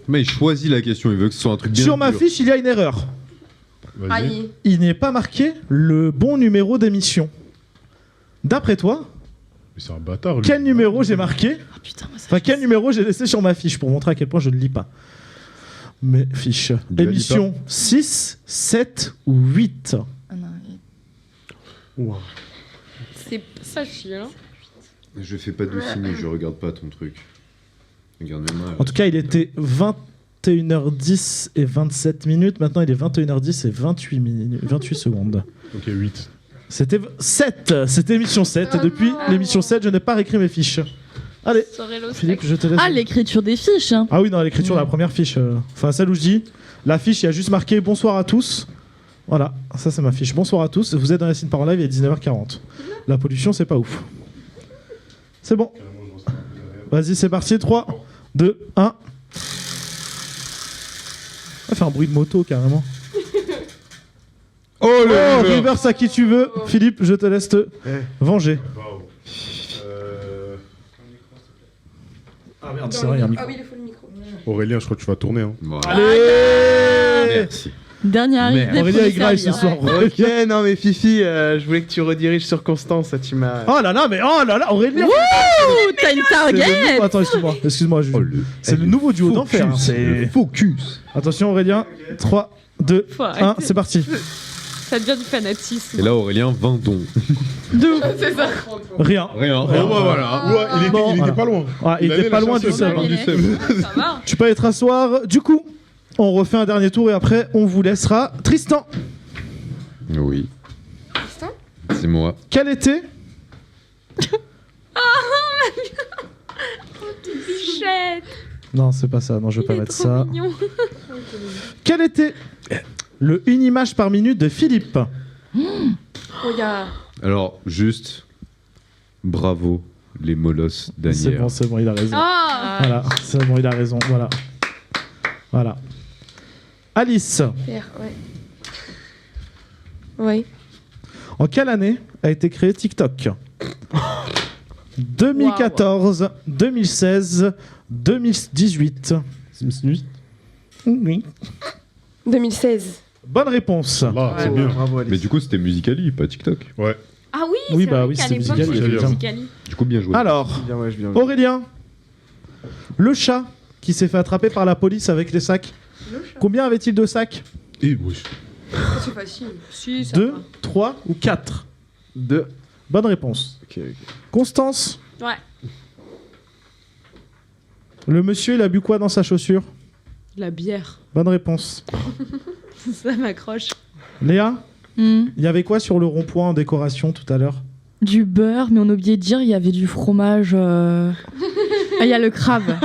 Mais il choisit la question, il veut que ce soit un truc bien Sur ma dur. fiche, il y a une erreur. Aïe. Il n'est pas marqué le bon numéro d'émission. D'après toi, Mais c'est un bâtard, lui. quel numéro j'ai marqué quel numéro j'ai laissé sur ma fiche pour montrer à quel point je ne lis pas. Mes fiches. Tu la lis Émission 6, 7 ou 8. Wow. C'est ça chie, hein. Je fais pas de signe, je regarde pas ton truc. Regarde-moi. En tout cas, il était 21h10 et 27 minutes. Maintenant, il est 21h10 et 28 secondes. Ok, 8. C'était 7. C'était émission 7. Et depuis l'émission 7, je n'ai pas réécrit mes fiches. Allez, Philippe, je te laisse. Ah, l'écriture des fiches. Hein. Ah oui, non, l'écriture de la première fiche. Enfin, celle où je dis, la fiche, il y a juste marqué bonsoir à tous. Voilà, ça c'est ma fiche. Bonsoir à tous. Vous êtes dans la Ciné Par en Live, il est 19h40. La pollution, c'est pas ouf. C'est bon. Vas-y, c'est parti. 3, 2, 1. On va faire un bruit de moto carrément. Oh, reverse à qui tu veux. Philippe, je te laisse te venger. Ah merde, c'est vrai, il y a un micro. Ah oui, il faut le micro. Aurélien, je crois que tu vas tourner. Hein. Allez. Merci. Dernier arrivé. Aurélien est grave ce soir. Ok, non mais Fifi, je voulais que tu rediriges sur Constance, ça tu m'as... Oh là là, Aurélien. Wouh, t'as une target. Attends, excuse-moi. C'est le nouveau duo d'enfer. Hein, c'est focus. Attention Aurélien, 3, 2, 1, c'est parti. Ça devient du fanatisme. Et là, Aurélien, 20 dons. C'est ça. Rien. Voilà. Ouais, il était pas loin. Ah, il était pas loin du sub. Ça va. Tu peux aller te rasseoir. Du coup, on refait un dernier tour et après, on vous laissera. Tristan. Oui. Tristan ? C'est moi. Quel était Bichette. Non, c'est pas ça. Non, je vais pas mettre ça. Mignon. Quel était le une image par minute de Philippe? Oh, y a... Alors, juste, bravo, les molosses d'Anière. C'est bon, il a raison. Ah. Voilà, c'est bon, il a raison. Voilà. Alice. Ouais. En quelle année a été créé TikTok? 2014, 2016, 2018. 2018 Oui. 2016. Bonne réponse. C'est bien. Bravo Alice. Mais du coup, c'était Musical.ly, pas TikTok. Ouais. Ah oui, Oui, c'est bah vrai oui, qu'à c'est l'époque, Musical.ly, c'était évidemment. Musical.ly. Du coup, bien joué. Alors, Bien, ouais, je viens. Aurélien, le chat qui s'est fait attraper par la police avec les sacs. Combien avait-il de sacs? Et oui. C'est facile. Si, ça 2, va. 3 ou 4? 2. Bonne réponse. Ok. Constance, Ouais. le monsieur, il a bu quoi dans sa chaussure? La bière. Bonne réponse. Ça m'accroche. Léa, Hmm. il y avait quoi sur le rond-point en décoration tout à l'heure? Du beurre, mais on a oublié de dire, il y avait du fromage. Ah, il y a le crabe.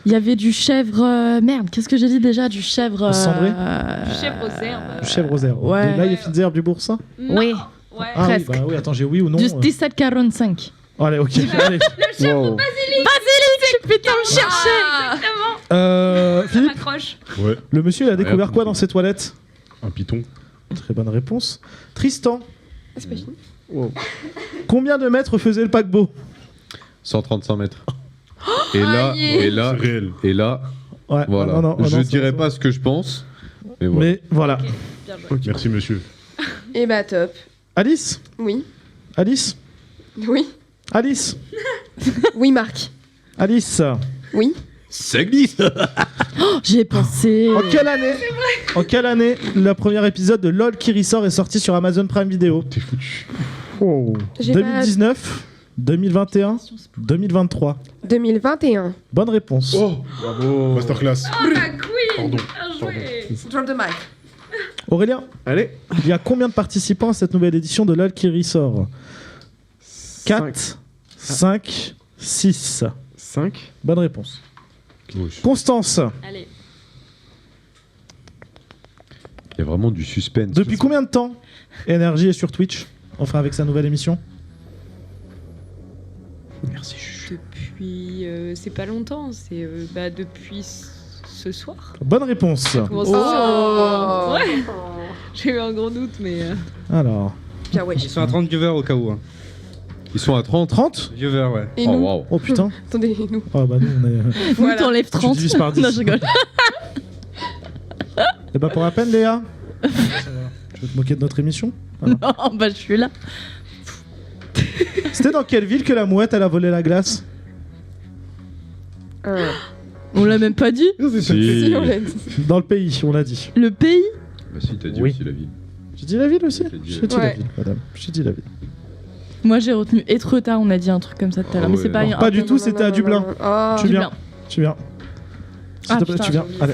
Il y avait du chèvre. Merde, qu'est-ce que j'ai dit déjà? Du chèvre. Cendré Du chèvre aux herbes. Du chèvre aux herbes. Ouais. De l'ail et fines herbes du boursin? Non. Oui. Ouais. Ah Presque. oui, bah oui, attends, j'ai oui ou non? Du 17,45. Allez, ok. Allez. Basilic, putain, me chercher. Exactement. Philippe, M'accroche. Ouais. le monsieur, il a découvert quoi dans ses toilettes? Un python. Très bonne réponse. Tristan, C'est pas fini. combien de mètres faisait le paquebot? 135 mètres. Et là, C'est réel. Ouais, voilà. non, Je c'est dirais ça. pas ce que je pense, mais voilà. Mais voilà. Bien joué. Merci, monsieur. Et bah top. Alice, Oui. Alice, Oui. Alice, Oui, Marc. Alice. Oui. Ça glisse. J'y ai pensé. En quelle année le premier épisode de LOL qui ressort est sorti sur Amazon Prime Video? T'es foutu. Oh. 2019, 2021, 2023. 2021. Bonne réponse. Oh, bravo. Masterclass. Oh la queen. Pardon. Drop the mic. Aurélien, allez. Il y a combien de participants à cette nouvelle édition de LOL qui ressort? 4, 5, 6. 5. Bonne réponse. Constance. Allez. Il y a vraiment du suspense. Depuis combien de temps Énergie est sur Twitch, enfin avec sa nouvelle émission? Merci. Depuis, c'est pas longtemps, c'est depuis ce soir. Bonne réponse. Ouais. J'ai eu un gros doute, mais. Alors. Ils sont à 30 viewers au cas où. Hein. Ils sont à 30 viewers, ouais. Et nous wow. Oh putain. Attendez, nous. Oh bah nous on est. Nous t'enlèves 30. Tu divises par 10. Non, je rigole. Et bah pour la peine, Léa. Tu veux te moquer de notre émission? Non, bah je suis là. C'était dans quelle ville que la mouette elle a volé la glace? On l'a même pas dit. Si, on l'a dit. Dans le pays, on l'a dit. Le pays? Bah si, t'as dit Oui. aussi la ville. J'ai dit la ville aussi? J'ai dit la Ouais. ville, madame. J'ai dit la ville. Moi j'ai retenu Étretat, on a dit un truc comme ça tout à l'heure, mais c'est pas Non, pas du tout, c'était à Dublin. Tu viens. Tu viens. S'il Ah, te plaît, putain, tu viens. Allez.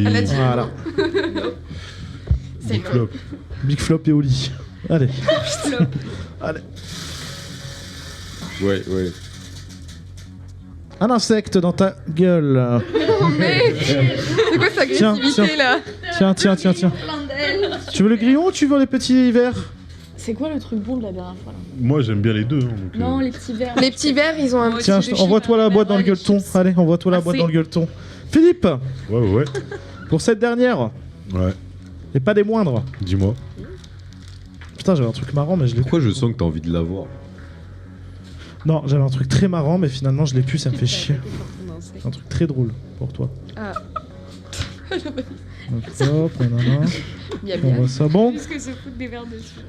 Elle a dit Voilà. C'est Big flop. Big flop et Oli. Allez. Allez. Ouais. Un insecte dans ta gueule. Oh mec, c'est quoi cette agressivité là? Tiens. Tu veux le grillon ou tu veux les petits verres? C'est quoi le truc bon de la dernière fois là? Moi, j'aime bien les deux. Hein, donc, Non, les petits verres. Les petits verres, ils ont un petit. Tiens, envoie-toi la boîte dans le gueuleton. Allez, envoie-toi la boîte dans le gueuleton. Philippe. Ouais. Pour cette dernière. Ouais. Et pas des moindres. Dis-moi. Putain, j'avais un truc marrant, mais je l'ai. Pourquoi je sens que t'as envie de l'avoir? Non, j'avais un truc très marrant, mais finalement je l'ai plus, ça me fait chier. Un truc très drôle pour toi. Ah. Hop, nanana. On voit ça bon. Juste que se foutre des verres dessus.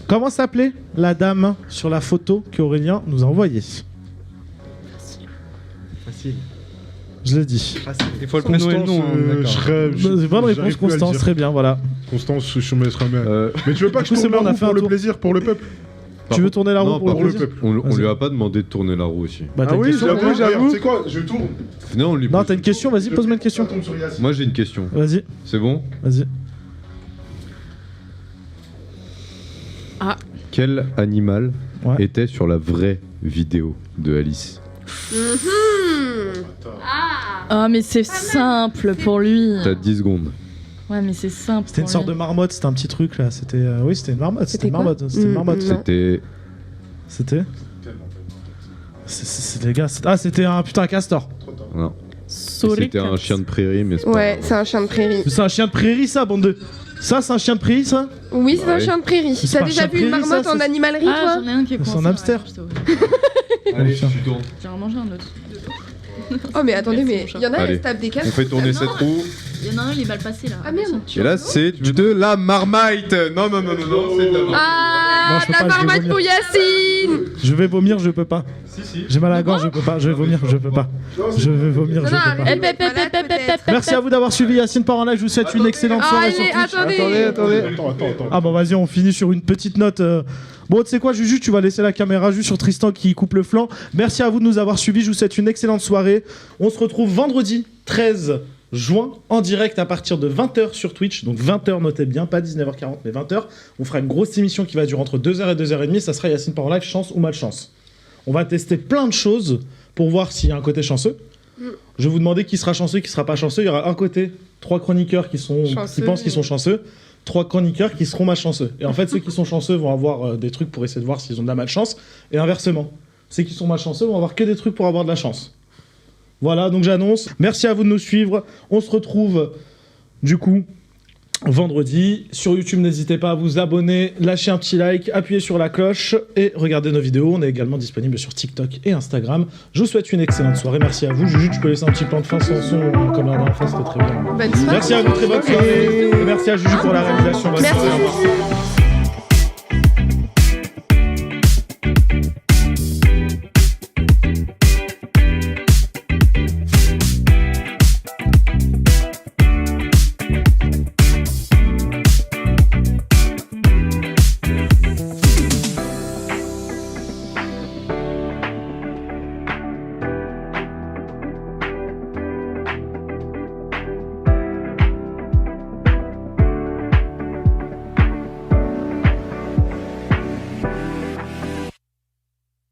Comment s'appelait la dame sur la photo qu'Aurélien nous a envoyée? Facile. Je l'ai dit. Il faut le prénom et le nom. C'est bonne réponse, Constance, très bien, voilà. Constance, je me mettrai bien. Mais tu veux pas que je Du coup, c'est tourne bon, on la a roue fait pour un le tour. plaisir, pour le peuple? Tu veux tourner la roue Non, pour par le contre, plaisir? on lui a pas demandé de tourner la roue aussi. Bah, t'as Ah une oui, question, j'avoue, regarde. tu sais quoi, je tourne. Non, on lui Non, pose- t'as une question, vas-y, pose-moi une question. Moi j'ai une question. Vas-y. C'est bon? Vas-y. Ah. Quel animal Ouais. était sur la vraie vidéo de Alice? Ah, mais c'est simple pour lui. T'as 10 secondes. Ouais, mais c'est simple. C'était une sorte de marmotte, c'était un petit truc là. C'était. Oui, c'était une marmotte. C'était une marmotte. C'était une marmotte. C'était. C'était. C'est les gars. Ah, c'était un putain un castor. Non. Sorry, C'était un chien de prairie, mais c'est Ouais, c'est un chien de prairie. C'est un chien de prairie, ça, bande de. Ça, c'est un chien de prairie, ça? Oui, c'est un Ouais. chien de prairie. c'est T'as pas un déjà chien de vu une prairie, ça, marmotte en c'est- animalerie, Ah, toi? j'en ai un qui est C'est coincé. un hamster. Allez, tu tournes. J'ai remangé un autre. Oh, mais attendez, mais il y en a, Allez. elles se tapent des casques. On fait tourner cette roue. Il y en a un, il est mal passé là. Ah merde. Et là, c'est de la marmite. Non, c'est de la marmite. Ah, Non, je peux la pas, je vais marmotte vomir. pour Yacine. Je vais vomir, je peux pas. J'ai mal à la gorge, je peux pas. Je vais vomir, je peux pas. Je vais vomir, je peux pas. Merci à vous d'avoir suivi Yacine par en live. Je vous souhaite une excellente soirée sur Allez, Twitch. attendez. Attends. Ah bon, vas-y, on finit sur une petite note. Bon, tu sais quoi, Juju, tu vas laisser la caméra juste sur Tristan qui coupe le flanc. Merci à vous de nous avoir suivis. Je vous souhaite une excellente soirée. On se retrouve vendredi 13 juin en direct à partir de 20h sur Twitch. Donc 20h, notez bien, pas 19h40, mais 20h. On fera une grosse émission qui va durer entre 2h et 2h30. Ça sera Yacine par en live, chance ou malchance. On va tester plein de choses pour voir s'il y a un côté chanceux. Je vais vous demander qui sera chanceux, qui sera pas chanceux. Il y aura un côté, 3 chroniqueurs qui Chanceux. pensent qu'ils sont chanceux, 3 chroniqueurs qui seront malchanceux. Et en fait, ceux qui sont chanceux vont avoir des trucs pour essayer de voir s'ils ont de la malchance. Et inversement, ceux qui sont malchanceux vont avoir que des trucs pour avoir de la chance. Voilà, donc j'annonce. Merci à vous de nous suivre. On se retrouve, du coup, vendredi. Sur YouTube, n'hésitez pas à vous abonner, lâcher un petit like, appuyer sur la cloche et regarder nos vidéos. On est également disponible sur TikTok et Instagram. Je vous souhaite une excellente soirée. Merci à vous. Juju, tu peux laisser un petit plan de fin sans son, comme la dernière fois, c'était très bien. Bonne soirée. Merci à vous, très bonne soirée. Et merci à Juju pour la réalisation. Bonne Merci, soirée, au revoir. Juju.